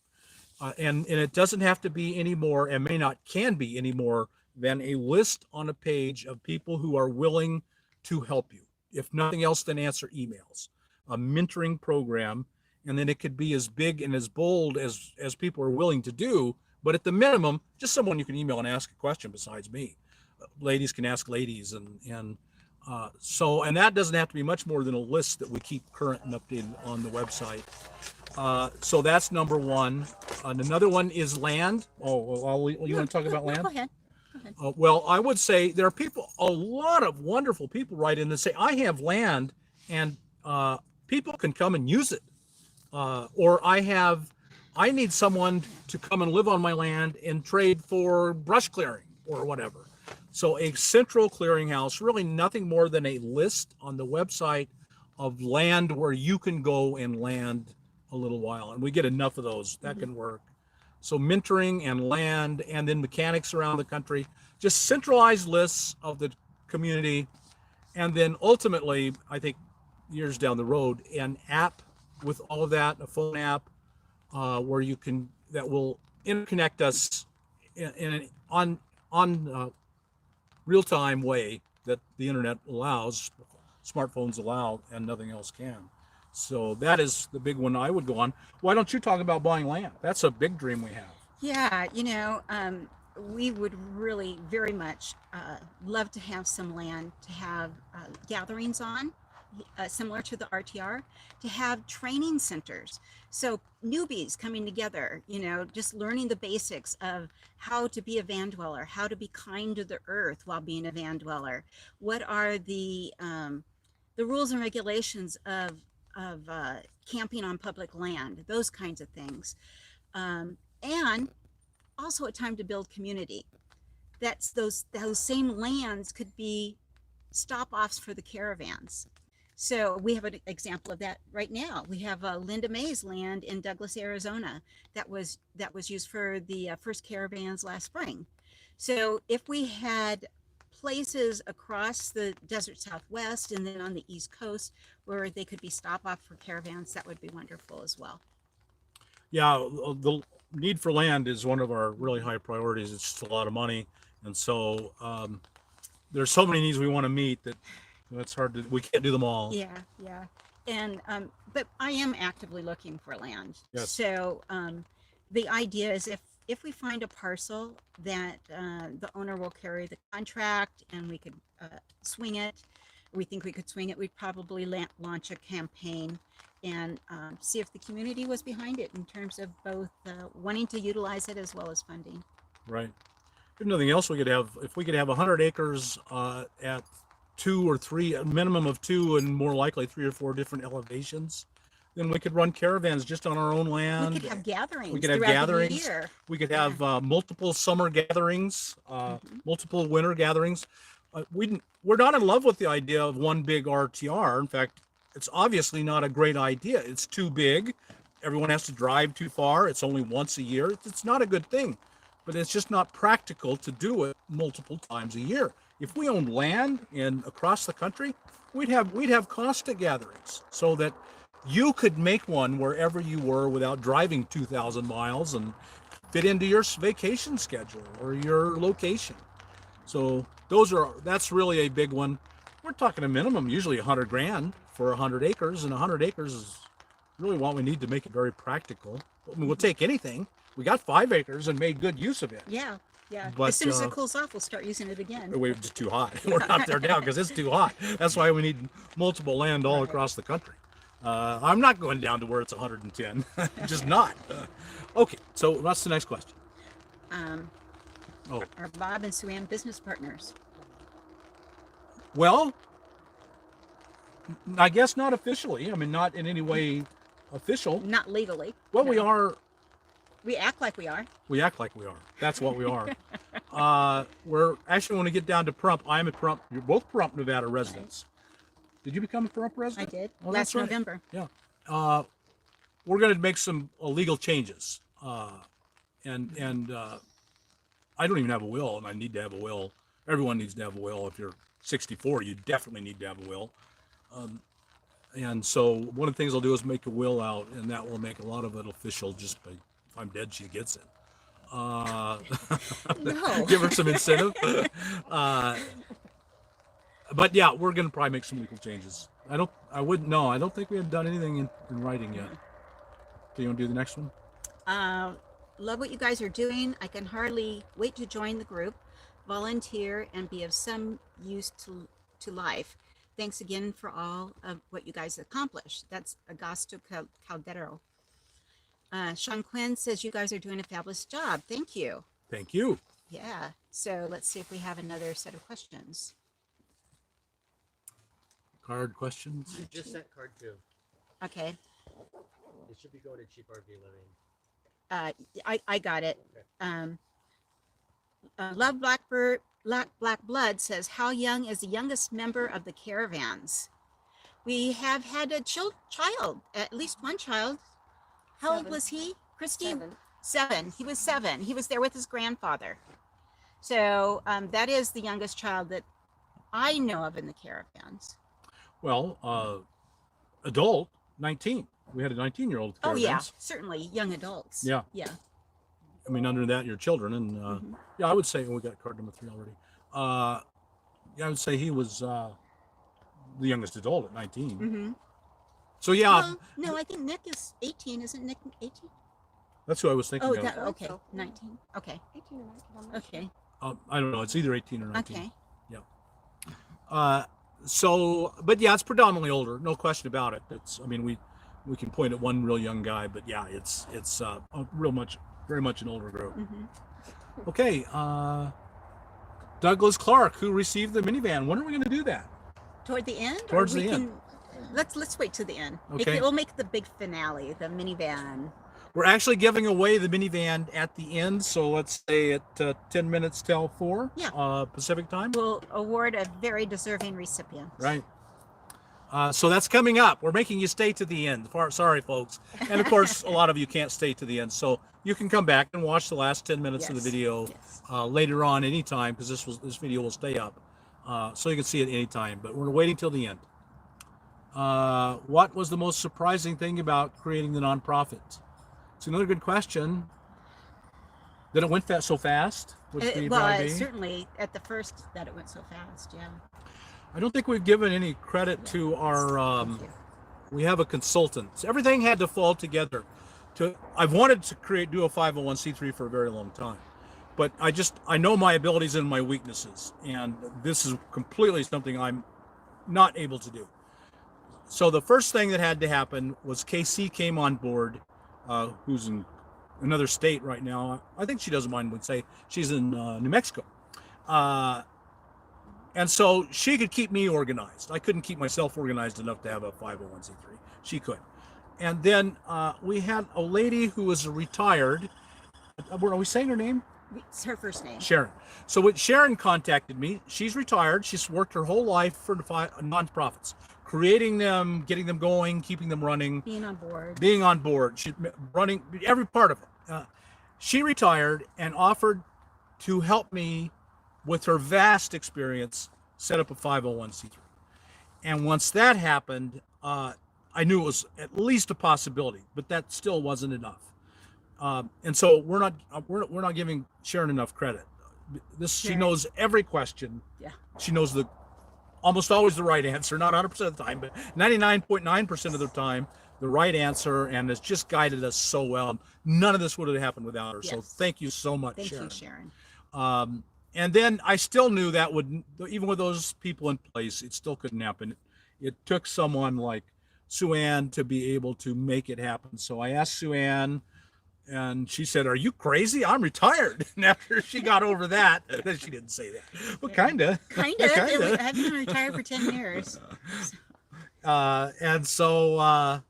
and it doesn't have to be any more, and can be any more than a list on a page of people who are willing to help you. If nothing else, then answer emails. A mentoring program, and then it could be as big and as bold as people are willing to do. But at the minimum, just someone you can email and ask a question besides me. Ladies can ask ladies, and that doesn't have to be much more than a list that we keep current and updated on the website. So that's number one. Another one is land. You want to talk about land? Go ahead. Well, I would say there are a lot of wonderful people write in and say, I have land and people can come and use it. Or I need someone to come and live on my land and trade for brush clearing or whatever. So a central clearinghouse, really nothing more than a list on the website of land where you can go and land a little while. And we get enough of those. That can work. So mentoring and land, and then mechanics around the country, just centralized lists of the community. And then ultimately, I think years down the road, an app with all of that, a phone app where that will interconnect us in an real-time way that the internet allows, smartphones allow, and nothing else can. So that is the big one I would go on. Why don't you talk about buying land? That's a big dream we have. Yeah, we would really very much love to have some land to have gatherings on, similar to the RTR, to have training centers. So newbies coming together, just learning the basics of how to be a van dweller, how to be kind to the earth while being a van dweller. What are the rules and regulations of camping on public land, those kinds of things. And also a time to build community. That's those same lands could be stop-offs for the caravans. So we have an example of that right now. We have Linda May's land in Douglas, Arizona, that was used for the first caravans last spring. So if we had places across the desert Southwest and then on the East Coast where they could be stop-off for caravans, that would be wonderful as well. Yeah, the need for land is one of our really high priorities. It's just a lot of money, and so there's so many needs we want to meet that it's hard we can't do them all. Yeah, and but I am actively looking for land. Yes. So the idea is if we find a parcel that the owner will carry the contract and we could swing it, we think we could swing it, we'd probably launch a campaign and see if the community was behind it in terms of both wanting to utilize it as well as funding. Right. If nothing else, if we could have 100 acres at 2 or 3, a minimum of 2 and more likely 3 or 4 different elevations, then we could run caravans just on our own land. We could have gatherings. We could have gatherings. The year. We could have multiple summer gatherings, multiple winter gatherings. We're not in love with the idea of one big RTR. In fact, it's obviously not a great idea. It's too big. Everyone has to drive too far. It's only once a year. It's not a good thing, but it's just not practical to do it multiple times a year. If we owned land across the country, we'd have constant gatherings so that you could make one wherever you were without driving 2,000 miles and fit into your vacation schedule or your location. So that's really a big one. We're talking a minimum, usually $100,000 for 100 acres, and 100 acres is really what we need to make it very practical. I mean, we'll take anything. We got 5 acres and made good use of it. Yeah. But, as soon as it cools off, we'll start using it again. We're just too hot. We're not there now because it's too hot. That's why we need multiple land all across the country. I'm not going down to where it's 110. Just not. Okay, so what's the next question? Are Bob and Sue Ann business partners? Well, I guess not officially. I mean, not in any way official. Not legally. Well, no. we are. We act like we are. We act like we are. That's what we are. We're actually, when we get down to Prump, I'm a Prump. You're both Prump, Nevada residents. Did you become a Prump resident? I did. Oh, Last that's right. November. Yeah. We're going to make some legal changes. And I don't even have a will, and I need to have a will. Everyone needs to have a will. If you're 64, you definitely need to have a will. And so one of the things I'll do is make a will out, and that will make a lot of it official. Just by, if I'm dead, she gets it. No. Give her some incentive. But yeah, we're going to probably make some legal changes. I don't think we have done anything in writing yet. Do you want to do the next one? Love what you guys are doing. I can hardly wait to join the group, volunteer, and be of some use to life. Thanks again for all of what you guys accomplished. That's Augusto Caldero. Sean Quinn says you guys are doing a fabulous job. Thank you. Thank you. Yeah. So let's see if we have another set of questions. Card questions? You just sent card 2. Okay. It should be going to Cheap RV Living. I got it. Okay. Love Black Blood says, how young is the youngest member of the caravans? We have had a child, at least one child. How old was he? Christy? 7. He was 7. He was there with his grandfather. So that is the youngest child that I know of in the caravans. Well, adult, 19. We had a 19-year-old. Oh yeah, certainly young adults. Yeah. Yeah. I mean, under that, your children, and yeah, I would say we got card number 3 already. Yeah, I would say he was the youngest adult at 19. Mm-hmm. So yeah. Well, no, I think Nick is 18. Isn't Nick 18? That's who I was thinking Oh, of. okay, 19. Okay. 18 or 19. Okay. I don't know. It's either 18 or 19. Okay. Yeah. So, but yeah, it's predominantly older, no question about it. It's, I mean, we can point at one real young guy, but yeah, it's very much an older group. Mm-hmm. Okay. Douglas Clark, who received the minivan. When are we going to do that? Toward the end? Towards the end. Let's wait to the end. Okay. We'll make the big finale, the minivan. We're actually giving away the minivan at the end, so let's say at 10 minutes till 4 Pacific time. We'll award a very deserving recipient. Right. So that's coming up. We're making you stay to the end. Sorry, folks. And of course, a lot of you can't stay to the end, so you can come back and watch the last 10 minutes of the video later on anytime, because this video will stay up, so you can see it anytime. But we're waiting till the end. What was the most surprising thing about creating the nonprofit? It's another good question. That it went so fast? Certainly at the first that it went so fast, yeah. I don't think we've given any credit to our, we have a consultant. Everything had to fall together. I've wanted to do a 501c3 for a very long time, but I know my abilities and my weaknesses, and this is completely something I'm not able to do. So the first thing that had to happen was KC came on board, who's in another state right now. I think she doesn't mind would say she's in New Mexico. And so she could keep me organized. I couldn't keep myself organized enough to have a 501c3. She could. And then we had a lady who was retired. Are we saying her name? It's her first name. Sharon. So Sharon contacted me. She's retired. She's worked her whole life for nonprofits, creating them, getting them going, keeping them running. Being on board. She's running every part of it. She retired and offered to help me with her vast experience, set up a 501c3. And once that happened, I knew it was at least a possibility, but that still wasn't enough. And so we're not giving Sharon enough credit. She knows every question. Yeah. She knows almost always the right answer, not 100% of the time, but 99.9% of the time, the right answer, and has just guided us so well. None of this would have happened without her. Yes. So thank you so much, Sharon. Thank you, Sharon. And then I still knew that even with those people in place, it still couldn't happen. It took someone like Sue Ann to be able to make it happen. So I asked Sue Ann And she said, "Are you crazy? I'm retired." And after she got over that, she didn't say that, but kinda. I've been retired for 10 years. And so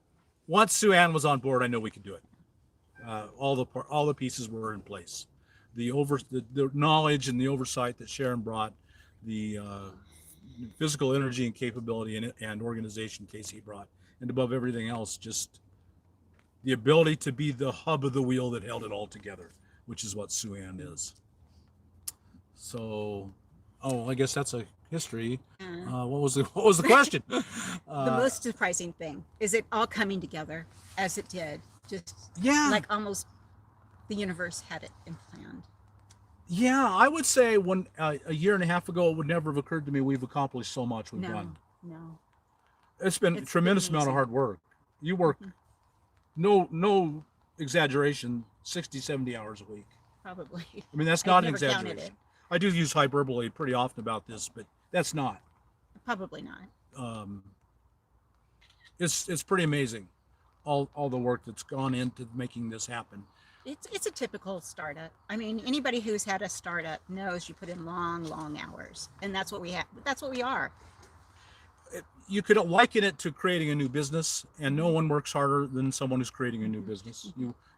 once Sue Ann was on board, I knew we could do it. All the pieces were in place. The knowledge and the oversight that Sharon brought, the physical energy and capability and organization Casey brought, and above everything else, just the ability to be the hub of the wheel that held it all together, which is what Sue Ann is. So, I guess that's a history. What was the question? The most surprising thing is it all coming together as it did. Just like almost the universe had it in planned. Yeah, I would say when a year and a half ago, it would never have occurred to me we've accomplished so much. We've done. No. It's been a tremendous amount of hard work. You work, no exaggeration, 60, 70 hours a week. Probably. I mean, that's not an exaggeration. I do use hyperbole pretty often about this, but that's not. Probably not. It's pretty amazing, all the work that's gone into making this happen. It's a typical startup. I mean, anybody who's had a startup knows you put in long hours, and that's what we have. That's what we are. You could liken it to creating a new business, and no one works harder than someone who's creating a new business.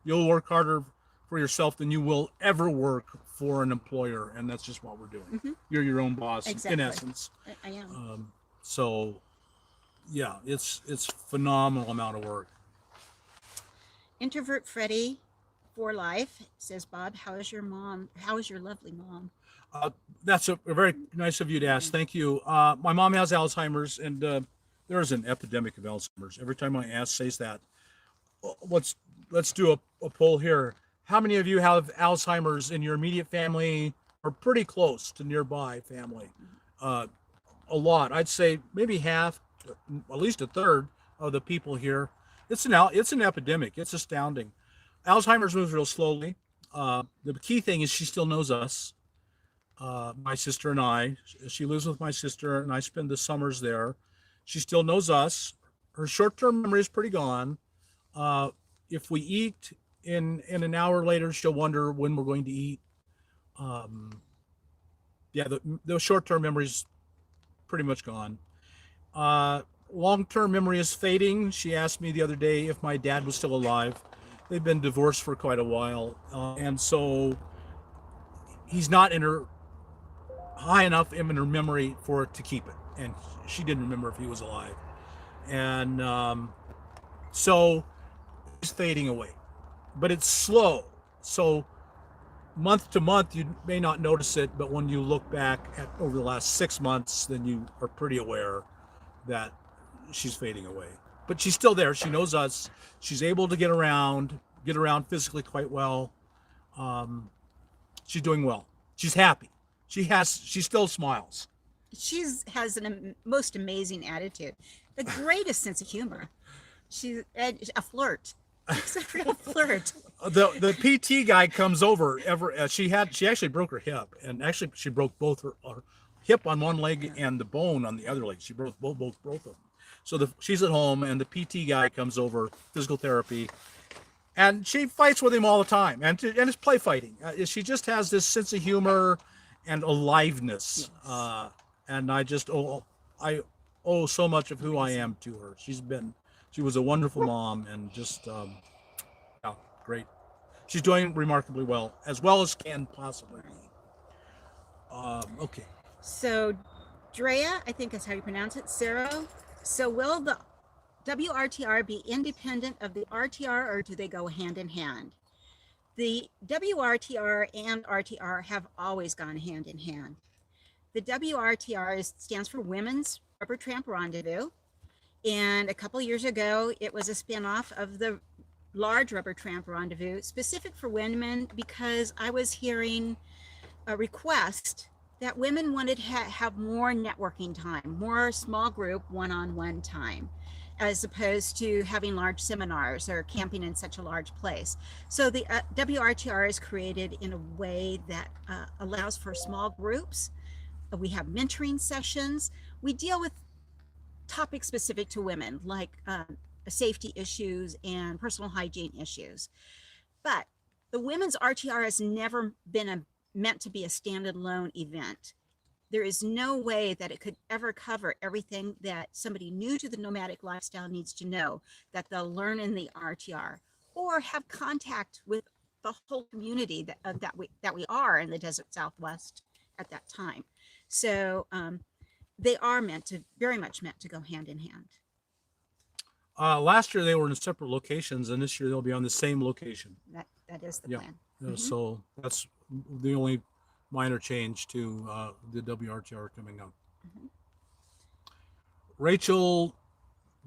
You'll work harder for yourself than you will ever work for an employer, and that's just what we're doing. You're your own boss, in essence. I am. So, yeah, it's phenomenal amount of work. Introvert Freddie for life says, Bob, how is your mom? How is your lovely mom? That's a very nice of you to ask. Thank you. My mom has Alzheimer's, and there is an epidemic of Alzheimer's. Every time I ask, says that. Let's do a poll here. How many of you have Alzheimer's in your immediate family or pretty close to nearby family? A lot. I'd say maybe half, at least a third of the people here. It's an epidemic. It's astounding. Alzheimer's moves real slowly. The key thing is she still knows us. My sister and I. She lives with my sister, and I spend the summers there. She still knows us. Her short-term memory is pretty gone. If we eat in an hour later, she'll wonder when we're going to eat. The short-term memory is pretty much gone. Long-term memory is fading. She asked me the other day if my dad was still alive. They've been divorced for quite a while, and so he's not high enough in her memory for it to keep it, and she didn't remember if he was alive, and so it's fading away, but it's slow. So month to month, you may not notice it, but when you look back at over the last 6 months, then you are pretty aware that she's fading away. But she's still there. She knows us. She's able to get around physically quite well. She's doing well. She's happy. She still smiles. She has most amazing attitude, the greatest sense of humor. She's a flirt. Except for a flirt. The PT guy comes over. She actually broke her hip, and actually she broke both her hip on one leg and the bone on the other leg. She broke both of them. So she's at home, and the PT guy comes over, physical therapy, and she fights with him all the time, and it's play fighting. She just has this sense of humor and aliveness, yes. And I owe so much of who I am to her. She was a wonderful mom, and just great. She's doing remarkably well as can possibly be. Okay. So, Drea, I think is how you pronounce it. Sarah. So will the WRTR be independent of the RTR, or do they go hand in hand? The WRTR and RTR have always gone hand in hand. The WRTR stands for Women's Rubber Tramp Rendezvous. And a couple years ago, it was a spinoff of the large Rubber Tramp Rendezvous, specific for women, because I was hearing a request that women wanted to have more networking time, more small group one-on-one time, as opposed to having large seminars or camping in such a large place. So the WRTR is created in a way that allows for small groups. We have mentoring sessions. We deal with topics specific to women, like safety issues and personal hygiene issues. But the women's RTR has never been meant to be a standalone event. There is no way that it could ever cover everything that somebody new to the nomadic lifestyle needs to know that they'll learn in the RTR, or have contact with the whole community that we are in the Desert Southwest at that time. So they are very much meant to go hand in hand. Last year they were in separate locations, and this year they'll be on the same location. That is the Yeah. plan. So that's the only minor change to the WRTR coming up. Rachel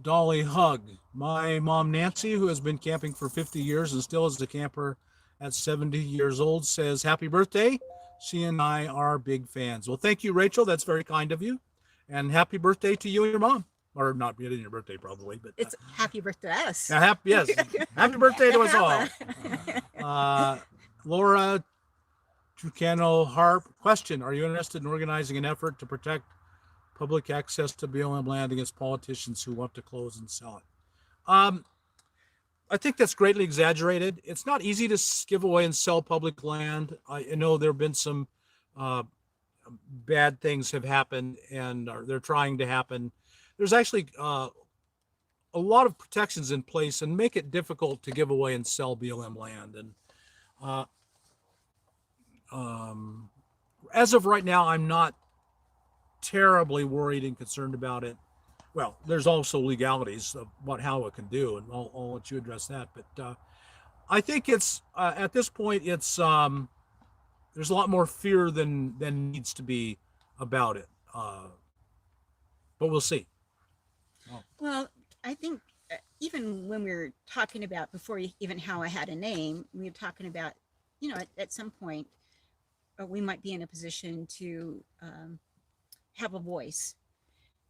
Dolly Hug, my mom Nancy, who has been camping for 50 years and still is a camper at 70 years old, says happy birthday. She and I are big fans. Well, thank you, Rachel. That's very kind of you. And happy birthday to you and your mom. Or not being your birthday probably, but it's happy birthday to us. Yes, happy birthday to us all. Laura Trucano Harp, question: are you interested in organizing an effort to protect public access to BLM land against politicians who want to close and sell it? I think that's greatly exaggerated. It's not easy to give away and sell public land. I know there have been some bad things have happened, and they're trying to happen. There's actually a lot of protections in place and make it difficult to give away and sell BLM land. And as of right now, I'm not terribly worried and concerned about it. Well, there's also legalities about how it can do, and I'll let you address that. But I think it's at this point, it's there's a lot more fear than needs to be about it. But we'll see. Well, I think even when we were talking about before even how I had a name, we were talking about, at some point we might be in a position to have a voice.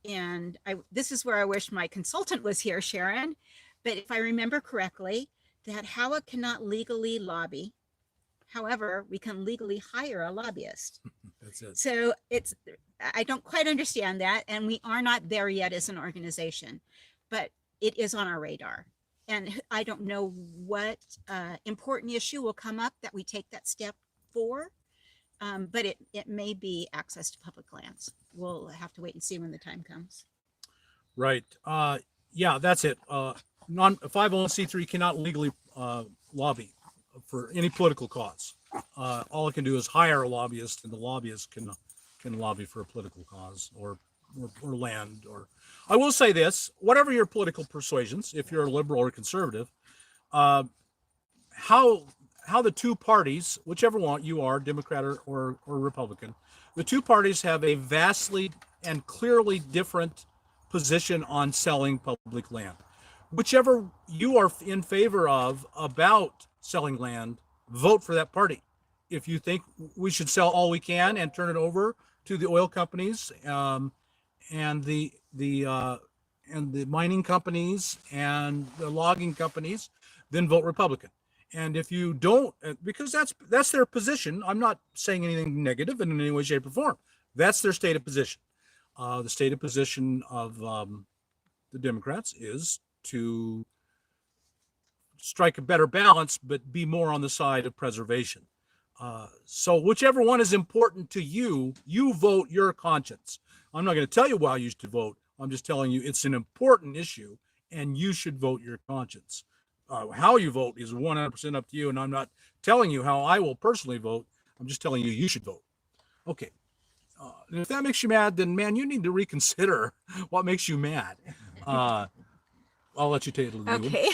And this is where I wish my consultant was here, Sharon. But if I remember correctly, that HOWA cannot legally lobby. However, we can legally hire a lobbyist. That's it. So I don't quite understand that. And we are not there yet as an organization, but it is on our radar. And I don't know what important issue will come up that we take that step for. But it may be access to public lands. We'll have to wait and see when the time comes. Right. Yeah, that's it. 501c3 cannot legally lobby for any political cause. All it can do is hire a lobbyist, and the lobbyist can lobby for a political cause or land. Or I will say this: whatever your political persuasions, if you're a liberal or conservative, how the two parties, whichever one you are, Democrat or Republican, the two parties have a vastly and clearly different position on selling public land. Whichever you are in favor of about selling land, vote for that party. If you think we should sell all we can and turn it over to the oil companies and the mining companies and the logging companies, then vote Republican. And if you don't, because that's their position. I'm not saying anything negative in any way, shape, or form. That's their stated position. The stated position of the Democrats is to strike a better balance, but be more on the side of preservation. So whichever one is important to you, you vote your conscience. I'm not going to tell you why you should vote. I'm just telling you it's an important issue, and you should vote your conscience. How you vote is 100% up to you, and I'm not telling you how I will personally vote. I'm just telling you you should vote. Okay. And if that makes you mad, then man, you need to reconsider what makes you mad. I'll let you take it. Okay.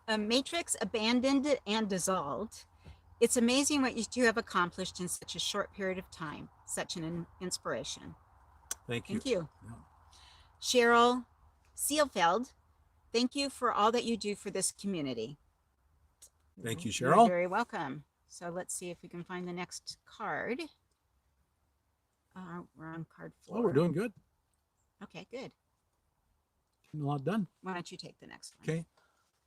A matrix abandoned and dissolved. It's amazing what you two have accomplished in such a short period of time. Such an inspiration. Thank you. Thank you. Yeah. Cheryl Seelfeld, thank you for all that you do for this community. Thank you, Cheryl. You're very welcome. So let's see if we can find the next card. We're on card 4. Oh, we're doing good. Okay, good. A lot done. Why don't you take the next one? Okay.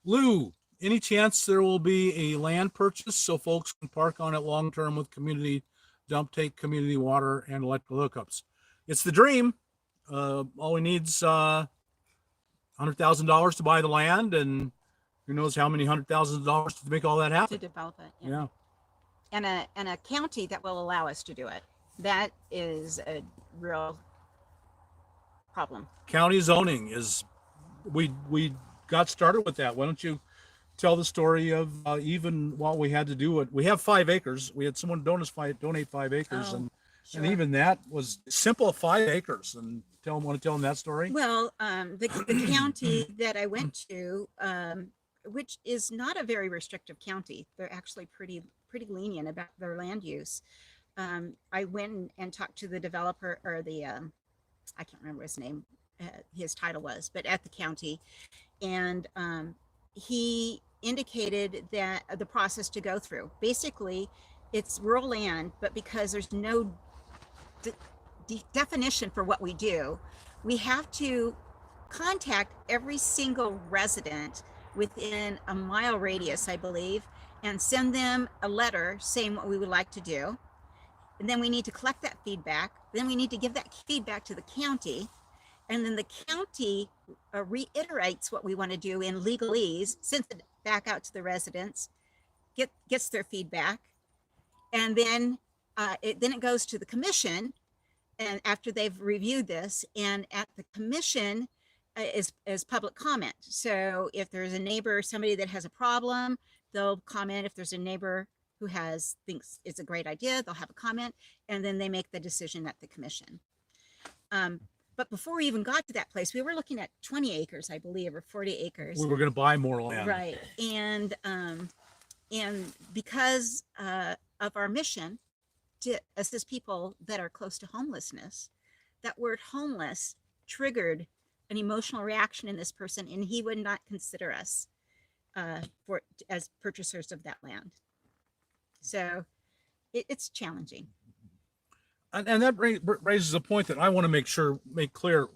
Lou, any chance there will be a land purchase so folks can park on it long term with community dump tank, community water, and electrical hookups? It's the dream. All we need is $100,000 to buy the land, and who knows how many $100,000 to make all that to happen. develop it. Yeah. And a county that will allow us to do it. That is a real problem. County zoning is, we got started with that. Why don't you tell the story of even while we had to do it? We have 5 acres. We had someone donate 5 acres, and even that was simple 5 acres. And want to tell them that story? Well, the county that I went to, which is not a very restrictive county, they're actually pretty lenient about their land use. I went and talked to the developer, or the I can't remember his name, his title was, but at the county, and he indicated that the process to go through. Basically, it's rural land, but because there's no definition for what we do, we have to contact every single resident within a mile radius, I believe, and send them a letter saying what we would like to do. And then we need to collect that feedback. Then we need to give that feedback to the county. And then the county reiterates what we want to do in legalese, sends it back out to the residents, gets their feedback. And then it goes to the commission, and after they've reviewed this, and at the commission is public comment. So if there's a neighbor, somebody that has a problem, they'll comment. If there's a neighbor who thinks it's a great idea, they'll have a comment, and then they make the decision at the commission. But before we even got to that place, we were looking at 20 acres, I believe, or 40 acres. We were going to buy more land. Right. And because of our mission to assist people that are close to homelessness, that word homeless triggered an emotional reaction in this person, and he would not consider us as purchasers of that land. So it's challenging. And that raises a point that I want to make clear.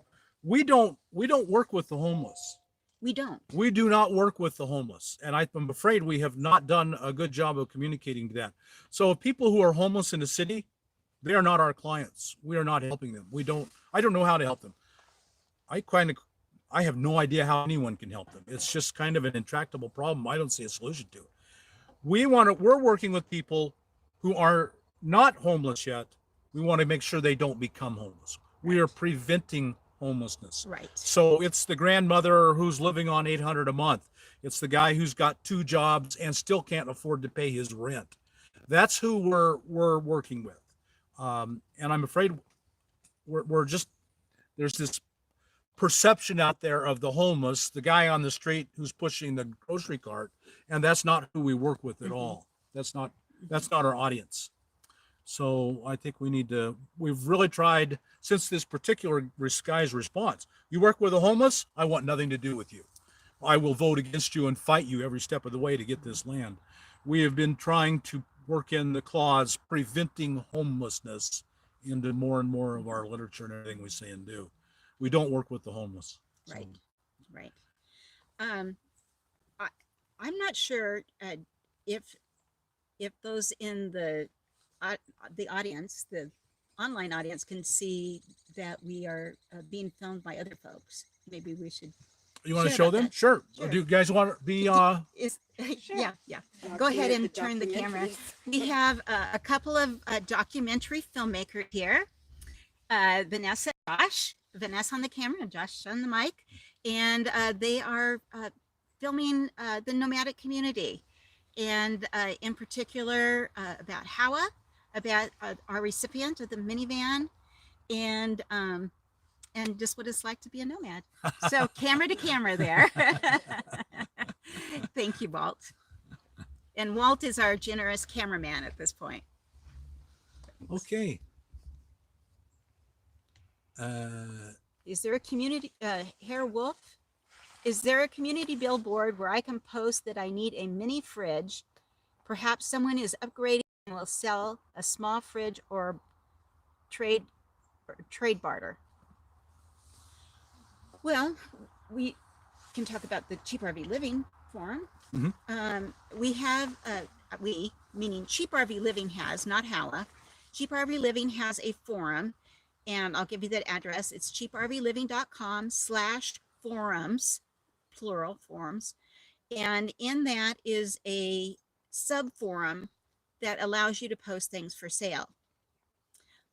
We don't work with the homeless. We don't. We do not work with the homeless. And I'm afraid we have not done a good job of communicating to that. So people who are homeless in the city, they are not our clients. We are not helping them. I don't know how to help them. I have no idea how anyone can help them. It's just kind of an intractable problem. I don't see a solution to it. We're working with people who are not homeless yet. We want to make sure they don't become homeless. We are preventing homelessness. Right. So it's the grandmother who's living on $800 a month. It's the guy who's got 2 jobs and still can't afford to pay his rent. That's who we're working with. And I'm afraid there's this perception out there of the homeless, the guy on the street who's pushing the grocery cart, and that's not who we work with at all. That's not our audience. So I think we've really tried, since this particular guy's response, you work with the homeless, I want nothing to do with you. I will vote against you and fight you every step of the way to get this land. We have been trying to work in the clause preventing homelessness into more and more of our literature and everything we say and do. We don't work with the homeless. Right. So. Right. I'm not sure if those in the audience, the online audience, can see that we are being filmed by other folks. Maybe we should. You want to show them? Sure. Or do you guys want to be? Sure. Yeah. Go ahead and turn the camera. We have a couple of documentary filmmakers here. Vanessa on the camera, and Josh on the mic, and they are filming the nomadic community, and in particular about Hawa, about our recipient of the minivan, and just what it's like to be a nomad. So camera to camera there. Thank you, Walt. And Walt is our generous cameraman at this point. Okay. Is there a community, Herr Wolf? Is there a community billboard where I can post that I need a mini fridge? Perhaps someone is upgrading and will sell a small fridge or trade barter. Well, we can talk about the Cheap RV Living Forum. Mm-hmm. We have, meaning Cheap RV Living has, not Hala. Cheap RV Living has a forum, and I'll give you that address. It's cheaprvliving.com/forums, plural forums. And in that is a sub forum that allows you to post things for sale.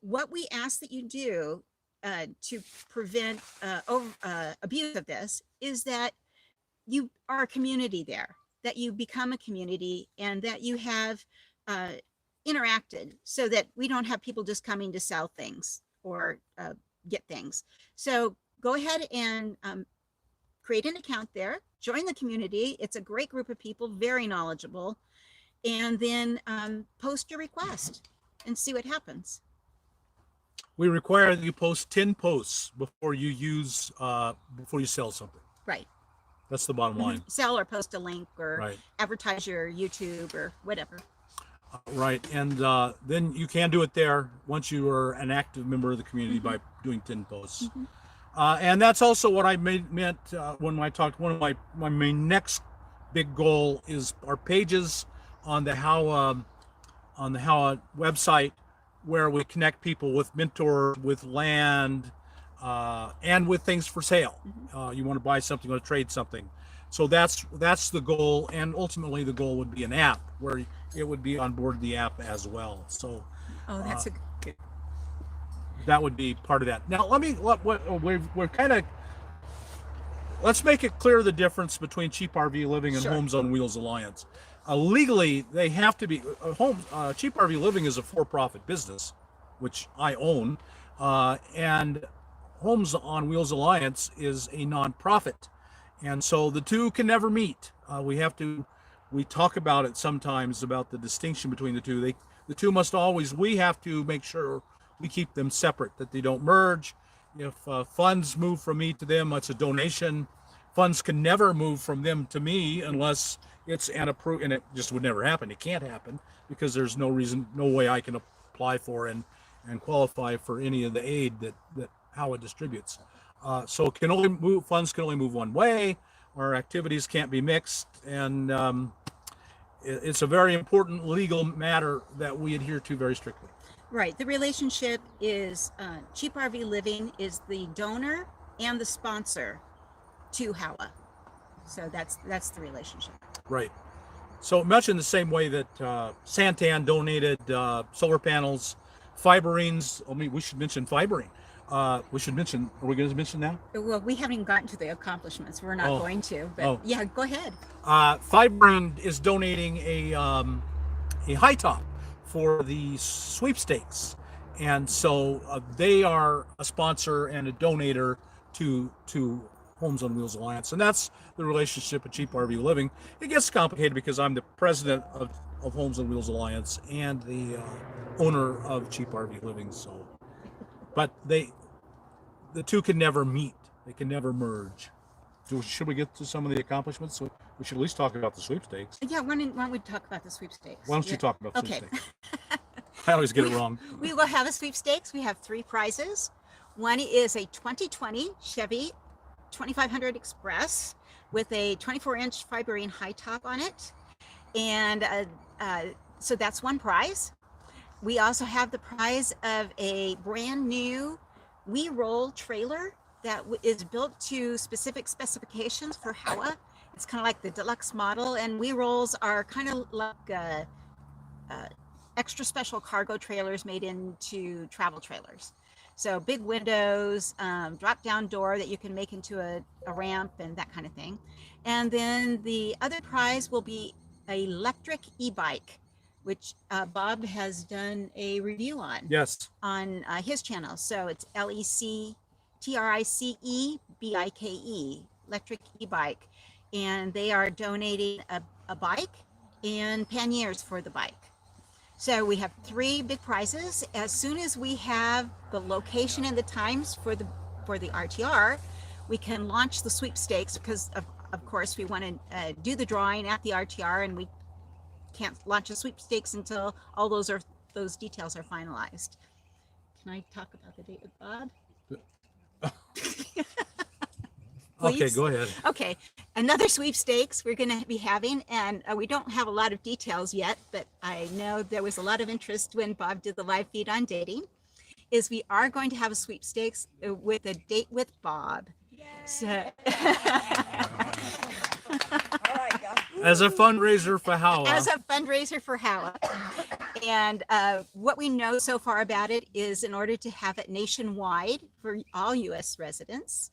What we ask that you do to prevent abuse of this is that you are a community there, that you become a community, and that you have interacted, so that we don't have people just coming to sell things or get things. So go ahead and create an account there, join the community. It's a great group of people, very knowledgeable, and then post your request and see what happens. We require that you post 10 posts before you sell something. Right. That's the bottom line. Sell or post a link or Right. advertise your YouTube or whatever. Right, and then you can do it there once you are an active member of the community by doing 10 posts. And that's also what I meant when I talked. One of my next big goal is our pages on the How website, where we connect people with mentors, with land, and with things for sale. You want to buy something or trade something. So that's the goal, and ultimately the goal would be an app where it would be on board the app as well. So that's a good. That would be part of that. Now let's make it clear the difference between Cheap RV Living and Sure. Homes on Wheels Alliance. Legally, they have to be Cheap RV Living is a for-profit business, which I own, and Homes on Wheels Alliance is a nonprofit, and so the two can never meet. We talk about it sometimes about the distinction between the two. The two must always. We have to make sure we keep them separate, that they don't merge. If funds move from me to them, it's a donation. Funds can never move from them to me unless it's an approved, and it just would never happen. It can't happen because there's no way I can apply for and qualify for any of the aid that how it distributes. So it can only move, funds can only move one way. Our activities can't be mixed, and it's a very important legal matter that we adhere to very strictly. Right. The relationship is Cheap RV Living is the donor and the sponsor to HOWA. So that's the relationship. Right. So much in the same way that Santan donated solar panels, Fiberines. I mean, we should mention Fiberine. Are we going to mention now? Well, we haven't even gotten to the accomplishments. We're not going to, but yeah, go ahead. Fiberine is donating a high top for the sweepstakes, and so they are a sponsor and a donator to Homes on Wheels Alliance, and that's the relationship at Cheap RV Living. It gets complicated because I'm the president of Homes on Wheels Alliance and the owner of Cheap RV Living. So, but the two can never meet. They can never merge. Should we get to some of the accomplishments? We should at least talk about the sweepstakes. Yeah, why don't we talk about the sweepstakes? Why don't you talk about the Okay. sweepstakes? I always get it wrong. We will have a sweepstakes. We have 3 prizes. One is a 2020 Chevy 2500 Express with a 24-inch Fiberine high top on it. And so that's one prize. We also have the prize of a brand new Droll trailer that is built to specific specifications for HOWA. It's kind of like the deluxe model, and Drolls are kind of like extra special cargo trailers made into travel trailers. So big windows, drop down door that you can make into a ramp and that kind of thing. And then the other prize will be an electric e-bike, which Bob has done a review on. Yes. On his channel. So it's LECTRICEBIKE, electric e-bike. And they are donating a bike and panniers for the bike. So we have 3 big prizes. As soon as we have the location and the times for the RTR, we can launch the sweepstakes, because of course we want to do the drawing at the RTR, and we can't launch the sweepstakes until all those details are finalized. Can I talk about the date with Bob? Okay, go ahead. Okay, another sweepstakes we're going to be having, and we don't have a lot of details yet, but I know there was a lot of interest when Bob did the live feed on dating, is we are going to have a sweepstakes with a date with Bob. Yay. So, all right, guys. As a fundraiser for Howa. As a fundraiser for Howa. And what we know so far about it is in order to have it nationwide for all U.S. residents,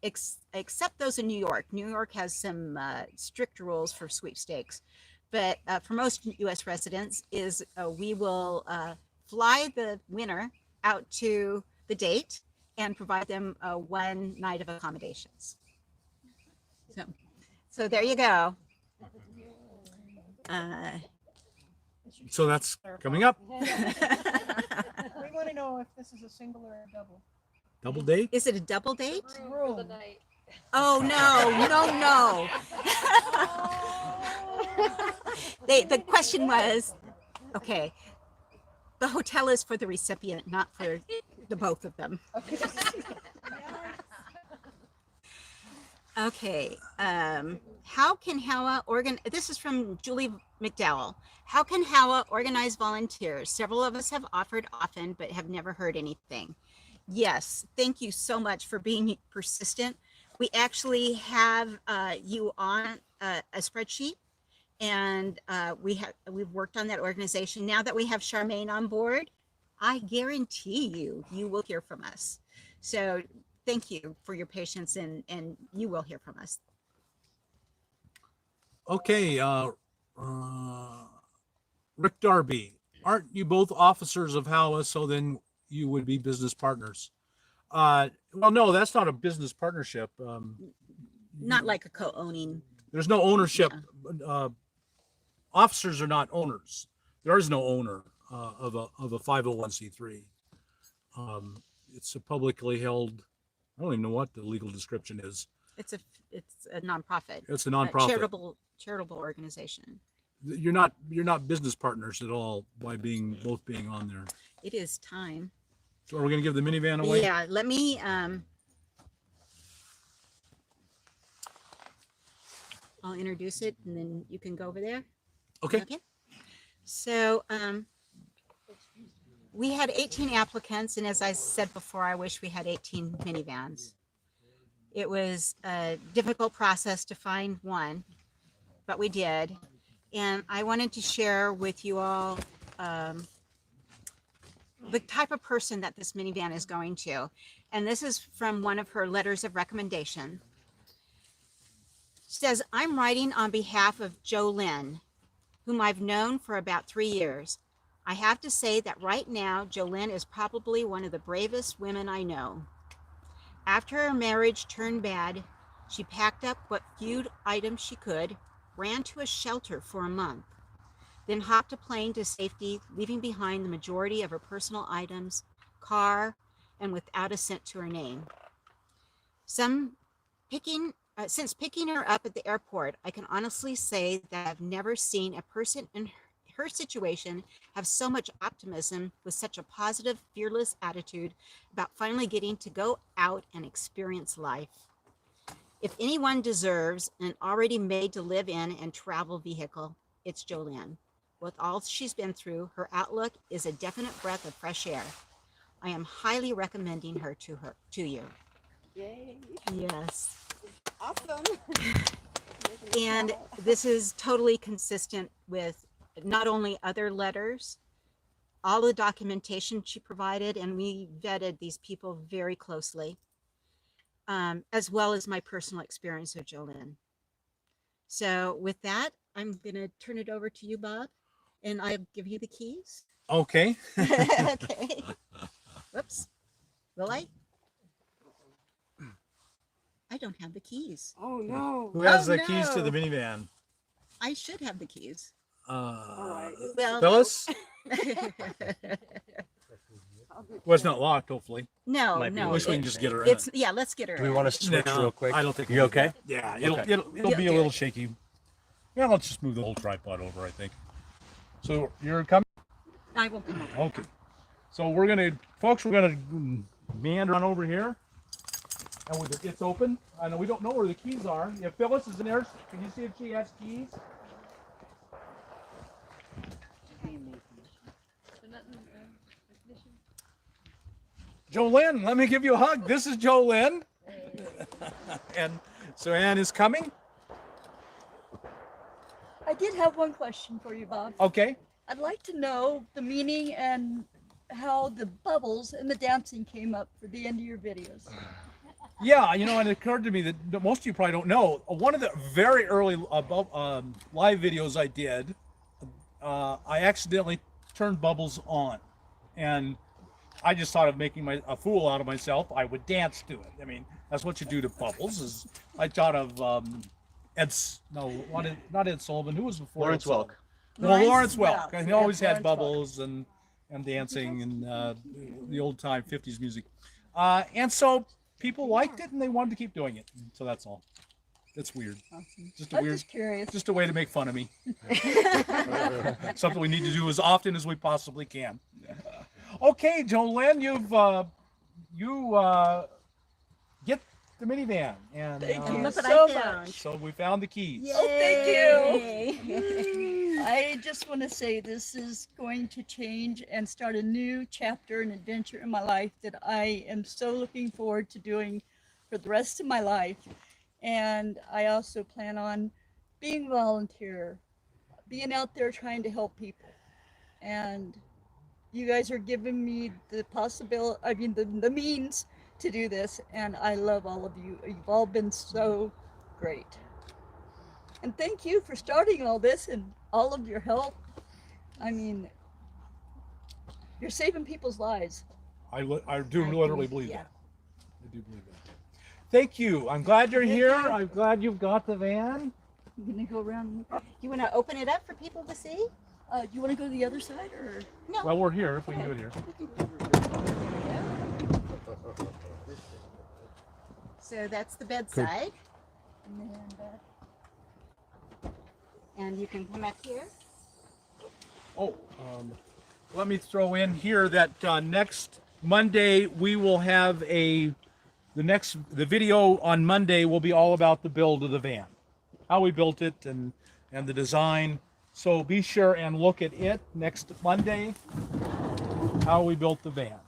except those in New York. New York has some strict rules for sweepstakes. But for most U.S. residents is we will fly the winner out to the date and provide them one night of accommodations. So there you go. So that's coming up. We want to know if this is a single or a double. Double date? Is it a double date? Room. Oh, no. The question was, okay, the hotel is for the recipient, not for the both of them. Okay, how can Howa this is from Julie McDowell. How can Howa organize volunteers? Several of us have offered often, but have never heard anything. Yes, thank you so much for being persistent. We actually have you on a spreadsheet, and we've worked on that organization. Now that we have Charmaine on board, I guarantee you will hear from us. So thank you for your patience, and you will hear from us. Okay, Rick Darby, aren't you both officers of Howa, so then you would be business partners? Well, no, that's not a business partnership. Not like a co-owning. There's no ownership. Officers are not owners. There is no owner of a 501c3. It's a publicly held. I don't even know what the legal description is. It's a nonprofit. It's a nonprofit. Charitable organization. You're not business partners at all by both being on there. It is time. So are we going to give the minivan away? Yeah, let me I'll introduce it and then you can go over there. Okay. So we had 18 applicants, and as I said before, I wish we had 18 minivans. It was a difficult process to find one, but we did. And I wanted to share with you all the type of person that this minivan is going to. And this is from one of her letters of recommendation. She says, I'm writing on behalf of Jolynn, whom I've known for about 3 years. I have to say that right now, Jolynn is probably one of the bravest women I know. After her marriage turned bad, she packed up what few items she could, ran to a shelter for a month, then hopped a plane to safety, leaving behind the majority of her personal items, car, and without a cent to her name. Since picking her up at the airport, I can honestly say that I've never seen a person in her situation have so much optimism with such a positive, fearless attitude about finally getting to go out and experience life. If anyone deserves an already made to live in and travel vehicle, it's Jolynn. With all she's been through, her outlook is a definite breath of fresh air. I am highly recommending her to you. Yay. Yes. Awesome. And this is totally consistent with not only other letters, all the documentation she provided, and we vetted these people very closely, as well as my personal experience with Jolynn. So with that, I'm going to turn it over to you, Bob, and I'll give you the keys. Okay. Okay. Whoops. Will I? I don't have the keys. Oh, no. Who has the keys to the minivan? I should have the keys. Well, Well, Phyllis? Well, it's not locked, hopefully. No, Might be. no. Wish we can just get her in. It's yeah. Let's get her. Do we in. want to switch real quick? I don't think You we'll okay? do that. Yeah, Okay. it'll be a little shaky. Yeah, let's just move the whole tripod over, I think. So you're coming? I will come over. Okay. So we're gonna meander on over here. And it's open. I know we don't know where the keys are. If Phyllis is in there, can you see if she has keys? Jolynn, let me give you a hug. This is Jolynn. And so Ann is coming. I did have one question for you, Bob. Okay. I'd like to know the meaning and how the bubbles and the dancing came up for the end of your videos. Yeah, you know, and it occurred to me that most of you probably don't know. One of the very early live videos I did, I accidentally turned bubbles on, and I just thought of making a fool out of myself. I would dance to it. I mean, that's what you do to bubbles. Is I thought of not Ed Sullivan. Who was before? Lawrence Ed Sullivan? Welk. Well, Lawrence Welk. Welk, And he yeah, always had Lawrence Welk. bubbles and dancing and the old time 50s music. And so people liked it and they wanted to keep doing it. So that's all. It's weird. Awesome. Just a I'm weird, just curious. just a way to make fun of me. Something we need to do as often as we possibly can. Okay, Jolene, you get the minivan, and Thank you Look what so I found. much. so we found the keys. Oh, thank you. I just want to say this is going to change and start a new chapter and adventure in my life that I am so looking forward to doing for the rest of my life. And I also plan on being a volunteer, being out there trying to help people. And you guys are giving me the possibility, I mean, the means to do this. And I love all of you. You've all been so great. And thank you for starting all this and all of your help. I mean, you're saving people's lives. I do literally believe that. I do believe that. Thank you. I'm glad you're here. I'm glad you've got the van. I'm gonna go around. You want to open it up for people to see? Do you want to go to the other side or? No. Well, we're here if we can do it here. So that's the bedside. And you can come up here. Oh, let me throw in here that next Monday we will have the video on Monday will be all about the build of the van, how we built it and the design. So be sure and look at it next Monday, how we built the van.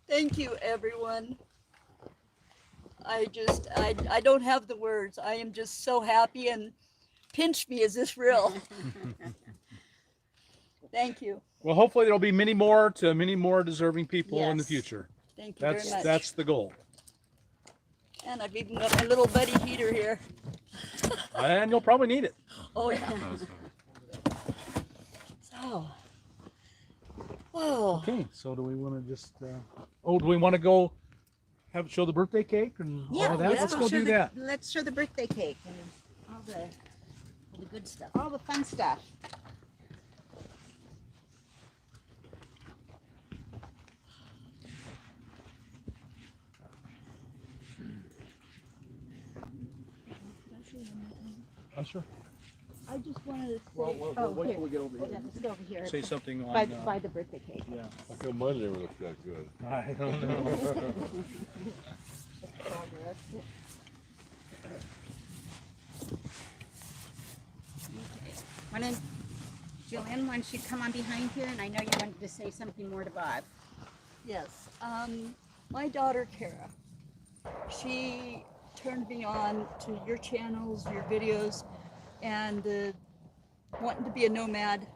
Thank you, everyone. I don't have the words. I am just so happy, and pinch me, is this real? Thank you. Well, hopefully there'll be many more deserving people in the Yes. future. Thank you very much. That's the goal. And I've even got my little buddy heater here. And you'll probably need it. Oh, yeah. So, whoa. Okay, so do we want to just, do we want to go show the birthday cake and all of that? Let's go do that. Let's show the birthday cake and all the good stuff, all the fun stuff. Sure. I just wanted to say, Wait till we get over here. Let's go over here. Say something on By the birthday cake. Yeah. How come mine never looks that good? I don't know. Jillian, why don't you come on behind here? And I know you wanted to say something more to Bob. yes, my daughter, Kara, she turned me on to your channels, your videos, and wanting to be a nomad,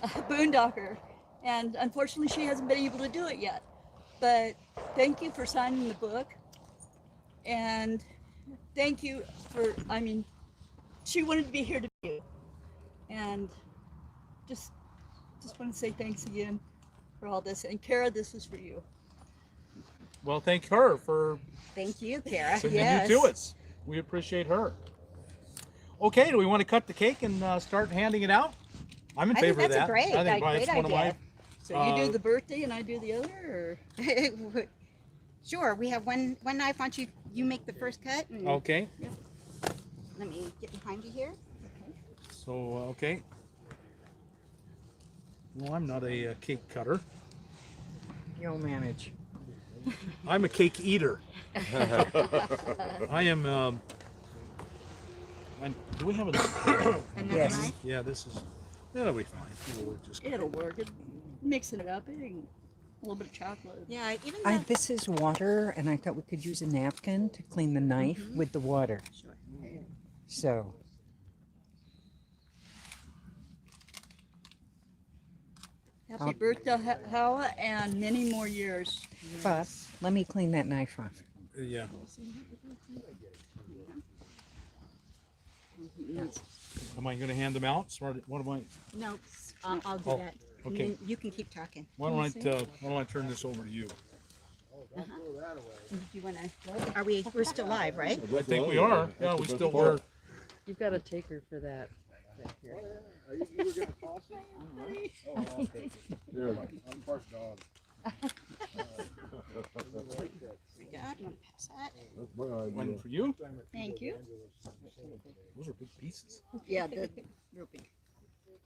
a boondocker. And unfortunately, she hasn't been able to do it yet. But thank you for signing the book. And thank you for, I mean, she wanted to be here to be you. And just want to say thanks again for all this. And Kara, this is for you. Well, thank her for Thank you, Kara. sending Yes. you to us. We appreciate her. Okay, do we want to cut the cake and start handing it out? I'm in I think favor of that's a that. great- I think great that's one of my. idea. So you do the birthday and I do the other, or? Sure, we have one knife. Why don't you make the first cut? And Okay. let me get behind you here. So okay. Well, I'm not a cake cutter. You'll manage. I'm a cake eater. I am. Do we have a? Another knife? Yeah, this is. That'll be fine. It'll work just fine. It'll work. Mixing it up, a little bit of chocolate. Yeah, even This is water, and I thought we could use a napkin to clean the knife with the water. Sure. So, Happy birthday, Howard, and many more years. but let me clean that knife off. Yeah. Am I going to hand them out? What am I? No, I'll do Oh, that. okay. And then you can keep talking. Why don't I turn this over to you? Do you want to? We're still live, right? I think we are. Yeah, we still are. You've got a taker for that. One for you. Thank you. Those are big pieces. Yeah, real big.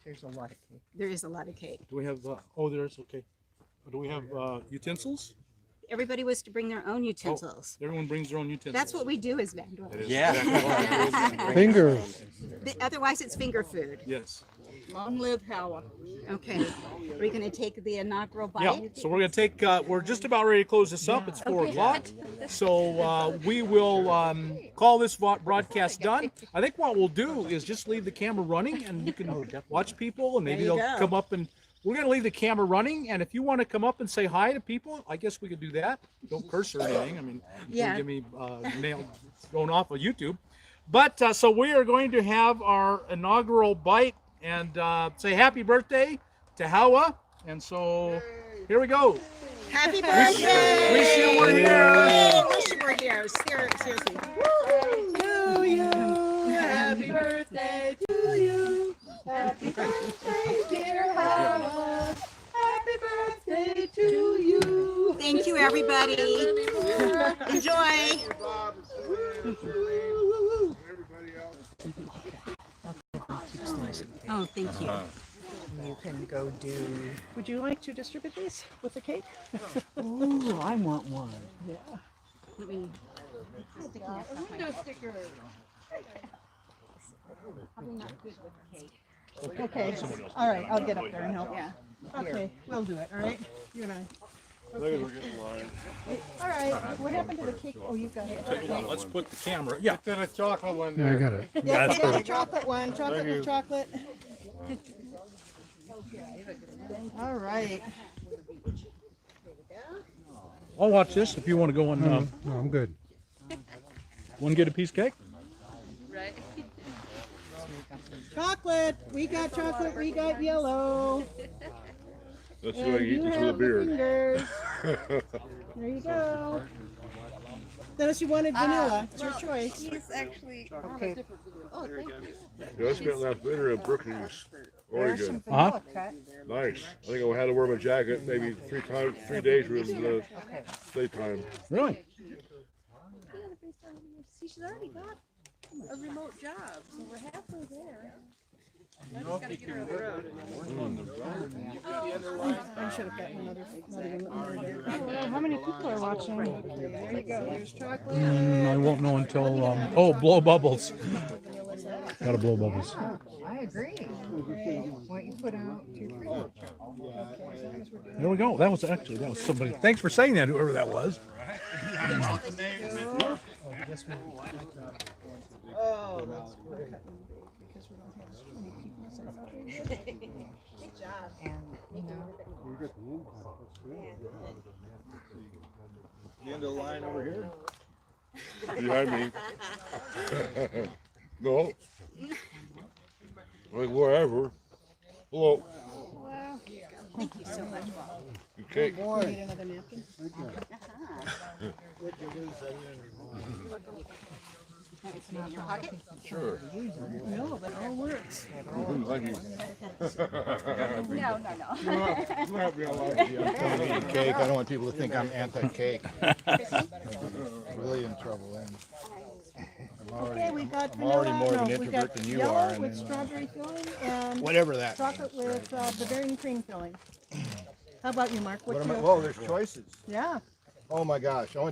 There's a lot of cake. There is a lot of cake. Do we have? There's okay. Do we have utensils? Everybody was to bring their own utensils. Everyone brings their own utensils. That's what we do as vandals. Yeah. Fingers. Otherwise, it's finger food. Yes. Long live Howard. Okay. Are we going to take the inaugural bite? Yeah. So we're going to take. We're just about ready to close this up. It's 4 o'clock. So we will call this broadcast done. I think what we'll do is just leave the camera running, and you can watch people, and maybe they'll come up and. We're going to leave the camera running, and if you want to come up and say hi to people, I guess we could do that. Don't curse or anything. I mean, don't give me nailed going off of YouTube. But so we are going to have our inaugural bite and say happy birthday to Hawa. And so here we go. Happy birthday! Wish you were here. Wish you were here. Seriously. To you. Happy birthday to you. Happy birthday, dear Howard. Happy birthday to you. Thank you, everybody. Enjoy. Oh, thank you. You can go do. Would you like to distribute these with the cake? Ooh, I want one. Yeah. Let me Window sticker. Probably not good with cake. Okay. All right. I'll get up there and help. Yeah. Okay. We'll do it. All right. You and I. Okay. All right. What happened to the cake? Oh, you got it. Let's put the camera. Yeah. Then a chocolate one Yeah, I got it. Yeah, the chocolate one. Chocolate with chocolate. All right. I'll watch this if you want to go on. No, I'm good. Want to get a piece of cake? Right. Chocolate. We got chocolate. We got yellow. Let's see And what I eat you this with a have the beard. fingers. There you go. Dennis, you wanted vanilla. It's your choice. He's actually Okay. Oh, thank you. Yeah, I spent last winter in Brookings, Oregon. Uh-huh. Nice. I think I had to wear my jacket maybe 3 days with the daytime. Really? See, she's already got a remote job, so we're halfway there. I just gotta get her on the road. I should have gotten another. How many people are watching? There you go. There's chocolate. I won't know until. Blow bubbles. Gotta blow bubbles. I agree. What you put out to There we go. That was somebody. Thanks for saying that, whoever that was. Oh, that's good. Because we don't have so many people. Good job. And, you know, The end of the line over here. Behind me. No. Like wherever. Hello. Wow. Thank you so much, Bob. You cake. You need another napkin? It's in your pocket? Sure. No, that all works. Thank you. No. You have me alive. Cake. I don't want people to think I'm anti-cake. Really in trouble then. Okay, we got I'm already vanilla. more of an No, we introvert got than you yellow are, and with then, strawberry filling and whatever that chocolate means. with Bavarian cream filling. How about you, Mark? What What am I, you? whoa, there's choices. Yeah. Oh my gosh.